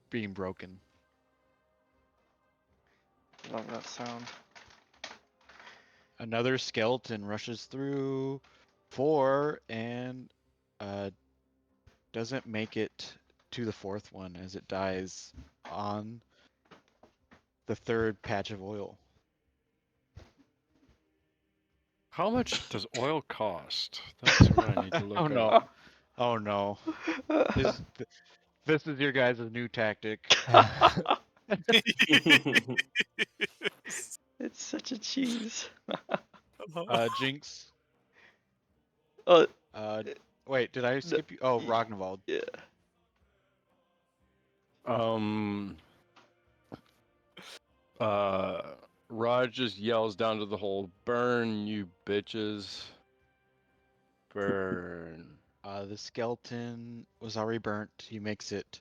being broken. Love that sound. Another skeleton rushes through 4 and doesn't make it to the 4th one as it dies on the 3rd patch of oil. How much does oil cost? That's what I need to look Oh up. no. Oh no. This is your guys' new tactic. It's such a cheese. Jinx. Oh, Wait, did I skip you? Oh, y- Ragnvald. yeah. Raj just yells down to the hole, "Burn, you bitches! Burn!" The skeleton was already burnt. He makes it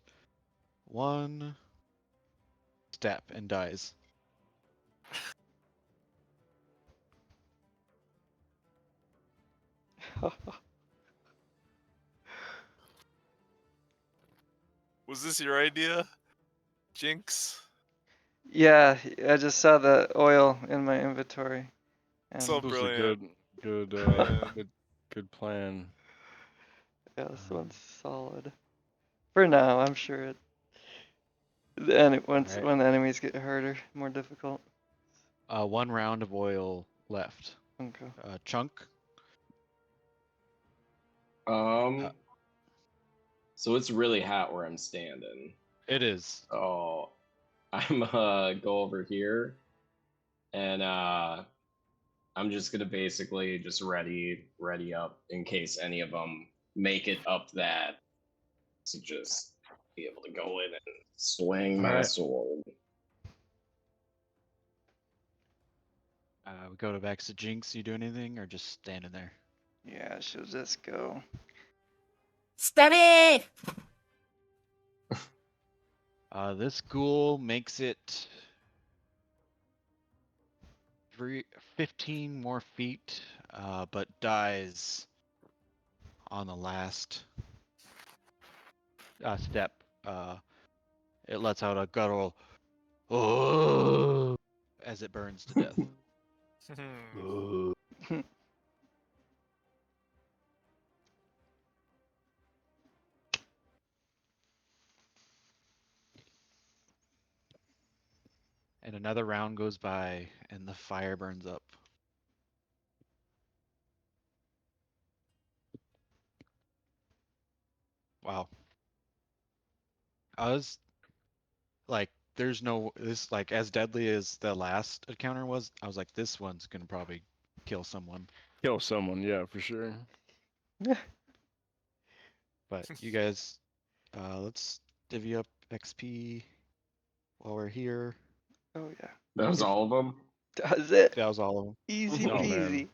one step and dies. Was this your idea, Jinx? Yeah, I just saw the oil in my inventory. And So This was a brilliant. good, good plan. yeah, this one's solid. For now, I'm sure it. Once Alright. when the enemies get harder, more difficult. 1 round of oil left. Okay. Chunk. So it's really hot where I'm standing. It is. Oh, I'm go over here, and I'm just gonna basically just ready up in case any of them make it up that to just be able to go in and swing my Alright. sword. We go to back to Jinx. You do anything or just standing there? Yeah, she'll just go. Steady! This ghoul makes it 15 more feet, but dies on the last step. It lets out a guttural "Oh" as it burns to death. And another round goes by, and the fire burns up. Wow. I was like, there's no this like as deadly as the last encounter was. I was like, this one's gonna probably kill someone. Kill someone, yeah, for sure. But you guys, let's divvy up XP while we're here. Oh yeah. That was all of them. Does it? That was all of them. Easy Oh, man.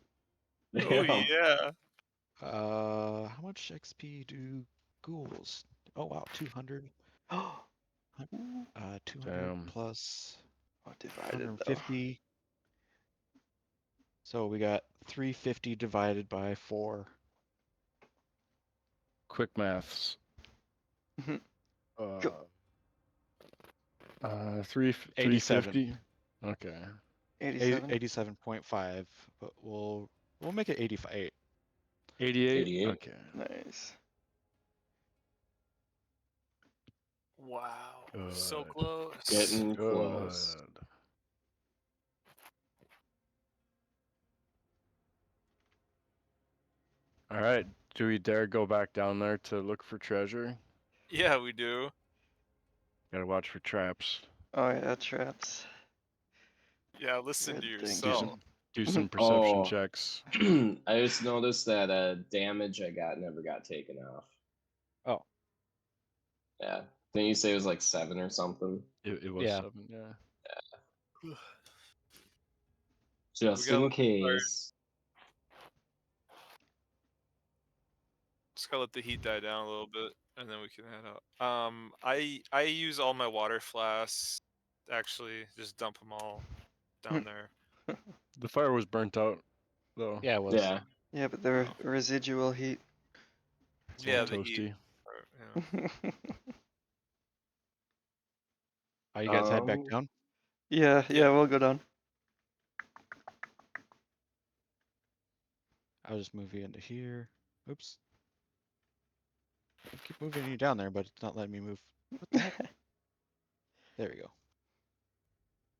peasy. Oh yeah. How much XP do ghouls? Oh wow, 200. Oh, 200 Damn. plus divided though. 150. So we got 350 divided by 4. Quick maths. Mhm. Three 87. 350. Okay. 87. 87.5, but we'll make it 85. 88. 88. Okay. Nice. Wow. Good. So close. Getting close. Good. All right. Do we dare go back down there to look for treasure? Yeah, we do. Gotta watch for traps. Oh yeah, traps. Yeah, listen to Good thing. yourself. Do some perception Oh. checks. I just noticed that damage I got never got taken off. Oh, Yeah. Didn't you say it was like 7 or something? It was Yeah. 7, yeah. Just got in a little case. Just gotta let the heat die down a little bit, and then we can head out. I use all my water flasks. Actually, just dump them all down there. The fire was burnt out, though. yeah, it was. Yeah. Yeah, but the residual heat. It's Yeah, all the heat. toasty. You guys head back Um, down? yeah, we'll go down. I'll just move you into here. Oops. I keep moving you down there, but it's not letting me move. What the heck? There we go.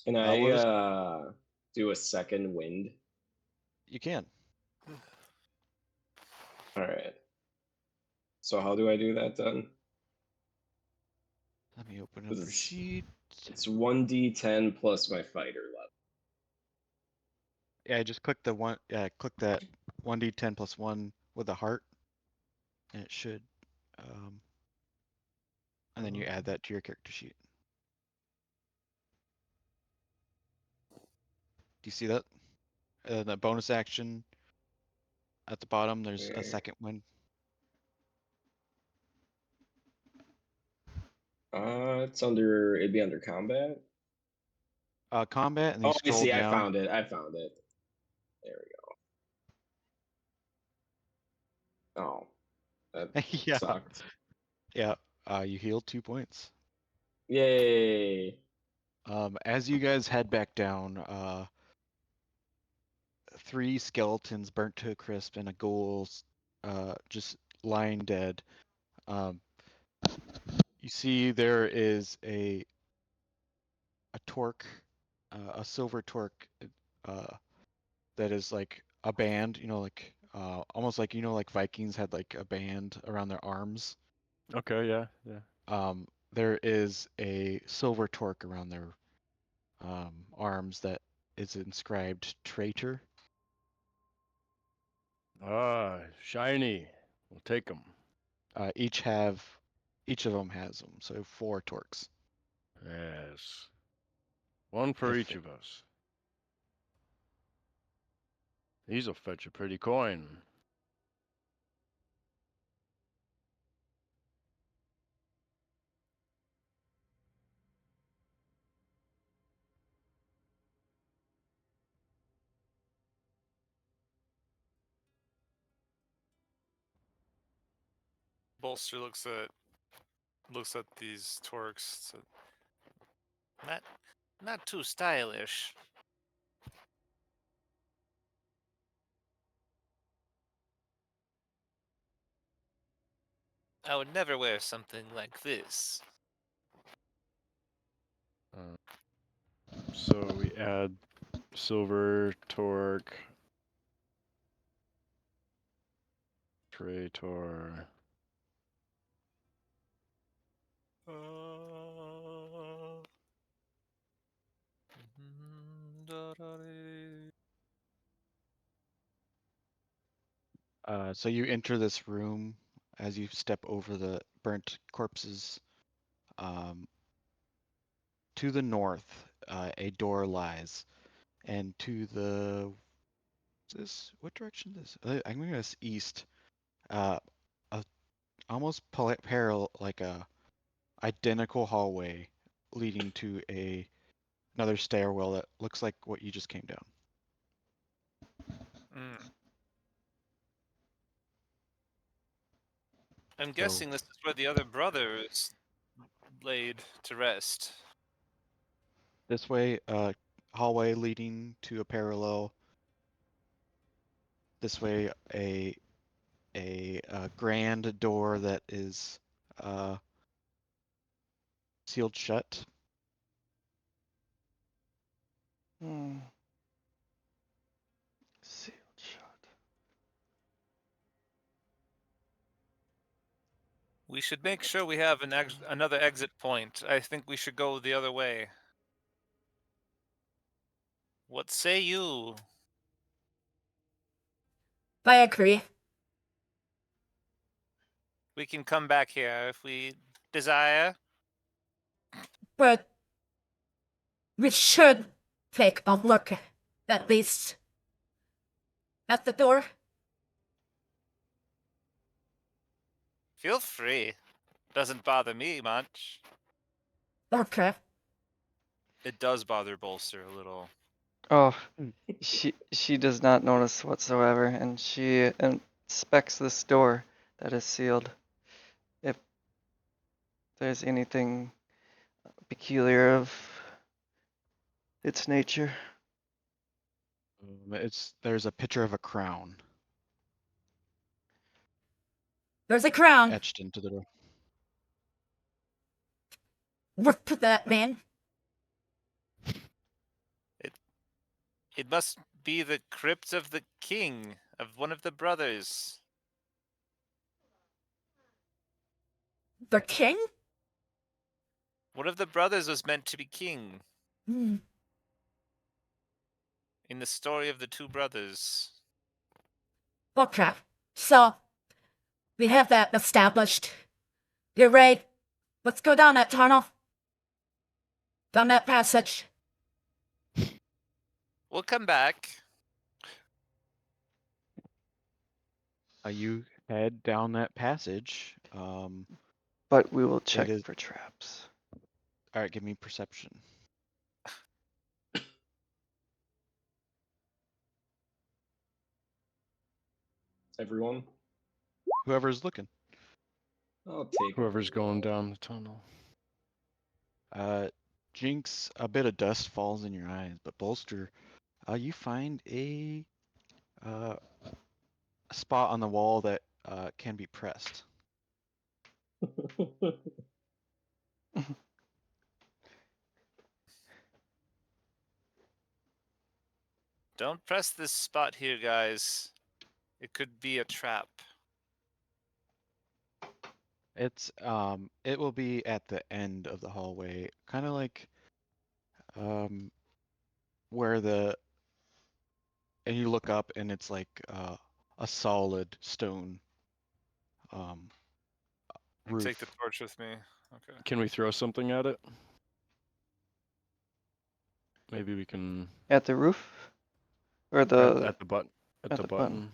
Can we'll just- I do a second wind? You can. Alright. So how do I do that then? Let me open up This your is- sheet. It's 1d10 plus my fighter level. Yeah, just click the one. Yeah, click that 1d10 plus 1 with a heart, and it should. and then you add that to your character sheet. Do you see that? The bonus action at the bottom, there's a Okay. second one. It's under. It'd be under combat. Combat, and then Oh, you I scroll see. I down. found it. I found it. There we go. Oh, that Yeah. sucked. Yeah. You healed 2 points. Yay! As you guys head back down, 3 skeletons burnt to a crisp and a ghoul just lying dead. You see there is a torque, a silver torque, that is like a band, like almost like like Vikings had like a band around their arms. Okay, yeah. There is a silver torque around their arms that is inscribed traitor. Ah, shiny. We'll take them. Each of them has them, so 4 torques. Yes. One for each of us. These'll fetch a pretty coin. Bolster looks at these torques. Not too stylish. I would never wear something like this. So we add silver torque. Traitor. So you enter this room as you step over the burnt corpses. To the north, a door lies, and to the what direction is this? I'm gonna guess east. A almost parallel, like a identical hallway leading to another stairwell that looks like what you just came down. I'm guessing this is where the other brother is laid to rest. This way, hallway leading to a parallel. This way, a grand door that is sealed shut. Sealed shut. We should make sure we have another exit point. I think we should go the other way. What say you? I agree. We can come back here if we desire. But we should take a look at least at the door. Feel free. Doesn't bother me much. Okay. It does bother Bolster a little. Oh, she does not notice whatsoever, and she inspects this door that is sealed. If there's anything peculiar of its nature. There's a picture of a crown There's a crown. etched into the door. What could that mean? It must be the crypt of the king, of one of the brothers. The king? One of the brothers was meant to be king. Hmm. In the story of the 2 brothers. Okay. So, we have that established. You're right. Let's go down that tunnel. Down that passage. We'll come back. You head down that passage. But we will check is- for traps. All right, give me perception. Everyone, Whoever's looking. I'll take Whoever's going down the tunnel. Jinx, a bit of dust falls in your eyes, but Bolster, you find a spot on the wall that can be pressed. Don't press this spot here, guys. It could be a trap. It's it will be at the end of the hallway, kind of like where and you look up and it's like a solid stone I'll roof. take the torch with me. Okay. Can we throw something at it? Maybe we can At the roof? Or the at the button. At the button.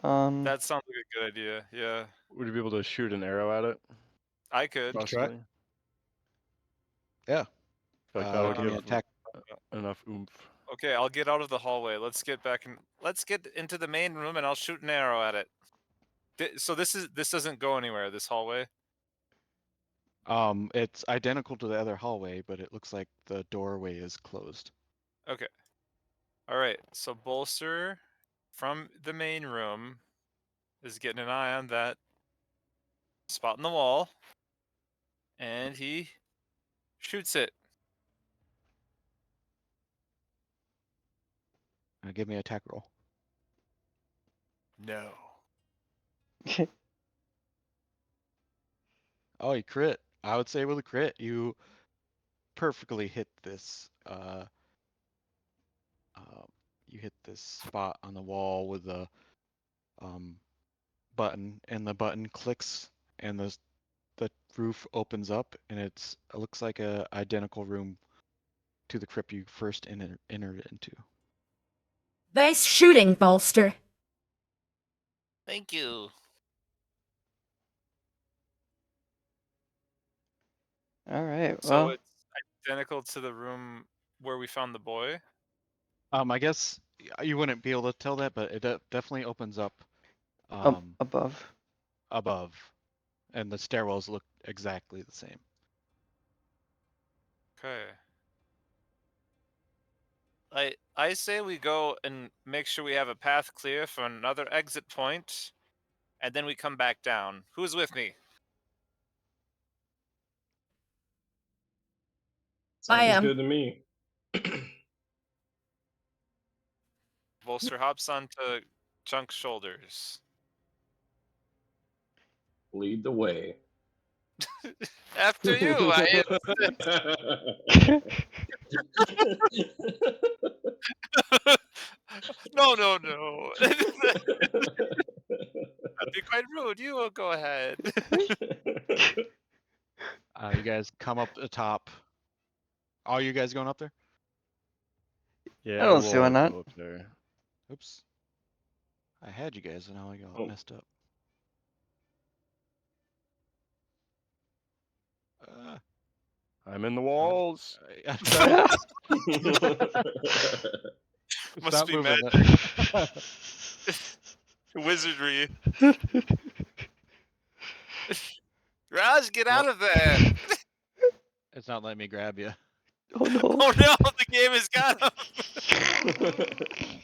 That sounds like a good idea. Yeah, Would you be able to shoot an arrow at it? I could. Possibly. Yeah. I feel like that would Give me give an attack. enough oomph. Okay, I'll get out of the hallway. Let's get back in. Let's get into the main room, and I'll shoot an arrow at it. So this doesn't go anywhere. This hallway. It's identical to the other hallway, but it looks like the doorway is closed. Okay. All right. So Bolster from the main room is getting an eye on that spot in the wall, and he shoots it. Give me an attack roll. No. Oh, you crit. I would say with a crit, you perfectly hit this. You hit this spot on the wall with the button, and the button clicks, and the roof opens up, and it looks like a identical room to the crypt you first entered into. Nice shooting, Bolster. Thank you. All right. So Well, it's identical to the room where we found the boy. I guess you wouldn't be able to tell that, but it definitely opens up above. above, and the stairwells look exactly the same. Okay. I say we go and make sure we have a path clear for another exit point, and then we come back down. Who's with me? I sounds am. good to me. Bolster hops onto Chunk's shoulders. Lead the way. After you, I No. That'd be quite rude. You will go ahead. You guys come up the top. Are you guys going up there? Yeah, don't see we'll why all not. go up there. Oops. I had you guys, and now I got Oh. messed up. I'm in the walls. I'm trying Must Stop be moving. Wizardry. Raj, get out of there! It's not letting me grab you. Oh no. Oh no, the game has got him.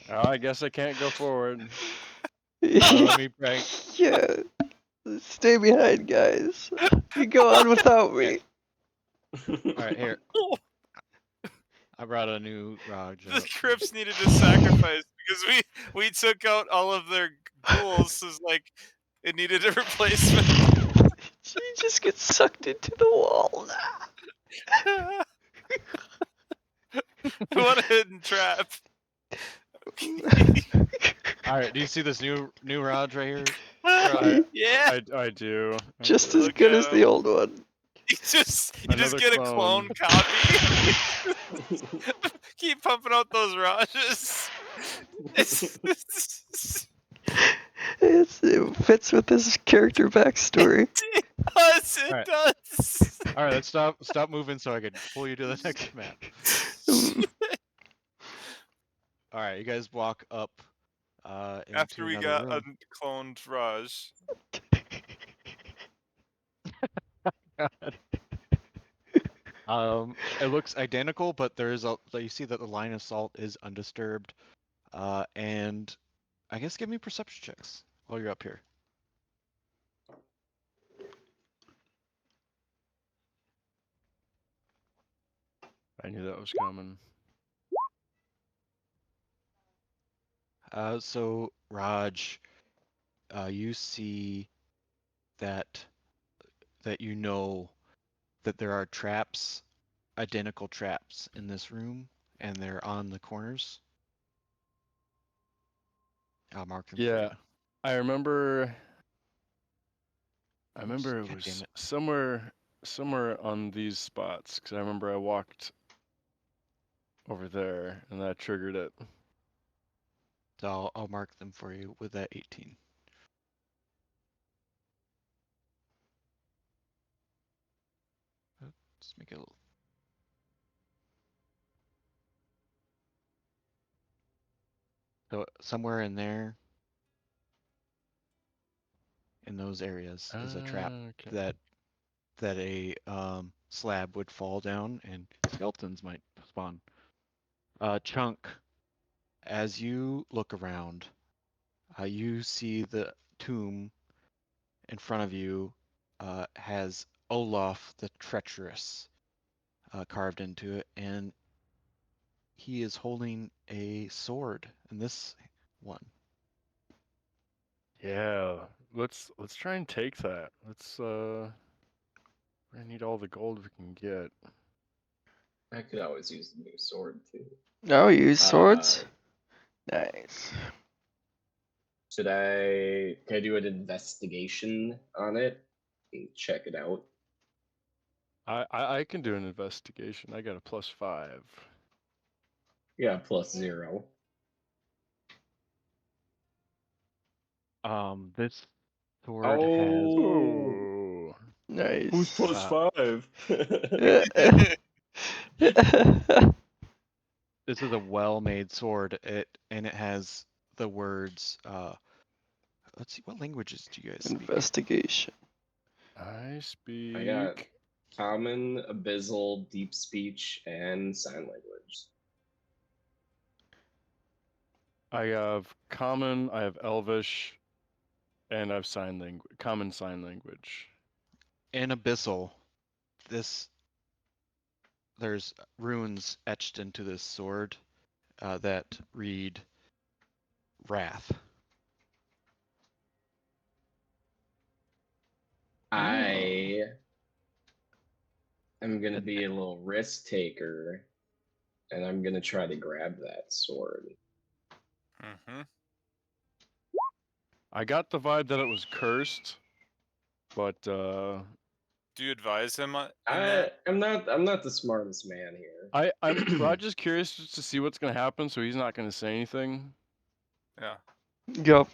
Oh, I guess I can't go forward. Let me prank. Yeah. Stay behind, guys. You go on without me. All right, here. I brought a new Raj The up. Crips needed to sacrifice because we took out all of their ghouls. So it's like it needed a replacement. She just gets sucked into the wall. What a hidden trap. All right, do you see this new Raj right here? Yeah. I do. I Just do. as Look good at as the him. old one. You just Another get a clone. clone copy. Keep pumping out those Rajas. It fits with his character backstory. Does it Alright. does? All right, let's stop moving so I can pull you to the next map. All right, you guys walk up into After we another got room. cloned Raj. It looks identical, but there is you see that the line of salt is undisturbed. And I guess give me perception checks while you're up here. I knew that was coming. So Raj, you see that you know that there are traps, identical traps in this room, and they're on the corners. I'll mark them for Yeah, you. I remember. I Oops, remember it God damn was it. somewhere on these spots because I remember I walked over there and that triggered it. So I'll mark them for you with that 18. Let's make it a little. So somewhere in there, in those areas, is a trap Okay. that a slab would fall down and skeletons might spawn. Chunk, as you look around, you see the tomb in front of you has Olaf the Treacherous carved into it, and he is holding a sword in this one. Yeah, let's try and take that. I need all the gold we can get. I could always use the new sword too. Oh, you use swords? Nice. Can I do an investigation on it and check it out? I can do an investigation. I got a +5. Yeah, +0. This sword has Oh, Nice. who's +5? this is a well-made sword. It has the words. Let's see, what languages do you guys speak? Investigation. I speak. I got common, abyssal, deep speech, and sign language. I have common. I have Elvish, and I have sign language. Common sign language. In abyssal, there's runes etched into this sword that read wrath. I am gonna be a little risk taker, and I'm gonna try to grab that sword. Mm-hmm. I got the vibe that it was cursed, but Do you advise him in that? I'm not the smartest man here. I'm Roger's curious just to see what's gonna happen, so he's not gonna say anything. Yeah. Yup.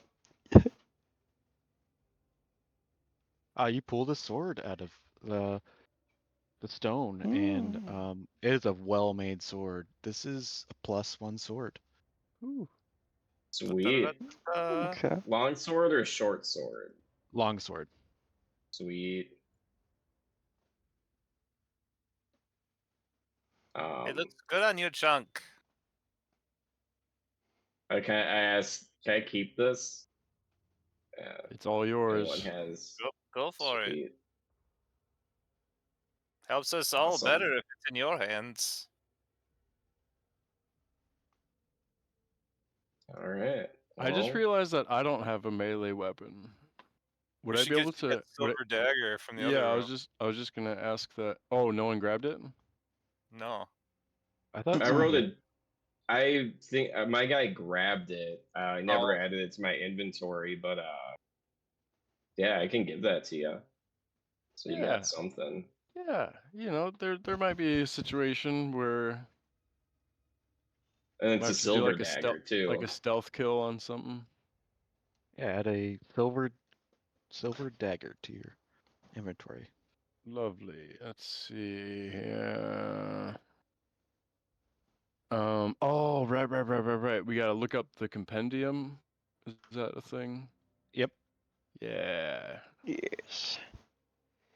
You pull the sword out of the stone, and it is a well-made sword. This is a +1 sword. Ooh. Sweet. Okay. Long sword or short sword? Long sword. Sweet. It looks good on you, Chunk. Okay, I asked, can I keep this? It's all Anyone yours. has? Go for it. Sweet. Helps us all Awesome. better if it's in your hands. All right. I just well, realized that I don't have a melee weapon. Would We I should be get able you that to? Would silver dagger from the yeah, other I room. was just gonna ask that. Oh, no one grabbed it. No. I thought I someone wrote did. it. I think my guy grabbed it. I never Oh. added it to my inventory, but yeah, I can give that to you. So you Yeah. got something. Yeah, you know, there might be a situation where And might it's a have to do silver dagger like too. a stealth kill on something. Yeah, add a silver dagger to your inventory. Lovely. Let's see here. Oh, right. We gotta look up the compendium. Is that a thing? Yep. Yeah. Yes.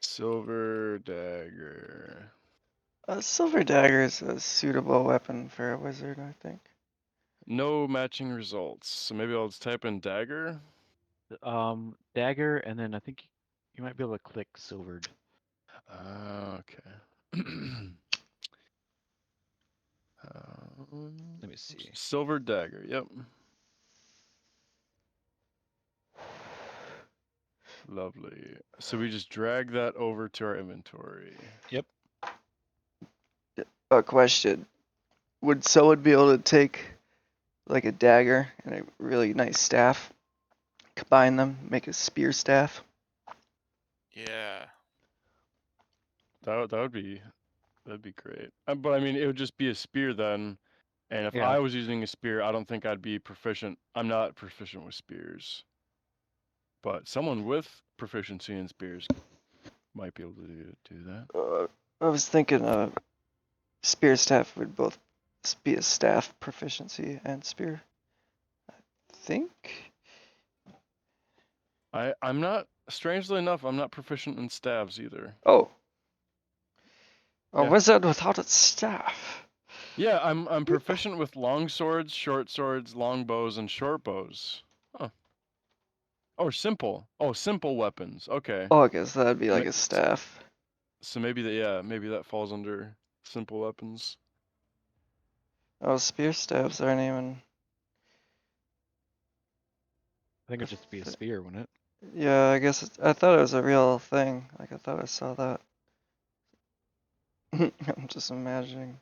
Silver dagger. A silver dagger is a suitable weapon for a wizard, I think. No matching results. So maybe I'll just type in dagger. Dagger, and then I think you might be able to click silvered. Okay. Let me see. Silver dagger. Yep. Lovely. So we just drag that over to our inventory. Yep. A question. Would someone be able to take like a dagger and a really nice staff, combine them, make a spear staff? Yeah. That'd be great. But I mean, it would just be a spear then. And if Yeah. I was using a spear, I don't think I'd be proficient. I'm not proficient with spears. But someone with proficiency in spears might be able to do that. I was thinking a spear staff would both be a staff proficiency and spear. I think. I'm not, strangely enough, I'm not proficient in staves either. Oh. A Yeah. wizard without a staff. Yeah, I'm proficient with long swords, short swords, long bows, and short bows. Huh. Or simple. Oh, simple weapons. Okay. Oh, I guess that'd be like Ma- a staff. So maybe maybe that falls under simple weapons. Oh, spear staffs aren't even. I think it'd just be a spear, wouldn't it? Yeah, I guess I thought it was a real thing. Like I thought I saw that. I'm just imagining.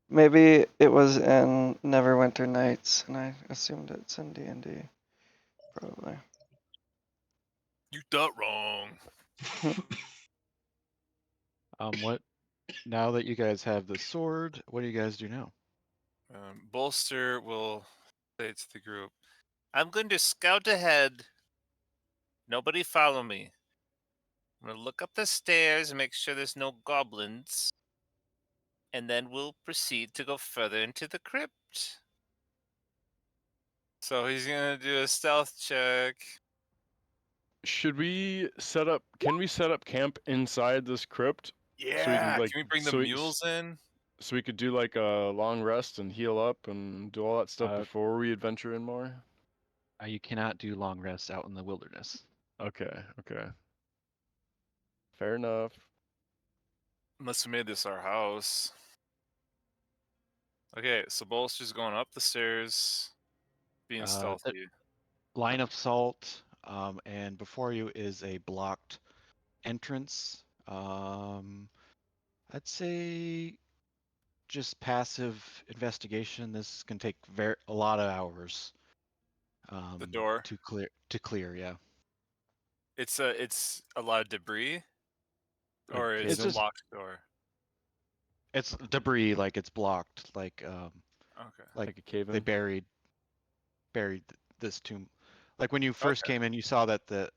Maybe it was in Neverwinter Nights, and I assumed it's in D&D. Probably. You thought wrong. What? Now that you guys have the sword, what do you guys do now? Bolster will say to the group, I'm going to scout ahead. Nobody follow me. I'm going to look up the stairs and make sure there's no goblins. And then we'll proceed to go further into the crypt. So he's going to do a stealth check. Should we set up? Can we set up camp inside this crypt? Yeah. like, Can we bring the so we- mules in? So we could do like a long rest and heal up and do all that stuff Uh, before we adventure in more? You cannot do long rests out in the wilderness. Okay. Fair enough. Unless we made this our house. Okay, so Bolster's going up the stairs, being stealthy. Line of salt, and before you is a blocked entrance. I'd say just passive investigation. This can take a lot of hours. The door. to clear. Yeah. It's a lot of debris, Like or it's a cave-in? locked door. It's debris, like it's blocked, like Okay. Like a cave they in? buried this tomb. Like when you first came in, you saw that the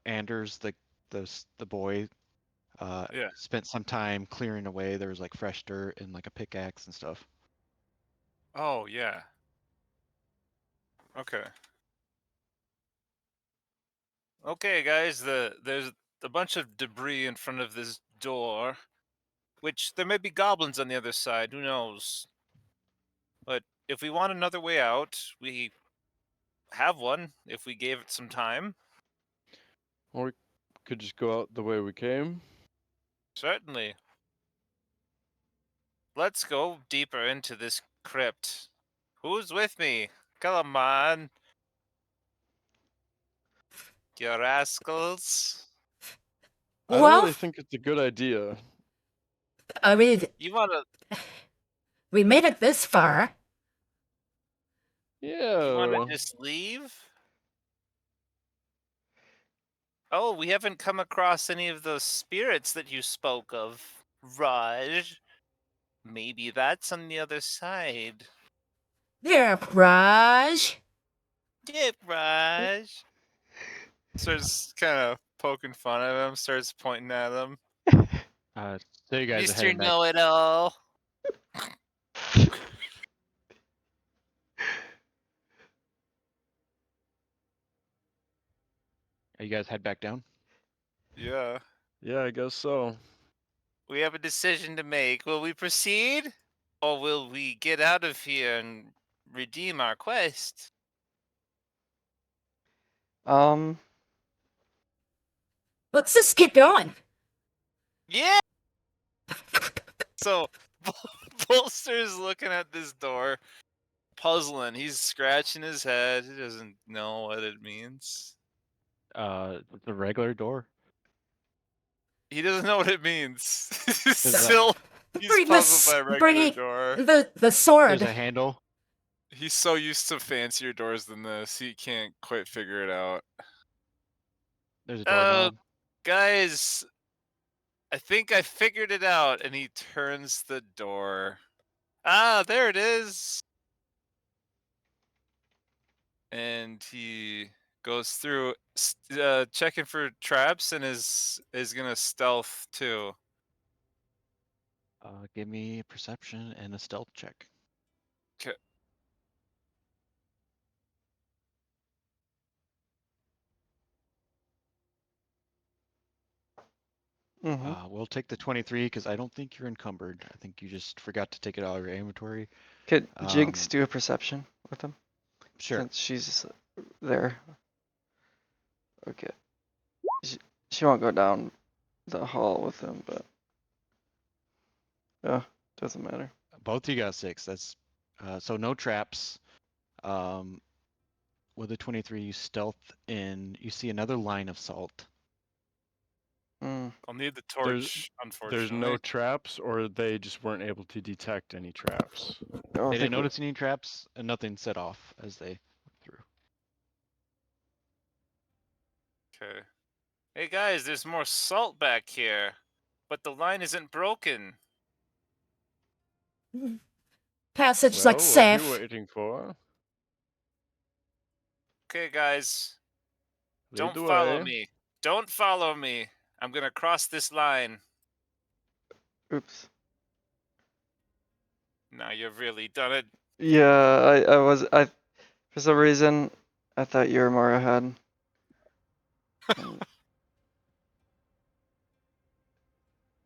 Anders, the boy, Yeah. spent some time clearing away. There was like fresh dirt and like a pickaxe and stuff. Oh yeah. Okay. Okay, guys. There's a bunch of debris in front of this door, which there may be goblins on the other side. Who knows? But if we want another way out, we have one. If we gave it some time, Or we could just go out the way we came. certainly. Let's go deeper into this crypt. Who's with me? Come on. You rascals. I don't Well, really think it's a good idea. I mean, You wanna we made it this far. Yeah. just leave? Oh, we haven't come across any of those spirits that you spoke of, Raj. Maybe that's on the other side. There, Raj. Yeah, Raj. Starts kind of poking fun at him, starts pointing at him. So you guys are Mr. heading back. Know-it-all. You guys head back down. Yeah. Yeah, I guess so. We have a decision to make. Will we proceed? Or will we get out of here and redeem our quest? Let's just keep going. Yeah! So, Bolster's looking at this door, puzzling. He's scratching his head. He doesn't know what it means. The regular door. He doesn't know what it means. that- Still, he's Bring puzzled by a regular bring door. the sword. There's a handle. He's so used to fancier doors than this, he can't quite figure it out. There's a Oh, doorknob. guys, I think I figured it out. And he turns the door. Ah, there it is. And he goes through, checking for traps, and is gonna stealth too. Give me a perception and a stealth check. Mm-hmm. We'll take the 23 because I don't think you're encumbered. I think you just forgot to take it out of your inventory. Could Jinx Um, do a perception with him? Sure. Since she's there. Okay. She won't go down the hall with him, but yeah, doesn't matter. Both you got 6. That's so no traps. With a 23, you stealth in. You see another line of salt. Mm. I'll need the torch, unfortunately. There's no traps, or they just weren't able to detect any traps. I don't They think didn't notice any traps, and nothing set off as they went through. Okay. Hey guys, there's more salt back here, but the line isn't broken. Passage Well, like what are safe. you waiting for? Okay, guys, Lead don't the follow way. me. Don't follow me. I'm gonna cross this line. Oops. Now you've really done it. Yeah, I for some reason I thought you were more ahead. And-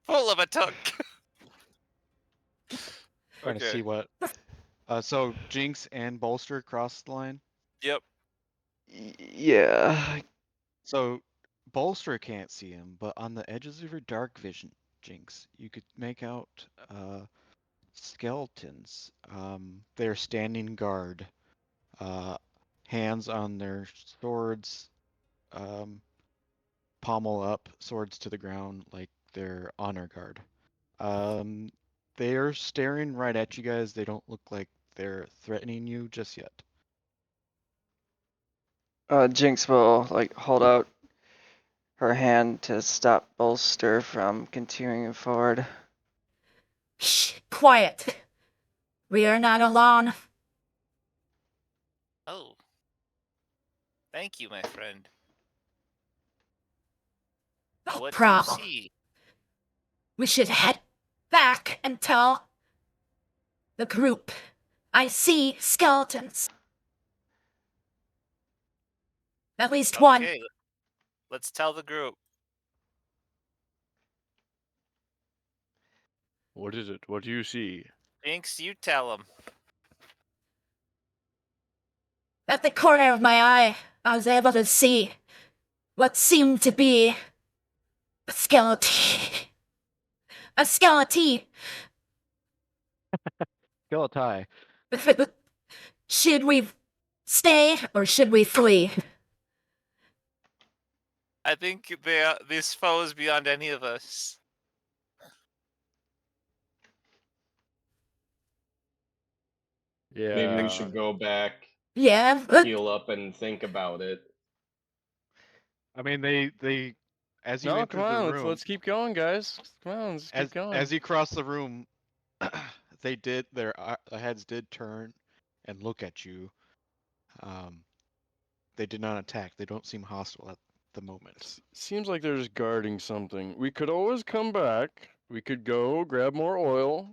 Full of a tuck. Trying to see what. So Jinx and Bolster crossed the line. Yep. yeah. So Bolster can't see him, but on the edges of your dark vision, Jinx, you could make out skeletons. They're standing guard, hands on their swords, pommel up, swords to the ground, like they're honor guard. They are staring right at you guys. They don't look like they're threatening you just yet. Jinx will like hold out her hand to stop Bolster from continuing forward. Shh, quiet. We are not alone. Oh. Thank you, my friend. No What problem. do you see? We should head back and tell the group. I see skeletons. At least one. Okay, let's tell the group. What is it? What do you see? Jinx, you tell them. At the corner of my eye, I was able to see what seemed to be a skeleton. A skeleton. Skeletai. Should we stay or should we flee? I think this foe is beyond any of us. Yeah. Maybe we should go back, Yeah, but heal up, and think about it. I mean, they as you No, come entered the on. room, Let's keep going, guys. Come on, let's keep going. as you cross the room, they did their heads did turn and look at you. They did not attack. They don't seem hostile at the moment. Seems like they're just guarding something. We could always come back. We could go grab more oil.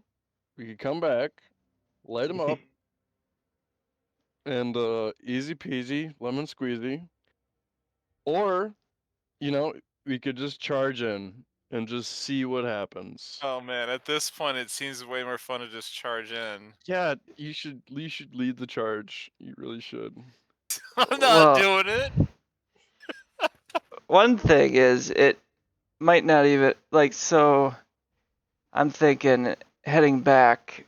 We could come back, light them up, and easy peasy, lemon squeezy. Or, we could just charge in and just see what happens. Oh man, at this point it seems way more fun to just charge in. Yeah, you should lead the charge. You really should. I'm not Well- doing it. One thing is, it might not even like so. I'm thinking heading back.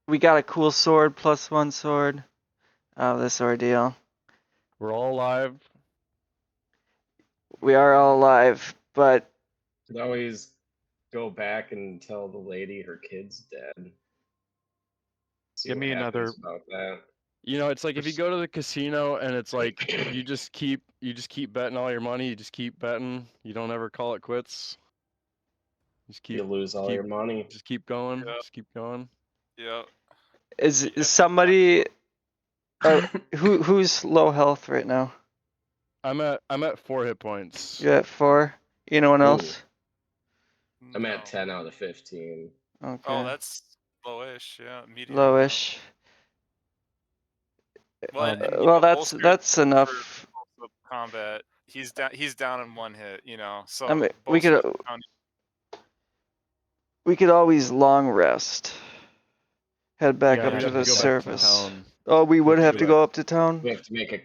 We got a cool sword, +1 sword out of this ordeal. We're all alive. We are all alive, but Could always go back and tell the lady her kid's dead. See Give what me another- happens about that. It's like if you go to the casino and it's like you just keep betting all your money. You just keep betting. You don't ever call it quits. Just You keep lose all your money. just keep going. Yep. Just keep going. Yep. is Yeah. somebody who's low health right now? I'm at 4 hit points. You're at 4. Anyone Ooh. else? I'm No. at 10 out of 15. Okay. Oh, that's lowish. Yeah, medium. lowish. Well, Um, and, you Well, know, that's Bolster enough. for combat. He's down. He's down in 1 hit. So I mean, we Bolster could down- we could always long rest. Head back Yeah, up we'd to have the to go back to surface. town. Oh, we would have to have go to back. go up to town. We have to make a.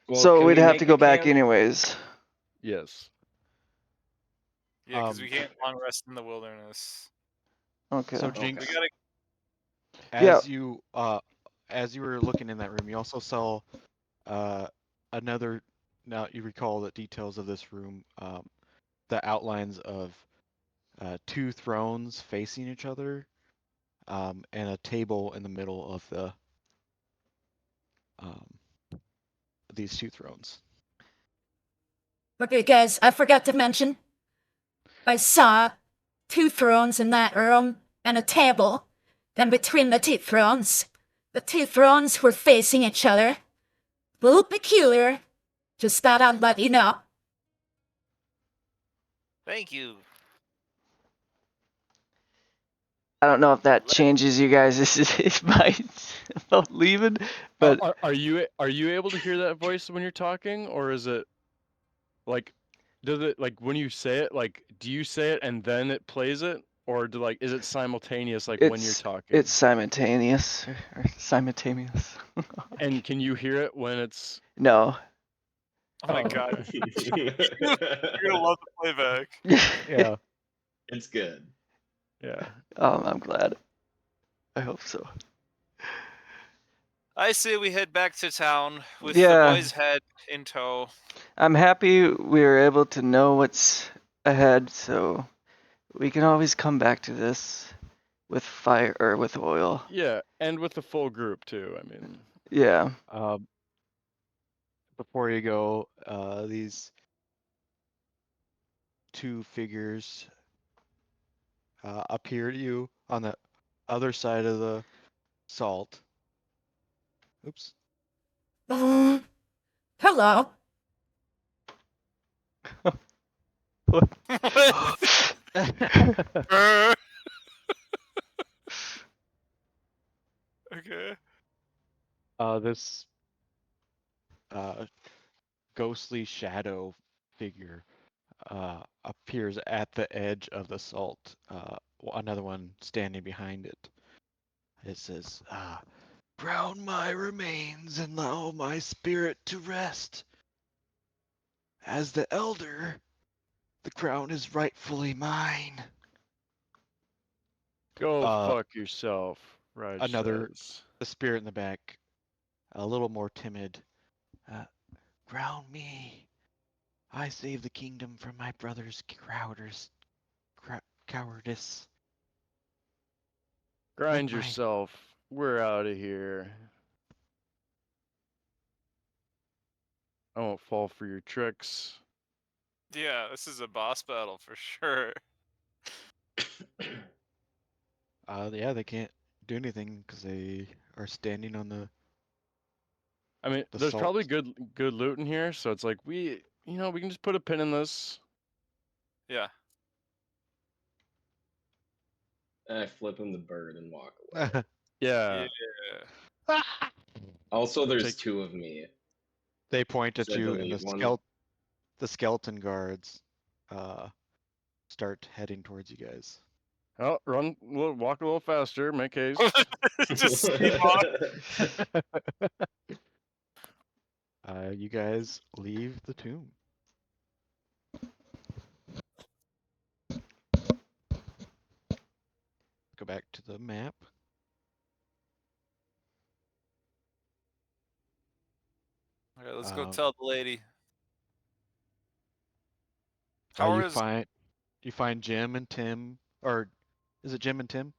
Well, So can we'd we have make to a go back camp? anyways. Yes. Yeah, because we Um, can't long rest in the wilderness. Okay. So We Jinx, gotta. as you were looking in that room, you also saw another. Now you recall the details of this room, the outlines of 2 thrones facing each other, and a table in the middle of these 2 thrones. okay, guys, I forgot to mention. I saw 2 thrones in that room and a table. Then between the 2 thrones were facing each other. A little peculiar. Just thought I'd let you know. Thank you. I don't know if that changes you guys' minds about leaving, but Are you able to hear that voice when you're talking, or is it like, does it like when you say it, like do you say it and then it plays it, or is it simultaneous when you're it's talking? it's simultaneous or simultaneous. And can you hear it when it's? No. Oh my Oh, god, okay. you're gonna love the playback. Yeah. It's good. Yeah. I'm glad. I hope so. I say we head back to town with Yeah. the boy's head in tow. I'm happy we were able to know what's ahead, so we can always come back to this with fire or with oil. Yeah, and with the full group too. I mean. Yeah. Before you go, these 2 figures appear to you on the other side of the salt. Oops. Hello. Okay. This ghostly shadow figure appears at the edge of the salt. Another one standing behind it. It says, "Drown my remains and allow my spirit to rest. As the elder, the crown is rightfully mine." Go fuck yourself, Raj another- says. The spirit in the back, a little more timid. "Drown me. I saved the kingdom from my brother's cowardice. Grind my- yourself. We're out of here. I won't fall for your tricks. Yeah, this is a boss battle for sure. Yeah, they can't do anything because they are standing on the. I mean, The there's probably salt. good loot in here, so it's like we can just put a pin in this. Yeah. I flip him the bird and walk away. Yeah. Also, there's Take- 2 of me. They point at Should I you, and delete one? the skeleton guards start heading towards you guys. Oh, walk a little faster. Make haste. Just speed walk. You guys leave the tomb. Go back to the map. Alright, let's go Um, tell the lady. you How is find Jim and Tim, or is it Jim and Tim?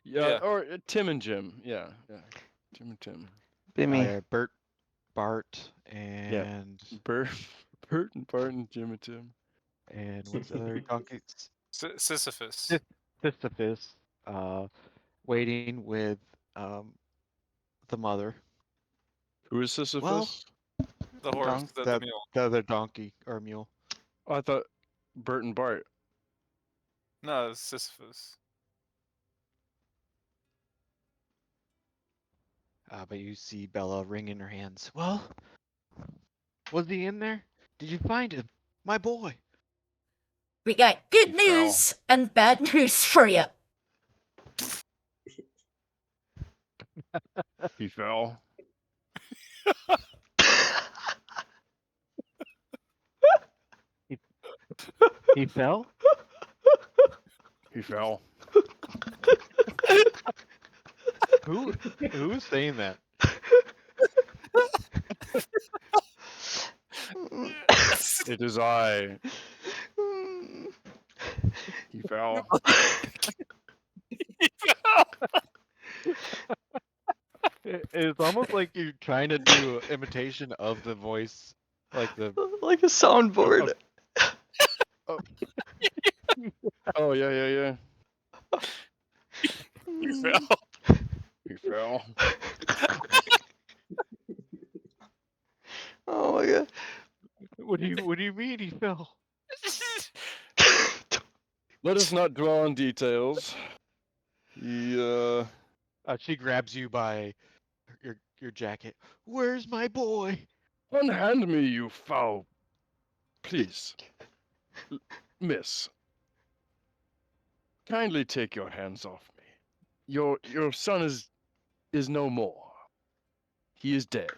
Yeah, Yeah. or Tim and Jim. Yeah. Jim and Tim. Be me. Yeah, Bert, Bart, and Bert and Bart and Jim and Tim. and what's the other donkey? Sisyphus? Sisyphus, waiting with the mother. Who is Sisyphus? Well, The horse, the the mule. other donkey or mule. Oh, I thought Bert and Bart. No, it's Sisyphus. But you see Bella wringing her hands. Well, was he in there? Did you find him? My boy. We got good He fell. news and bad news for you. He fell. He fell? He fell. Who's saying that? It is I. He fell. It's almost like you're trying to do imitation of the voice, like the. Like a soundboard. Oh yeah. He fell. He fell. Oh my god. What do you mean he fell? Let us not dwell on details. He She grabs you by your jacket. Where's my boy? unhand me, you foul. Please. Miss. Kindly take your hands off me. Your son is no more. He is dead.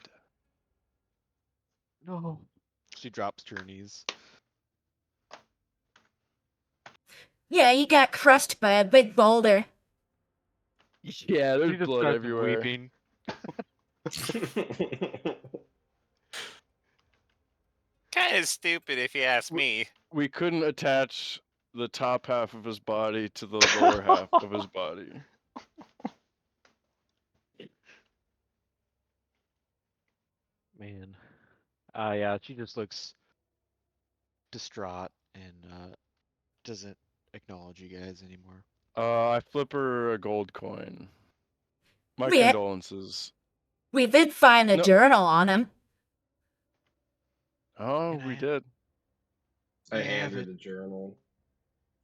No. She drops to her knees. Yeah, you got crushed by a big boulder. Yeah, She there's just blood starts everywhere. weeping. Kind of stupid if you ask me. We couldn't attach the top half of his body to the lower half of his body. Man. Yeah, she just looks distraught and doesn't acknowledge you guys anymore. I flip her a gold coin. My Yeah. condolences. We did find a No. journal on him. Oh, Can I we have- did. I Yeah, hand her but- the journal.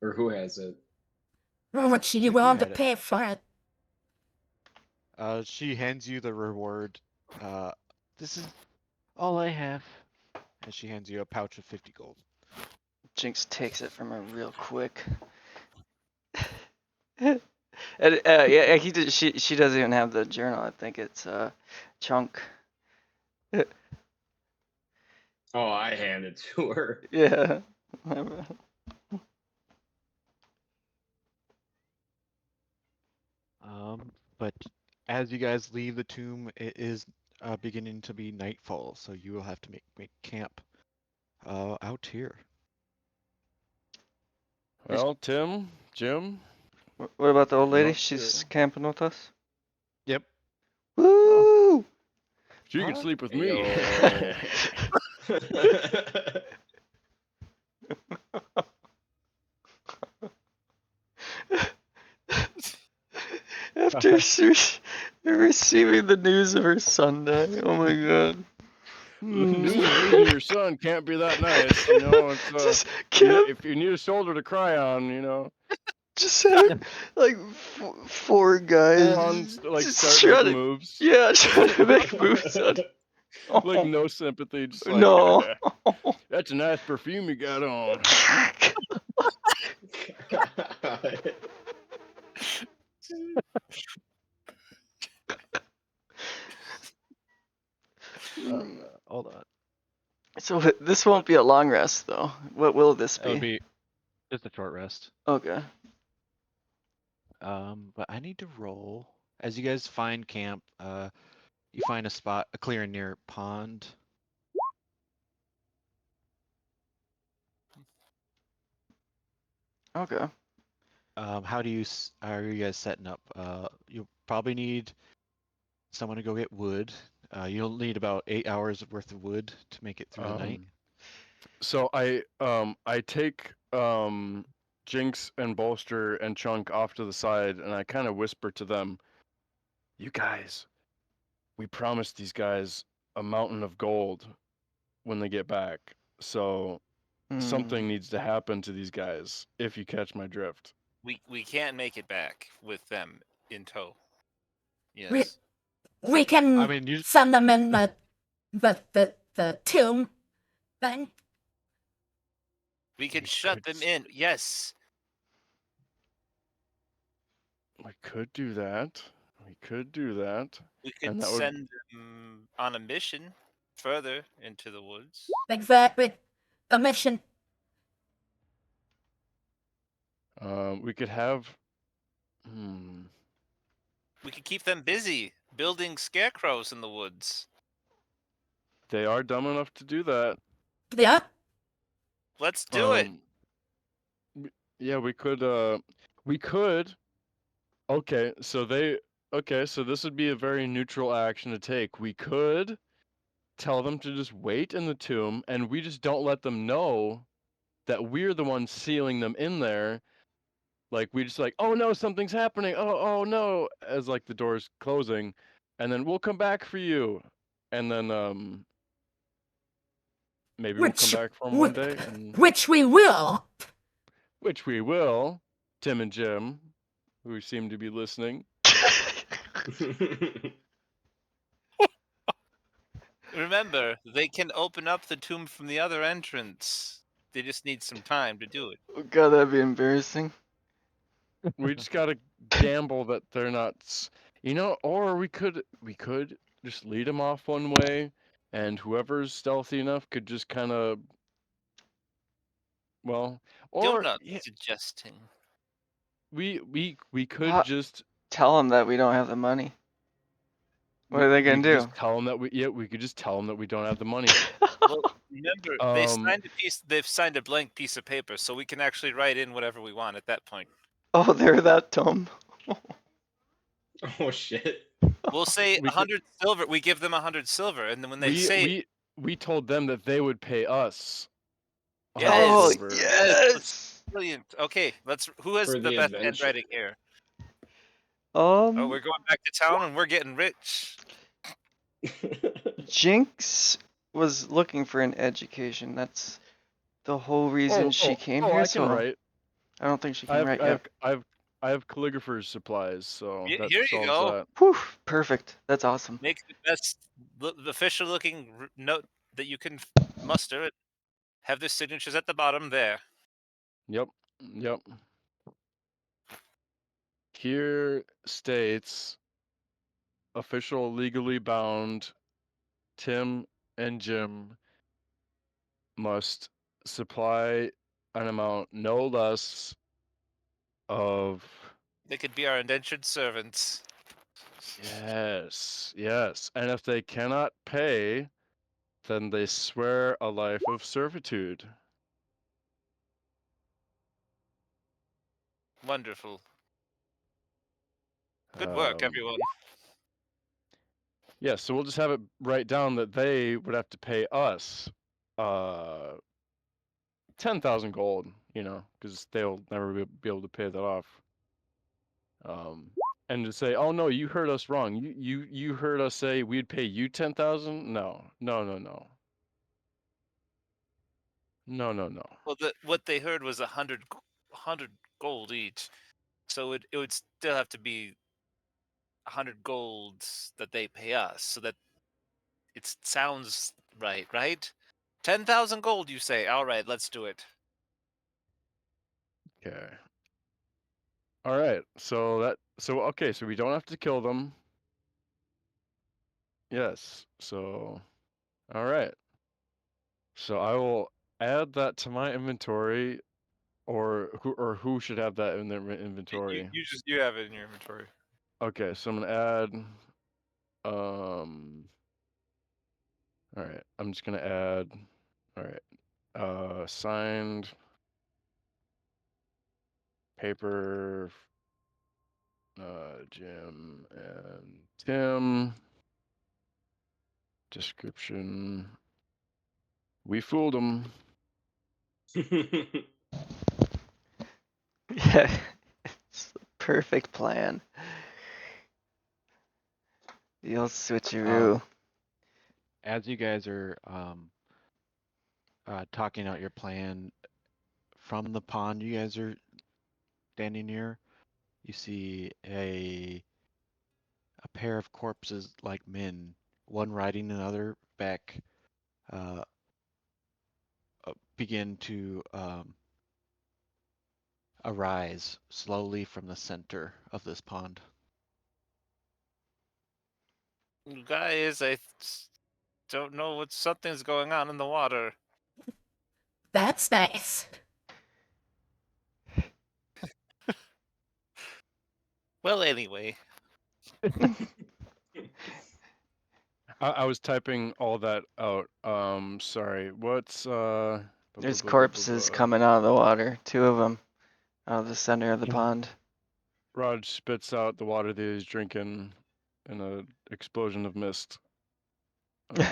Or who has it? How much are you You willing to had it. pay for it? She hands you the reward. This is all I have. And she hands you a pouch of 50 gold. Jinx takes it from her real quick. And, yeah, she doesn't even have the journal. I think it's Chunk. Oh, I hand it to her. Yeah. But as you guys leave the tomb, it is beginning to be nightfall, so you will have to make camp out here. Well, Tim, Jim. What about the old lady? Not She's sure. camping with us. Yep. Woo! She can Huh? sleep with me. Yo. After receiving the news of her son dying, oh my god. The news of losing your son can't be that nice, you know. It's Just if you need a shoulder to cry on, you know. just had like four guys On like just start trying making to, moves. yeah, trying to make moves on. Like Oh, no sympathy, just like no. that's a nice perfume you got on. Hold on. So this won't be a long rest though. What will this That would be? be just a short rest. Okay. But I need to roll. As you guys find camp, you find a spot, a clearing near pond. Okay. How are you guys setting up? You'll probably need someone to go get wood. You'll need about 8 hours worth of wood to make it through the night. So I take Jinx and Bolster and Chunk off to the side, and I kind of whisper to them, "You guys, we promised these guys a mountain of gold when they get back. So something needs to happen to these guys, if you catch my drift." We can't make it back with them in tow. We, Yes. we can I mean, send them in the tomb thing. We can We shut could them in. Yes. We could do that. We could do that. We could And that would- send them on a mission further into the woods. Exactly. A mission. We could have. We could keep them busy building scarecrows in the woods. They are dumb enough to do that. Yeah. Let's do it. Yeah, we could. We could. Okay, so they. Okay, so this would be a very neutral action to take. We could tell them to just wait in the tomb, and we just don't let them know that we're the ones sealing them in there. Like we just like, oh no, something's happening. Oh no, as like the door's closing, and then we'll come back for you, and then maybe we'll come back for them one day, and Which we will. which we will. Tim and Jim, who seem to be listening. Remember, they can open up the tomb from the other entrance. They just need some time to do it. Oh god, that'd be embarrassing. We just gotta gamble that they're not, you know, or we could just lead them off one way, and whoever's stealthy enough could just kind of, well, or Donut yeah, suggesting. we could How- just. Tell them that we don't have the money. What are they we gonna could do? Just tell them that we could just tell them that we don't have the money. Well, remember, they've signed a blank piece of paper, so we can actually write in whatever we want at that point. Oh, they're that dumb. Oh shit. We'll say We could- 100 silver. We give them 100 silver, and then when they say we told them that they would pay us. Yes. Oh, silver. yes. brilliant. Okay, who has For the the best adventure. handwriting here? Oh, Um, we're going back to town and we're getting rich. Jinx was looking for an education. That's the whole reason she came here. I can So write. I don't think she I can have, write I yet. have I have calligrapher's supplies, so that Here you solves go. that. Whew, perfect. That's awesome. Make the best, the official looking note that you can muster. Have their signatures at the bottom there. Yep. Here states official legally bound Tim and Jim must supply an amount no less of They could be our indentured servants. yes. And if they cannot pay, then they swear a life of servitude. Wonderful. Good work, Um, everyone. Yeah, so we'll just have it write down that they would have to pay us 10,000 gold, because they'll never be able to pay that off. And to say, oh no, you heard us wrong. You heard us say we'd pay you 10,000? No. No. Well, what they heard was 100 gold each, so it would still have to be 100 golds that they pay us, so that it sounds right, right? 10,000 gold, you say? All right, let's do it. Okay. All right. So okay, so we don't have to kill them. Yes. So all right. So I will add that to my inventory, or who should have that in their inventory? You have it in your inventory. Okay, so I'm gonna add. All right, I'm just gonna add. All right, signed paper. Jim and Tim. Description. We fooled them. Yeah, it's the perfect plan. The old switcheroo. As you guys are talking out your plan from the pond you guys are standing near, you see a pair of corpses like men, one riding another back, begin to arise slowly from the center of this pond. Guys, don't know what something's going on in the water. That's nice. Well, anyway. I was typing all that out. Sorry. What's There's corpses coming out of the water. 2 of them out of the center of the pond. Raj spits out the water that he's drinking in an explosion of mist. We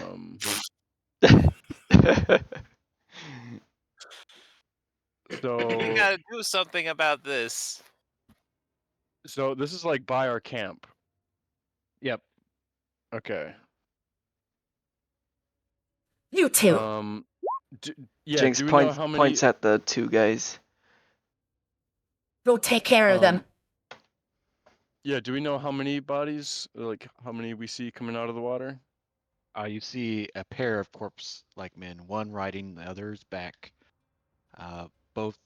So gotta do something about this. this is like by our camp. Yep. Okay. You two. Yeah. Jinx Do we know how many? points at the 2 guys. We'll take care of them. Yeah. Do we know how many bodies, like how many we see coming out of the water? You see a pair of corpse-like men, one riding the other's back, both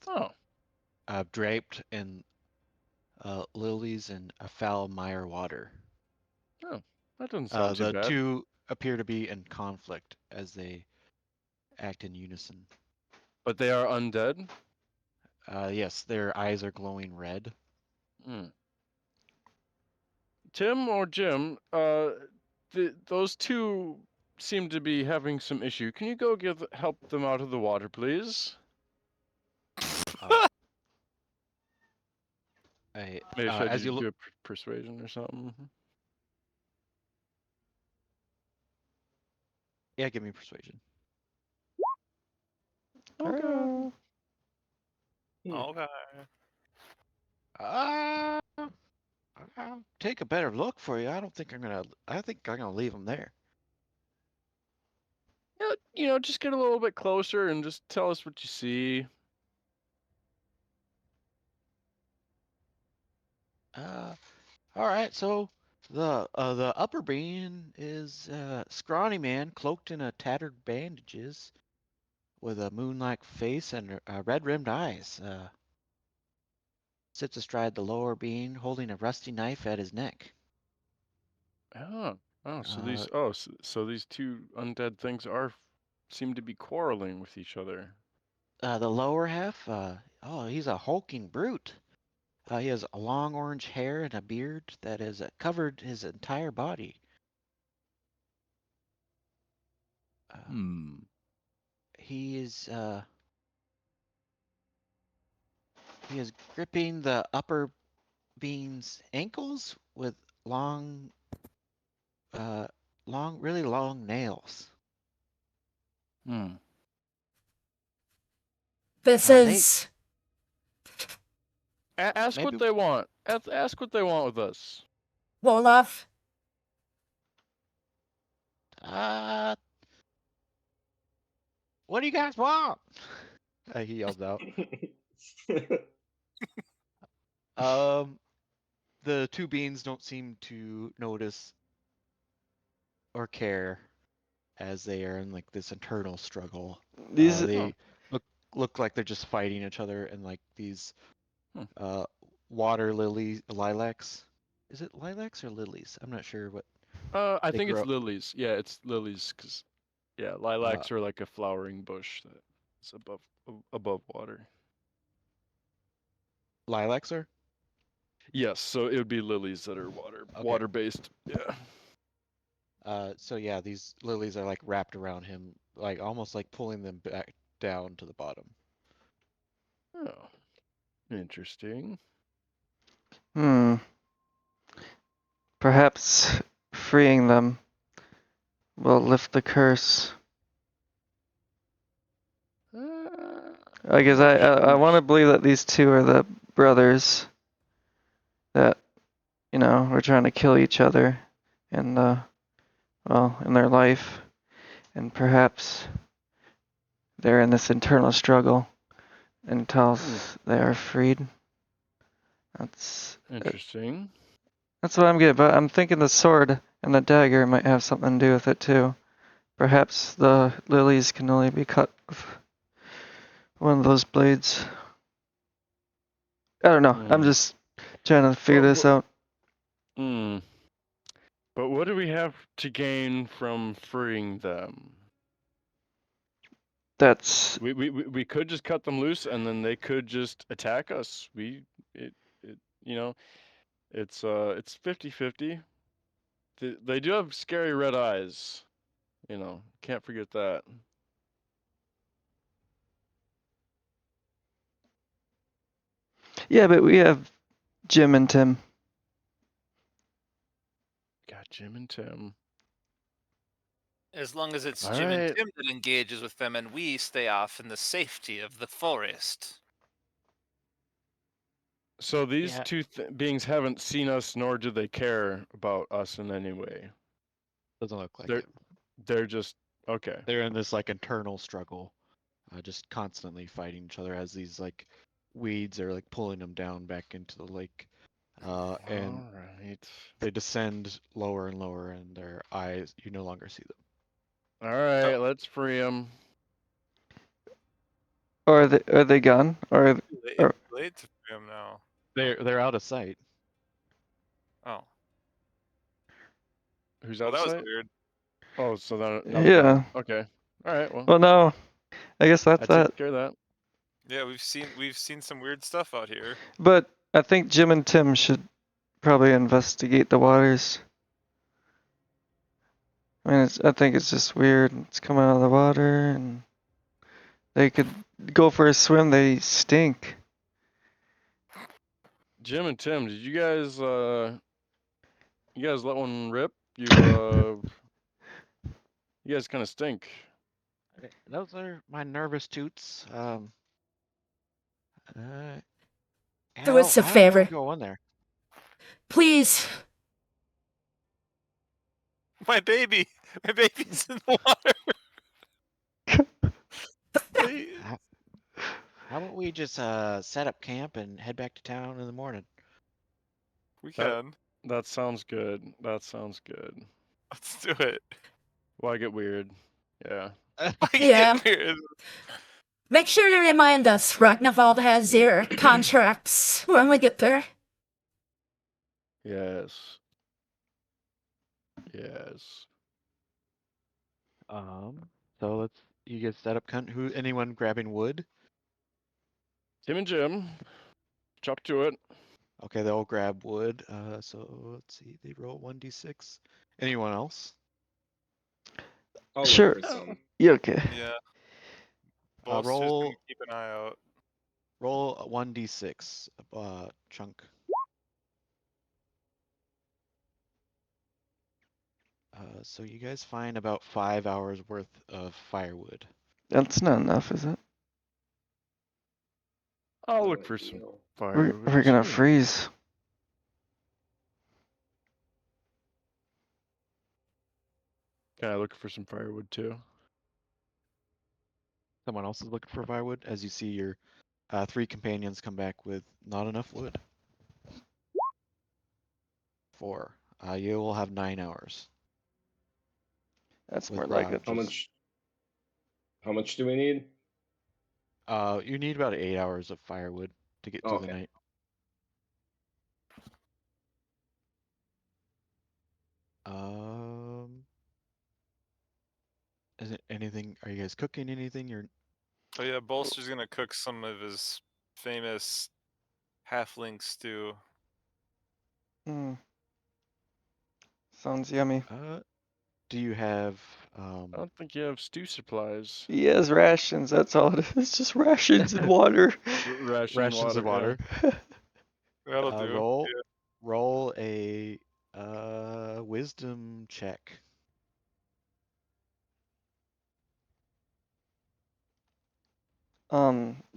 draped in lilies and a foul mire water. Oh, that doesn't sound too The bad. two appear to be in conflict as they act in unison. But they are undead? Yes, their eyes are glowing red. Tim or Jim, those two seem to be having some issue. Can you go help them out of the water, please? Maybe should as you you do a persuasion or something? Yeah, give me persuasion. Okay. Okay. I'll take a better look for you. I think I'm gonna leave them there. Just get a little bit closer and just tell us what you see. All right. So the upper being is a scrawny man cloaked in a tattered bandages, with a moon-like face and red-rimmed eyes. Sits astride the lower being, holding a rusty knife at his neck. So these two undead things seem to be quarreling with each other. The lower half, he's a hulking brute. He has long orange hair and a beard that has covered his entire body. He is gripping the upper bean's ankles with long, really long nails. This They- is Ask Maybe- what they want. Ask what they want with us. Wolof. What do you guys want? He yells out. The two beans don't seem to notice or care as they are in like this internal struggle. These They look like they're just fighting each other, and like these water lily lilacs. Is it lilacs or lilies? I'm not sure what. I They think it's grow- lilies. Yeah, it's lilies, cause yeah, lilacs are like a flowering bush that's above water. Lilacs are. Yes, so it would be lilies that are water based. Yeah. So yeah, these lilies are like wrapped around him, like almost like pulling them back down to the bottom. Oh, interesting. Perhaps freeing them will lift the curse. I guess I want to believe that these two are the brothers that, were trying to kill each other in in their life, and perhaps they're in this internal struggle until they are freed. That's Interesting. what I'm getting, but I'm thinking the sword and the dagger might have something to do with it too. Perhaps the lilies can only be cut with one of those blades. I don't know. I'm just trying to figure this out. But what do we have to gain from freeing them? That's We could just cut them loose, and then they could just attack us. It's 50-50. They do have scary red eyes. Can't forget that. yeah, but we have Jim and Tim. Got Jim and Tim. As long as it's All Jim and right. Tim that engages with them and we stay off in the safety of the forest. So these Yeah. two beings haven't seen us, nor do they care about us in any way. Doesn't look like They're it. they're just okay. They're in this like internal struggle, just constantly fighting each other as these like weeds are like pulling them down back into the lake. And All right. they descend lower and lower, and their eyes, you no longer see them. All right, let's free them. Or are they gone? Or It's late to free him now. They're out of sight. Oh. Who's Well, that was outside? weird. Oh, so then yeah. Okay. All right. Well, no. I guess that's I that. took care of that. Yeah, we've seen some weird stuff out here. But I think Jim and Tim should probably investigate the waters. I mean, I think it's just weird. It's coming out of the water, and they could go for a swim. They stink. Jim and Tim, did you guys let one rip? You you guys kind of stink. Those are my nervous toots. Do us a how do I favor. go in there? Please. My baby's in the water. Please. How about we just set up camp and head back to town in the morning? We can. That sounds good. That sounds good. Let's do it. Why get weird? Yeah. Yeah. Weird. Make sure to remind us Ragnvald has your contracts when we get there. Yes. Yes. So you guys set up anyone grabbing wood? Tim and Jim, chop to it. Okay, they'll grab wood. So let's see, they roll 1d6. Anyone else? I'll Sure. look for some. You okay? Yeah. Boss just roll gonna keep an eye out. roll a 1d6, chunk. So you guys find about 5 hours worth of firewood. That's not enough, is it? I'll No look for some ideal. firewood. We're gonna too. freeze. Can I look for some firewood too? Someone else is looking for firewood. As you see, your 3 companions come back with not enough wood. 4. You will have 9 hours. That's With more like it. How much? How much do we need? You need about 8 hours of firewood to get through the Okay. night. Is it anything? Are you guys cooking anything? You're Oh yeah, Bolster's gonna cook some of his famous halfling stew. Mm. Sounds yummy. do you have I don't think you have stew supplies. He has rations. That's all it is. Just rations and water. rations of water? That'll do. Roll Yeah. roll a wisdom check.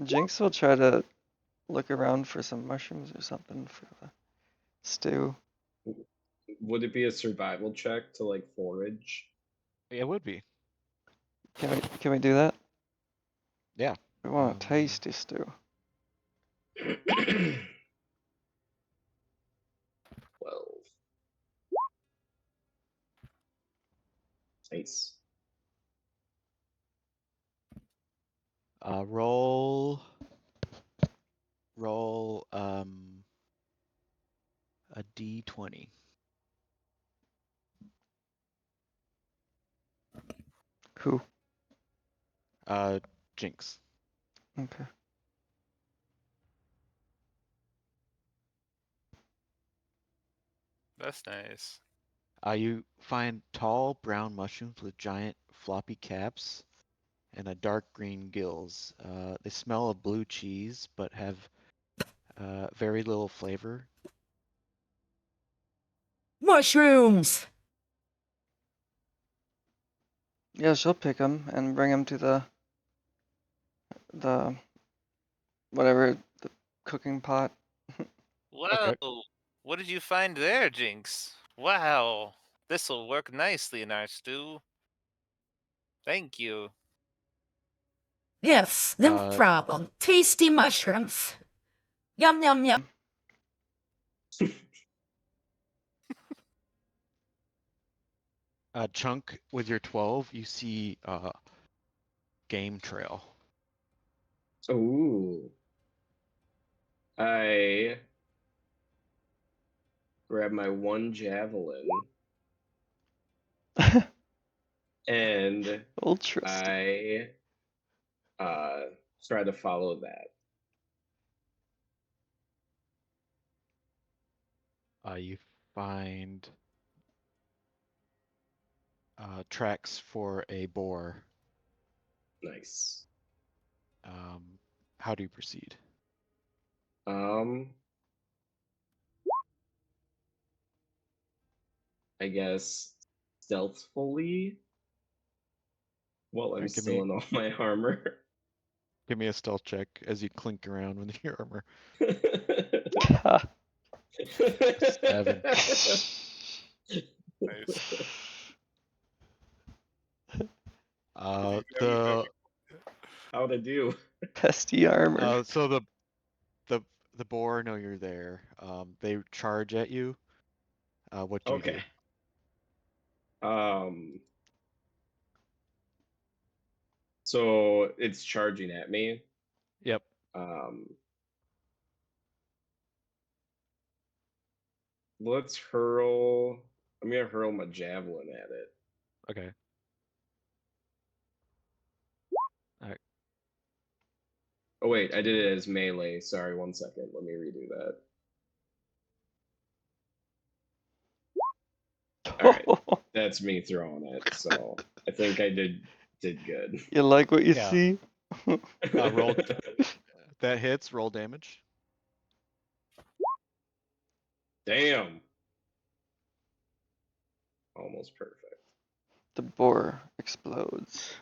Jinx will try to look around for some mushrooms or something for the stew. Would it be a survival check to like forage? It would be. Can we do that? Yeah. We want a tasty stew. 12. Nice. Roll a d20. Who? Jinx. Okay. That's nice. You find tall brown mushrooms with giant floppy caps and a dark green gills. They smell of blue cheese but have very little flavor. Mushrooms! Yeah, she'll pick them and bring them to the whatever, the cooking pot. Whoa! What did you find there, Jinx? Wow, this'll work nicely in our stew. Thank you. Yes, no problem. Tasty mushrooms. Yum, yum, yum. Chunk, with your 12, you see game trail. Ooh. I grab my one javelin and Old trusty. I try to follow that. You find tracks for a boar. Nice. How do you proceed? I guess stealthfully while I'm Alright, still in all my armor. Give me a stealth check as you clink around with your armor. 7. Nice. How'd I do? Pesty armor. So the boar know you're there. They charge at you. What do you do? So it's charging at me. Yep. Let's hurl. I'm gonna hurl my javelin at it. Okay. Alright. Oh wait, I did it as melee. Sorry, 1 second. Let me redo that. right. That's me throwing it. So I think I did good. You like what you Yeah. see? Roll. That hits. Roll damage. Damn. Almost perfect. The boar explodes.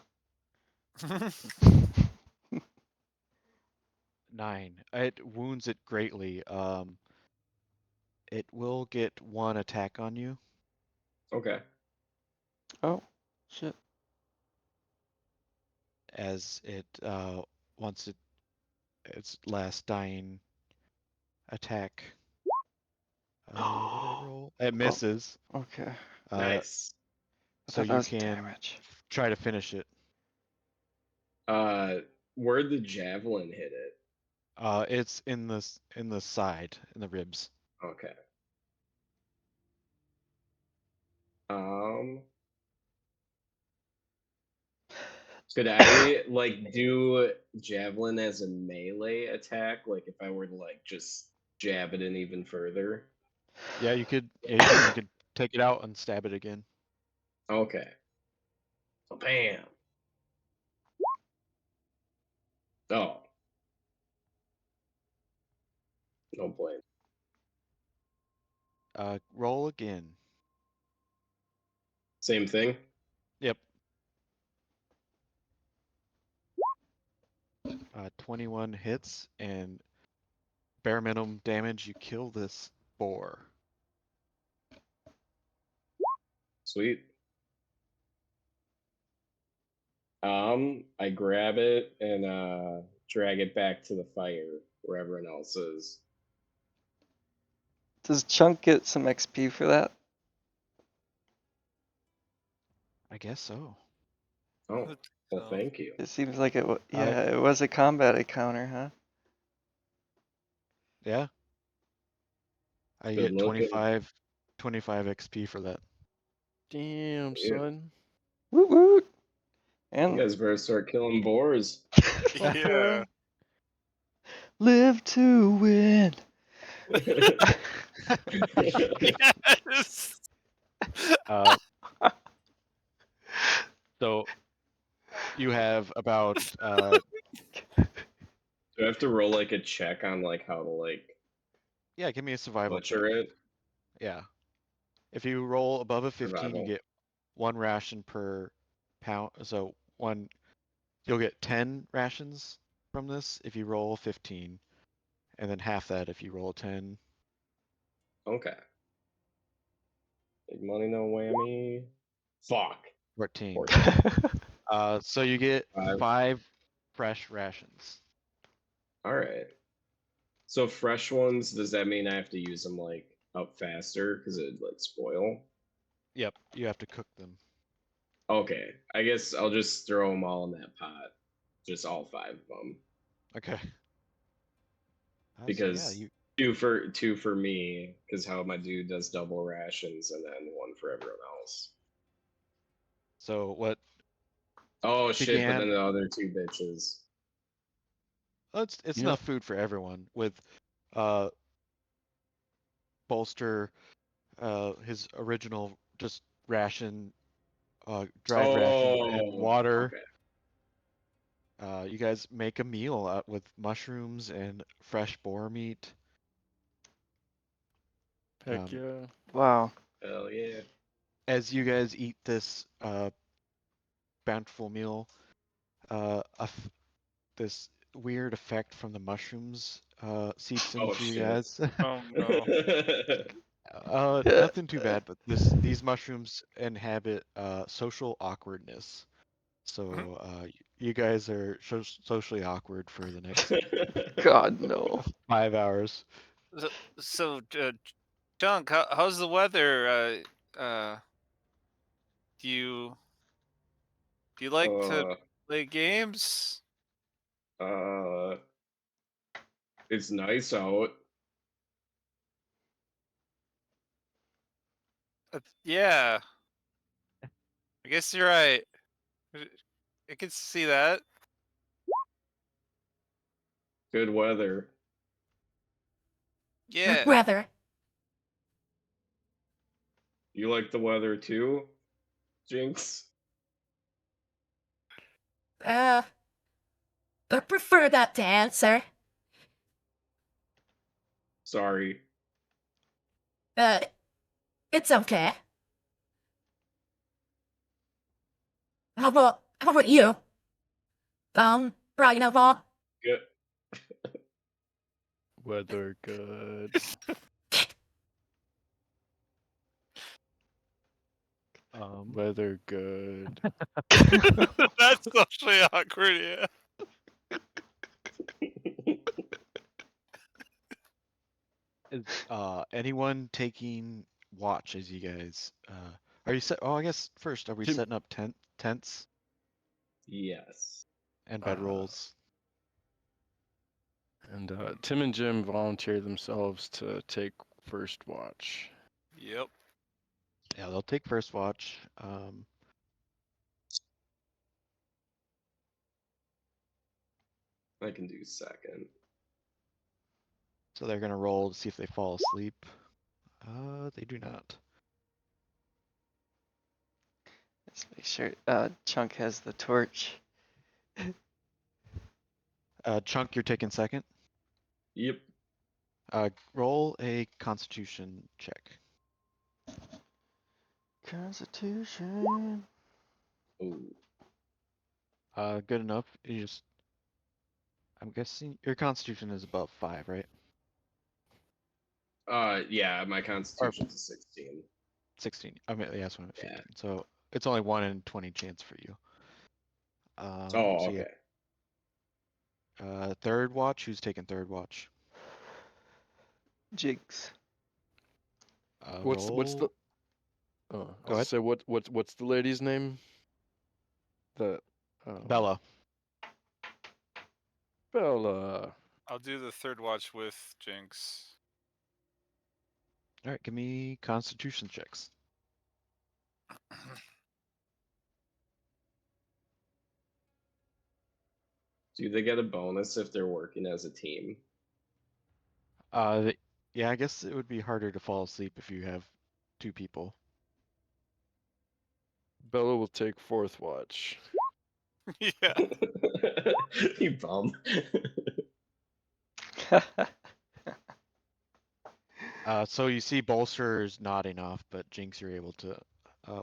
9. It wounds it greatly. It will get 1 attack on you. Okay. Oh, shit. As it wants its last dying attack. What did I roll? It misses. Okay. Nice. I So thought that you was can damage. try to finish it. Where'd the javelin hit it? It's in the side, in the ribs. Okay. Um, could I like do javelin as a melee attack? Like if I were to like just jab it in even further? Yeah, you could. Yeah, you could take it out and stab it again. Okay. So bam. Oh. No blame. Roll again. Same thing. Yep. 21 hits and bare minimum damage. You kill this boar. Sweet. I grab it and drag it back to the fire where everyone else is. Does Chunk get some XP for that? I guess so. Oh, well, thank you. It seems like it was a combat encounter, huh? Yeah. I Good get looking. 25 XP for that. Damn, Yeah. son. Woot woot. You And guys better start killing boars. Yeah. live to win. Yes. Uh, so you have about Do I have to roll like a check on like how to like yeah, give me a survival check. butcher it? Yeah. If you roll above a 15, you Survival. get 1 ration per pound. So you'll get 10 rations from this if you roll 15, and then half that if you roll 10. Okay. Big money, no whammy. Fuck. 14. 14. So you get 5. 5 fresh rations. All right. So fresh ones, does that mean I have to use them like up faster because it like spoil? Yep, you have to cook them. Okay. I guess I'll just throw them all in that pot. Just all 5 of them. Okay. Because so yeah, two for me, because how my dude does double rations and then 1 for everyone else. so what Oh shit! But began then the other 2 bitches. it's Yep. enough food for everyone with Bolster his original just ration dried ration and water. Okay. You guys make a meal out with mushrooms and fresh boar meat. Heck yeah. Wow. Hell yeah. As you guys eat this bountiful meal, this weird effect from the mushrooms seeps Oh into you shit. guys. Oh no. Nothing too bad, but these mushrooms inhabit social awkwardness. So you guys are socially awkward for the next God, no. 5 hours. So, Dunk, how's the weather? Do you like to play games? It's nice out. Yeah, I guess you're right. I can see that. Good weather. Yeah. Weather. You like the weather too, Jinx? I prefer that to answer. Sorry. It's okay. How about you? Brian of all? Good. Weather good. Weather good. That's socially awkward. Yeah. Is anyone taking watch as you guys are you set? Oh, I guess first, are we Tim- setting up tents Yes. and bedrolls? And Tim and Jim volunteer themselves to take first watch. Yep. Yeah, they'll take first watch. I can do second. So they're gonna roll to see if they fall asleep. They do not. Let's make sure Chunk has the torch. Chunk, you're taking second. Yep. Roll a Constitution check. Constitution. Ooh. Good enough. You just, I'm guessing your Constitution is above 5, right? Yeah, my constitution's a 16. 16. I mean, yeah, that's what I'm at Yeah. 15. So it's only 1 in 20 chance for you. Oh, So okay. yeah. Third watch. Who's taking third watch? Jinx. What's the? Roll. Oh, I Go was gonna ahead. say what's the lady's name? The Bella. Bella. I'll do the third watch with Jinx. All right, give me Constitution checks. Do they get a bonus if they're working as a team? Yeah, I guess it would be harder to fall asleep if you have 2 people. Bella will take fourth watch. Yeah. You bum. So you see Bolster's nodding off, but Jinx, you're able to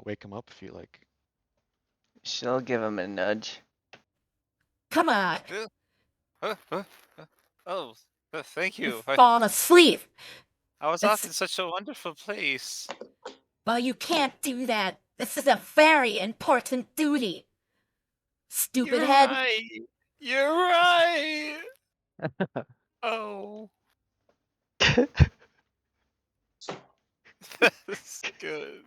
wake him up if you like. She'll give him a nudge. Come on. Oh, thank you. Fall asleep. I was It's- off in such a wonderful place. Well, you can't do that. This is a very important duty. Stupid You're head. right. You're right. Oh, that's good.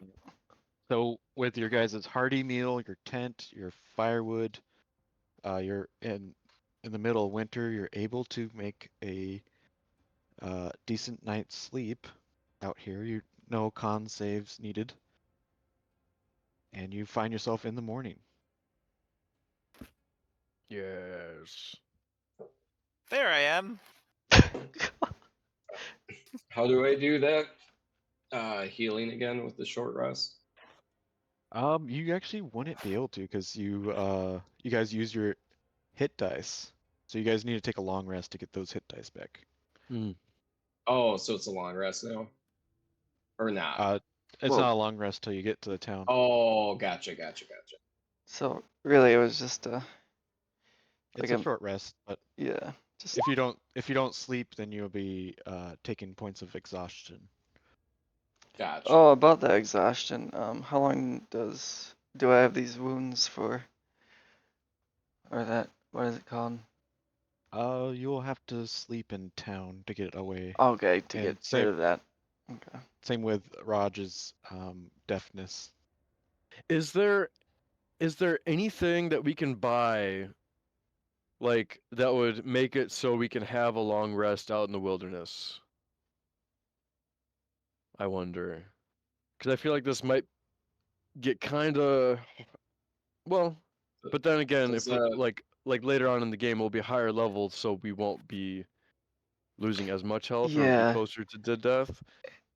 So with your guys' hearty meal, your tent, your firewood, you're in the middle of winter. You're able to make a decent night's sleep out here. You no con saves needed, and you find yourself in the morning. Yes. There I am. How do I do that? Healing again with the short rest. You actually wouldn't be able to because you guys use your hit dice, so you guys need to take a long rest to get those hit dice back. Oh, so it's a long rest now, or not? It's Well- not a long rest till you get to the town. Oh, gotcha. So really, it was just a It's like a short rest, but yeah. Just if you don't sleep, then you'll be taking points of exhaustion. Gotcha. oh, about the exhaustion. How long do I have these wounds for? Or that what is it called? You'll have to sleep in town to get away. Okay, to And get same- rid of that. Okay. Same with Raj's deafness. Is there anything that we can buy, like that would make it so we can have a long rest out in the wilderness? I wonder, because I feel like this might get kind of well, but then again, Does, if like later on in the game we'll be higher level, so we won't be losing as much health or Yeah. be closer to death.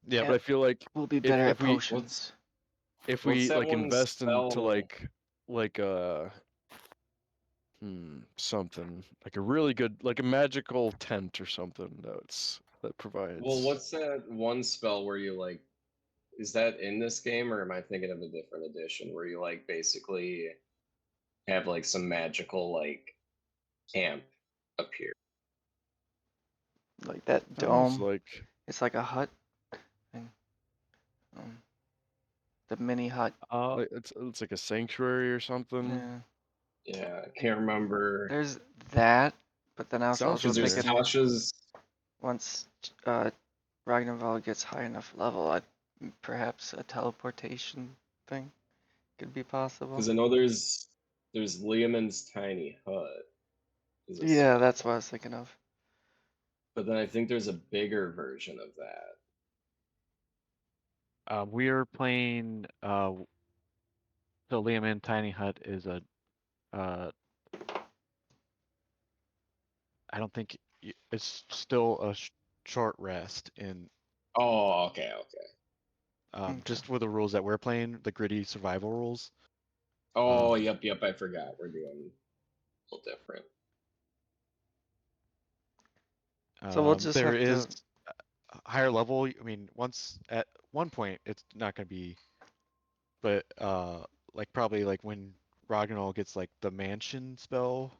Yeah, But I feel like We'll be if- better if at we- potions. if What's we that like one invest into spell? like something like a really good like a magical tent or something that provides. Well, what's that one spell where you like? Is that in this game, or am I thinking of a different edition where you like basically have like some magical like camp appear? Like that Sounds dome. like It's like a hut. And, um, the mini hut. it's like a sanctuary or something. Yeah. Yeah, I can't remember. There's that, but then I was Sounds also Because there's thinking familiar. Tasha's. once Ragnarval gets high enough level, perhaps a teleportation thing could be possible. Because I know there's Liamon's tiny hut. Is a Yeah, spell. that's what I was thinking of. But then I think there's a bigger version of that. We are playing. So Liam in Tiny Hut is a. I don't think it's still a short rest in. Oh, okay. Okay. Just with the rules that we're playing, the gritty survival rules. Oh, yep. I forgot. We're doing a little different. So we'll just There have is to. a higher level. I mean, once at one point, it's not going to be, but like probably like when Ragnarok gets like the mansion spell,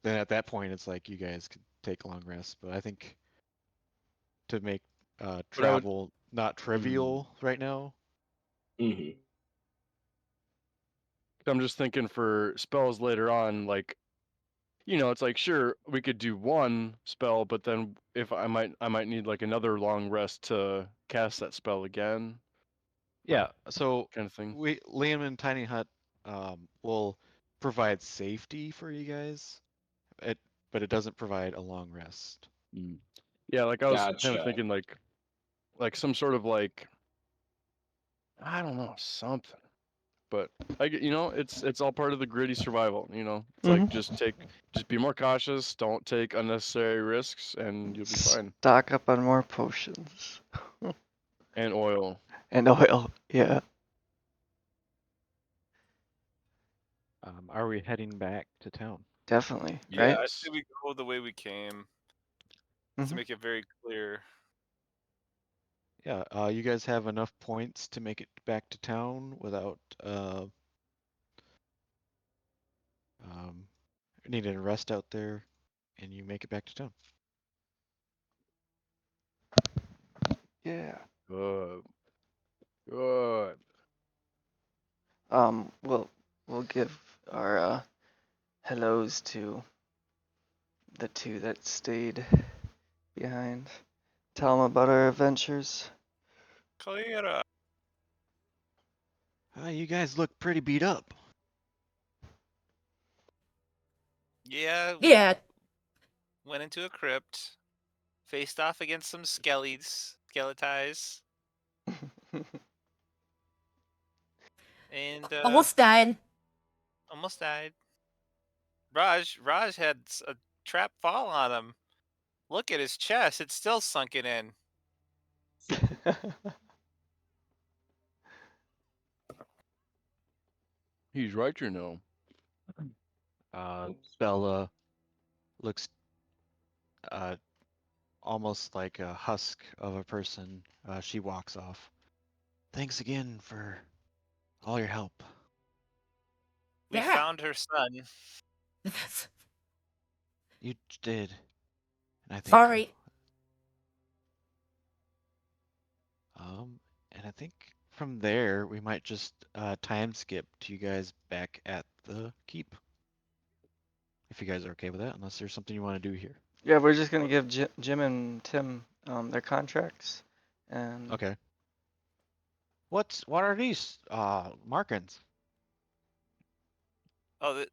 then at that point it's like you guys could take a long rest. But I think to make But I would- travel not trivial right now. Hmm. I'm just thinking for spells later on, like it's like sure we could do one spell, but then if I might need like another long rest to cast that spell again, Yeah. So kind of thing. Liam and Tiny Hut will provide safety for you guys. But it doesn't provide a long rest. Yeah, like I was kind of Gotcha. thinking like some sort of like I don't know something, but it's all part of the gritty survival. It's like just be more cautious, don't take unnecessary risks, and you'll be fine. Stock up on more potions. And oil. And oil, yeah. Are we heading back to town? Definitely, Yeah, right? I say we go the way we came to make it very clear. Yeah, you guys have enough points to make it back to town without needing a rest out there, and you make it back to town. Yeah. Good. We'll give our hellos to the two that stayed behind. Tell them about our adventures. Clear. You guys look pretty beat up. Yeah. Yeah, Went into a crypt, faced off against some skellies, and almost died. almost died. Raj had a trap fall on him. Look at his chest; it's still sunken in. He's right, you know. Oops. Bella looks almost like a husk of a person. She walks off. Thanks again for all your help. We Yeah. found her son. You did. And I think Sorry. And I think from there we might just time skip to you guys back at the keep. If you guys are okay with that, unless there's something you want to do here. Yeah, we're just gonna give Jim and Tim their contracts, and Okay. What are these markings? Oh,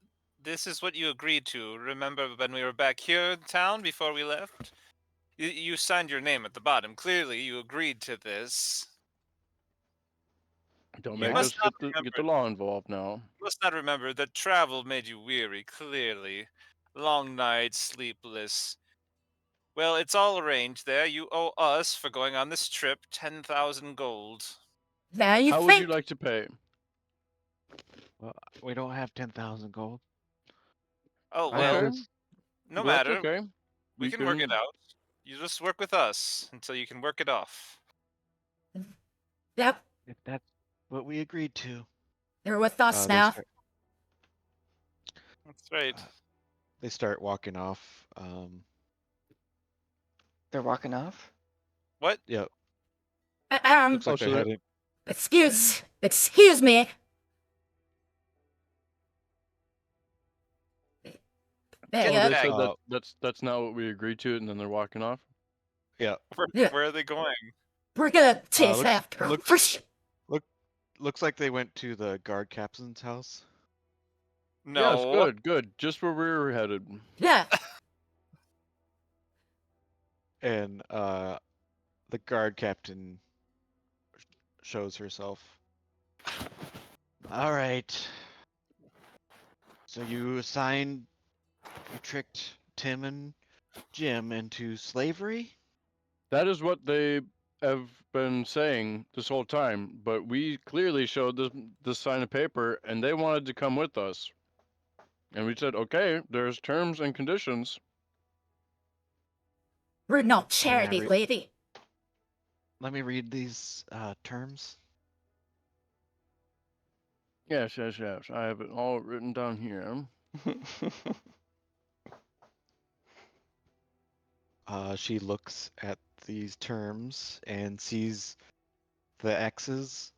this is what you agreed to. Remember when we were back here in town before we left? You signed your name at the bottom. Clearly, you agreed to this. Don't You make must us not get the remember. law involved now. You must not remember that travel made you weary. Clearly, long nights, sleepless. Well, it's all arranged there. You owe us for going on this trip 10,000 gold. Now you How would think you like to pay? Well, we don't have 10,000 gold. Oh I have well, Okay. this. no That's matter. okay. We can work it out. You just work with us until you can work it off. yep, If that's what we agreed to. they're with us They now. start, That's right. they start walking off. They're walking off? What? Yeah, Um, looks like Oh, they're so they're- heading. excuse me. Oh, They, they Back. said that that's not what we agreed to, and then they're walking off. Yeah, Yeah. Where are they going? we're gonna chase looks- after 'em. looks- For sure. looks like they went to the guard captain's house. No. Yes, good, good. Just where we were headed. Yeah, And the guard captain shows herself. All right. So you tricked Tim and Jim into slavery? That is what they have been saying this whole time, but we clearly showed the sign of paper, and they wanted to come with us. And we said, okay, there's terms and conditions. we're not charity, read- lady. Let me read these terms. Yes, yes, yes. I have it all written down here. She looks at these terms and sees the X's.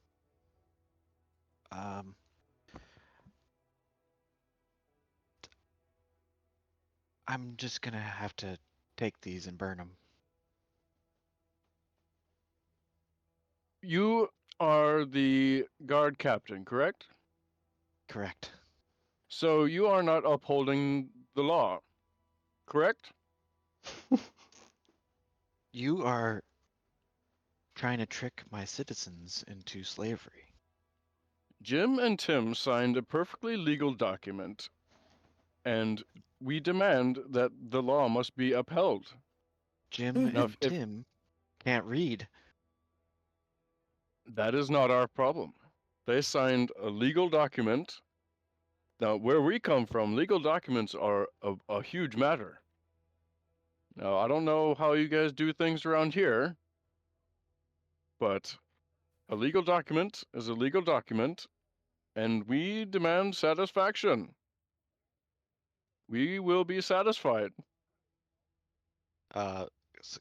I'm just gonna have to take these and burn them. You are the guard captain, correct? Correct. So you are not upholding the law, correct? You are trying to trick my citizens into slavery. Jim and Tim signed a perfectly legal document, and we demand that the law must be upheld. Jim Mhm. Now, and Tim can't read. that is not our problem. They signed a legal document. Now, where we come from, legal documents are a huge matter. Now, I don't know how you guys do things around here, but a legal document is a legal document, and we demand satisfaction. We will be satisfied. S-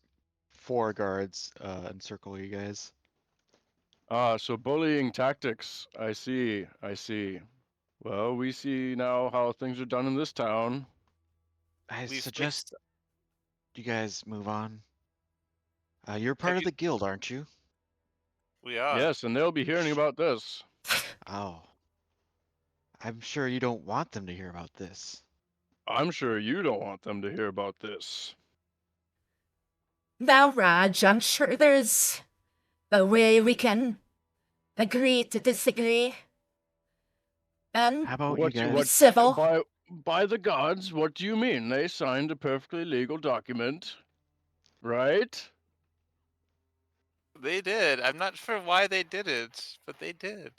4 guards encircle you guys. Ah, so bullying tactics. I see, I see. Well, we see now how things are done in this town. I We've suggest you guys move on. You're Have part of you- the guild, aren't you? We are. Yes, and they'll be hearing about this. Oh. I'm sure you don't want them to hear about this. I'm sure you don't want them to hear about this. Now, Raj, I'm sure there's a way we can agree to disagree. And How about What you you- guys? be civil. By the gods, what do you mean? They signed a perfectly legal document, right? They did. I'm not sure why they did it, but they did.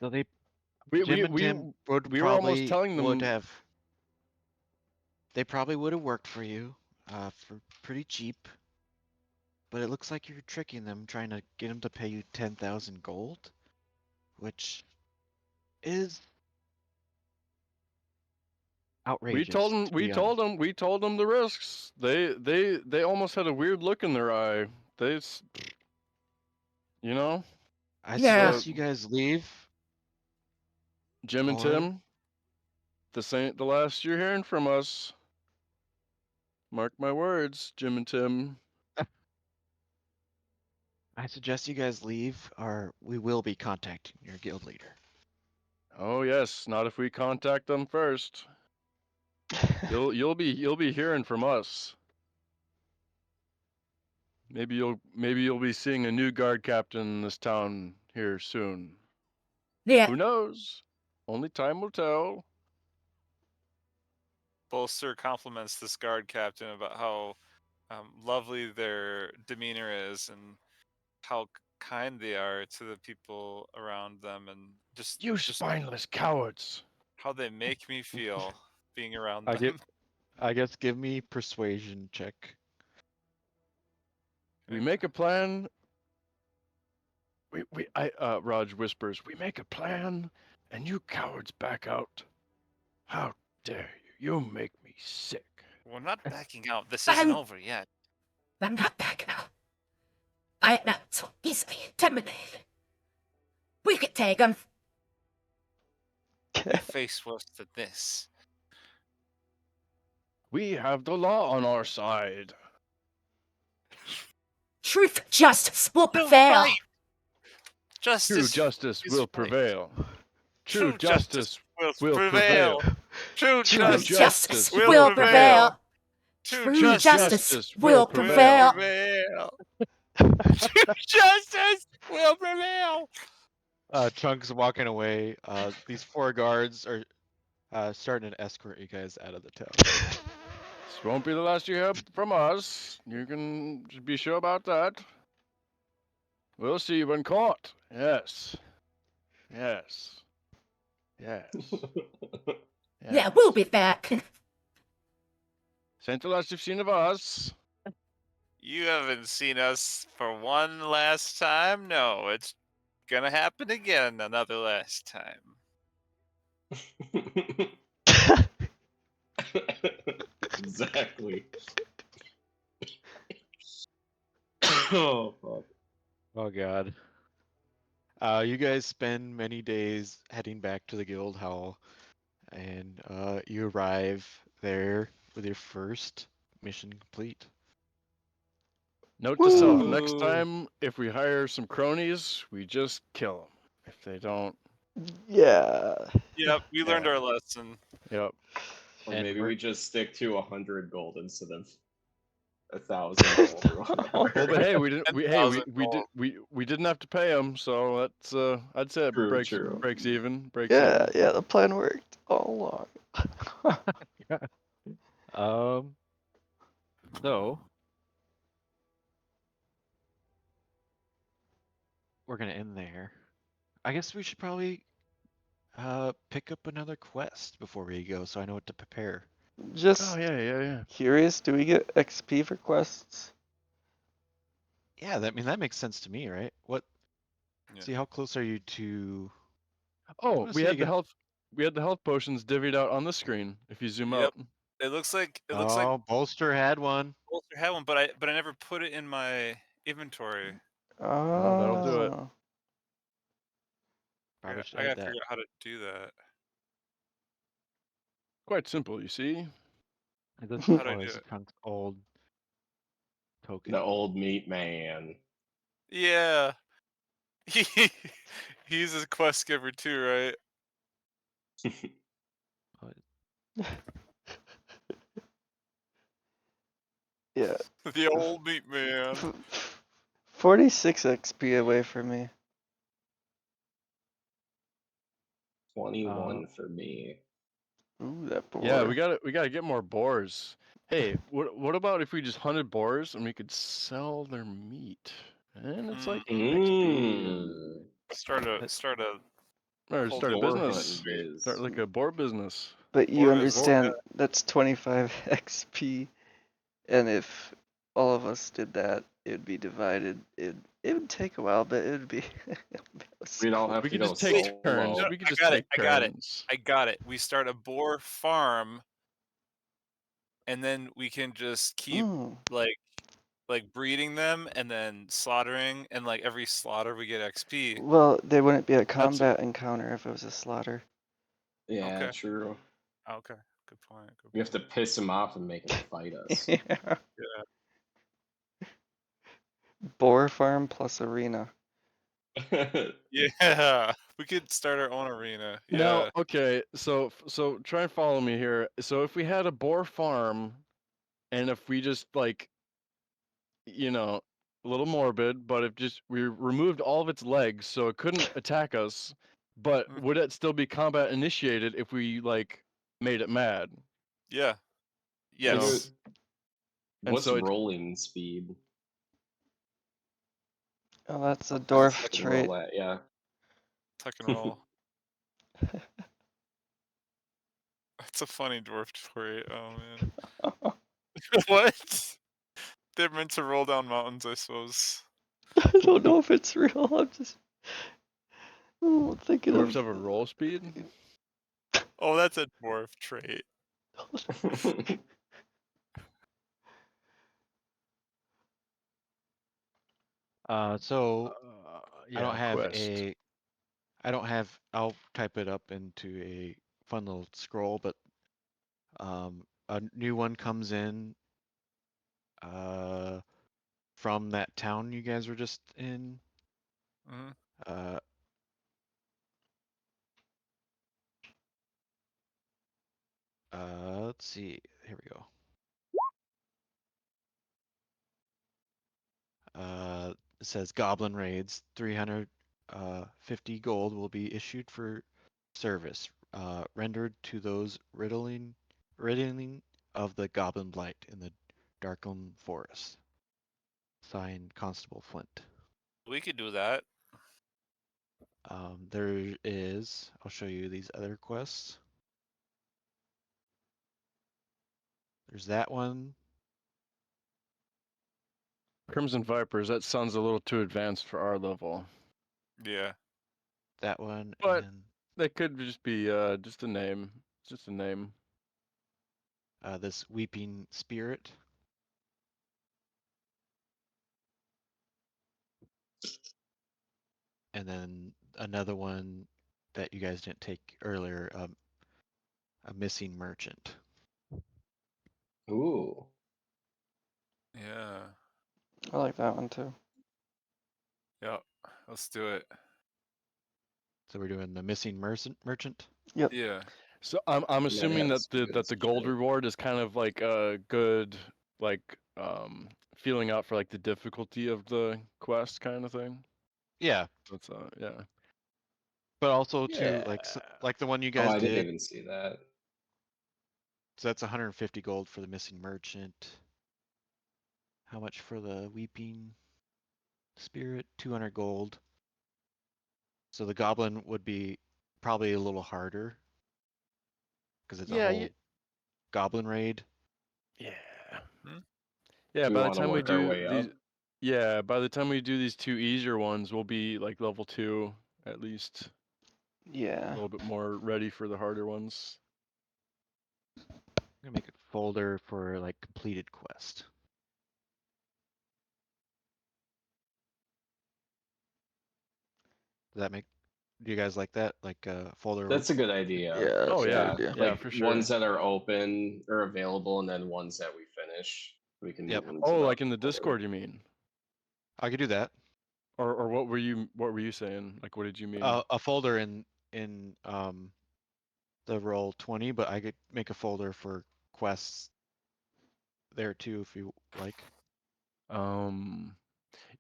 So they We Jim we and we, Tim would we were almost probably telling them. would have. They probably would have worked for you, for pretty cheap. But it looks like you're tricking them, trying to get them to pay you 10,000 gold, which is outrageous. We told them. to We be told honest. them. We told them the risks. They almost had a weird look in their eye. You know, I Yeah. suggest you guys leave. Jim and Or- Tim. This ain't the last you're hearing from us. Mark my words, Jim and Tim. I suggest you guys leave, or we will be contacting your guild leader. Oh yes, not if we contact them first. You'll be hearing from us. Maybe you'll be seeing a new guard captain in this town here soon. Yeah, Who knows? Only time will tell. Bolster compliments this guard captain about how lovely their demeanor is and how kind they are to the people around them, and just You spineless cowards. how they make me feel being around I them. I guess give me persuasion check. We make a plan. Raj whispers, we make a plan, and you cowards back out. How dare you? You make me sick. We're not backing out. This isn't over yet. I'm not backing out. I am not so easily intimidated. We could take him. We face worse than this. We have the law on our side. Truth, justice will prevail. Right. Justice. True justice is will right. prevail. True justice will prevail. True True justice justice will will prevail. prevail. True justice justice will will prevail. True justice will prevail. Chunk's walking away. These 4 guards are starting to escort you guys out of the town. This won't be the last you hear from us. You can be sure about that. We'll see you in court. Yes. Yes. Yes. Yeah, we'll be back. Ain't the last you've seen of us. You haven't seen us for one last time? No, it's gonna happen again another last time. Exactly. Oh fuck. Oh god. You guys spend many days heading back to the guild hall, and you arrive there with your first mission complete. Note to self, Woo. next time, if we hire some cronies, we just kill them. If they don't, Yeah. Yep, we learned our lesson. yep. Or And maybe we're- we just stick to 100 gold instead of 1,000 gold or whatever. Well, but hey, we didn't. We 10,000 we didn't have to pay them, so that's I'd say it True, breaks true. even. Breaks Yeah, even. yeah, the plan worked all along. So we're gonna end there. I guess we should probably pick up another quest before we go, so I know what to prepare. Just Oh yeah. curious, do we get XP for quests? Yeah, that makes sense to me, right? What? Yeah. See, how close are you to? Oh, wanna we say had you the get- health. We had the health potions divvied out on the screen. If you zoom Yep. out. It looks like Oh, Bolster had one. Bolster had one, but I never put it in my inventory. Oh, that'll do it. Probably should I add gotta that. figure out how to do that. Quite simple, you see. This How'd I oh, do it's it? Chunk's old token. The old meat man. Yeah. He's a quest giver too, right? Yeah. The old meat man. 46 XP away from me. 21 for me. Ooh, that boar. Yeah, we gotta get more boars. Hey, what about if we just hunted boars and we could sell their meat? And it's like XP. Mm. Start a Or whole start a boar business. hunting biz. Start like a boar business. But you Boar is understand that's 25 XP, and if all of us did that, it would be divided. It would take a while, but it would be. We'd all have We to could go just take solo. turns. No, We could I just got it, take I got it. turns. I got it. We start a boar farm, and then we can just keep like breeding them and then slaughtering, and like every slaughter we get XP. Well, they wouldn't be a combat encounter if it was a slaughter. Yeah, Okay. true. Okay, good point. We have to piss him off and make him fight us. Yeah. Yeah. Boar farm plus arena. Yeah, we could start our own arena. Yeah. Now, okay, so try and follow me here. So if we had a boar farm, and if we just like, a little morbid, but if just we removed all of its legs so it couldn't attack us, but would it still be combat initiated if we like made it mad? Yeah. You know? Yes. And What's so it- rolling speed? Oh, that's a That's dwarf tuck and trait. roll at, yeah. Tuck and roll. That's a funny dwarf trait. Oh man. What? They're meant to roll down mountains, I suppose. I don't know if it's real. I'm just thinking Dwarves of. have a roll speed? Oh, that's a dwarf trait. So I don't Yeah, have quest. I'll type it up into a fun little scroll, but a new one comes in from that town you guys were just in. Mhm. Uh, let's see. Here we go. It says Goblin Raids, 350 gold will be issued for service, rendered to those riddling of the Goblin Blight in the Darkland Forest. Signed, Constable Flint. We could do that. There is, I'll show you these other quests. There's that one. Crimson Vipers, that sounds a little too advanced for our level. Yeah. That one, But- and That could just be just a name. Just a name. this Weeping Spirit. And then another one that you guys didn't take earlier, a Missing Merchant. Ooh. Yeah. I like that one too. Yep. Let's do it. So we're doing the Missing Merchant. Yeah. So I'm assuming have that the gold right? reward is kind of like a good like feeling out for like the difficulty of the quest kind of thing. Yeah, That's yeah. but also too Yeah. like the one you Oh, guys I didn't did. even see that. So that's 150 gold for the Missing Merchant. How much for the Weeping Spirit? 200 gold. So the Goblin would be probably a little harder because it's a Yeah, whole Goblin raid. yeah. Hmm? Yeah, Do we by the want to time we work our do way these up? yeah, by the time we do these two easier ones, we'll be like level 2 at least. A Yeah. little bit more ready for the harder ones. I'm gonna make a folder for like completed quest. Does that make? Do you guys like that? Like a folder? That's a good idea. Yeah, that's Oh a yeah, good idea. yeah, Like for sure. ones that are open or available, and then ones that we finish. We can Yep. move into Oh, the like in the folder. Discord, you mean? I could do that. Or what were you saying? Like what did you mean? A folder in the Roll20, but I could make a folder for quests there too if you like.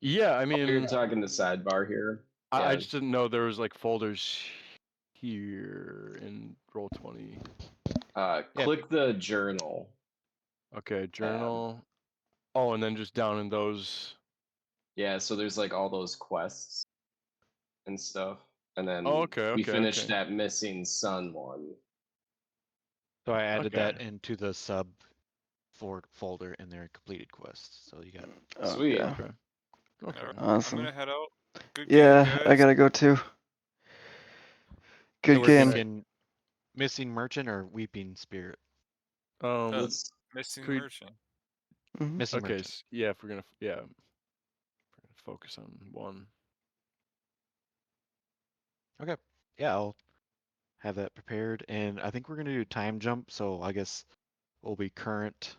Yeah, I Oh, you're mean, talking the sidebar here. I Yeah. just didn't know there was like folders here in Roll20. Yeah. Click the journal. Okay, journal. Oh, and then just down in those. Yeah, so there's like all those quests and stuff. And then Oh, okay, we okay, finished okay. that missing sun one. So I added Okay. that into the sub folder in their completed quests. So you got Sweet. Okay. Okay. Okay. Alright, Awesome. I'm gonna head out. Good Yeah, game, I guys. gotta go too. so Good we're game. thinking Missing Merchant or Weeping Spirit. Um, Let's Missing could we- merchant. Mhm. Missing okay, Merchant. yeah, if we're gonna focus on one. Okay. Yeah, I'll have that prepared, and I think we're gonna do time jump. So I guess we'll be current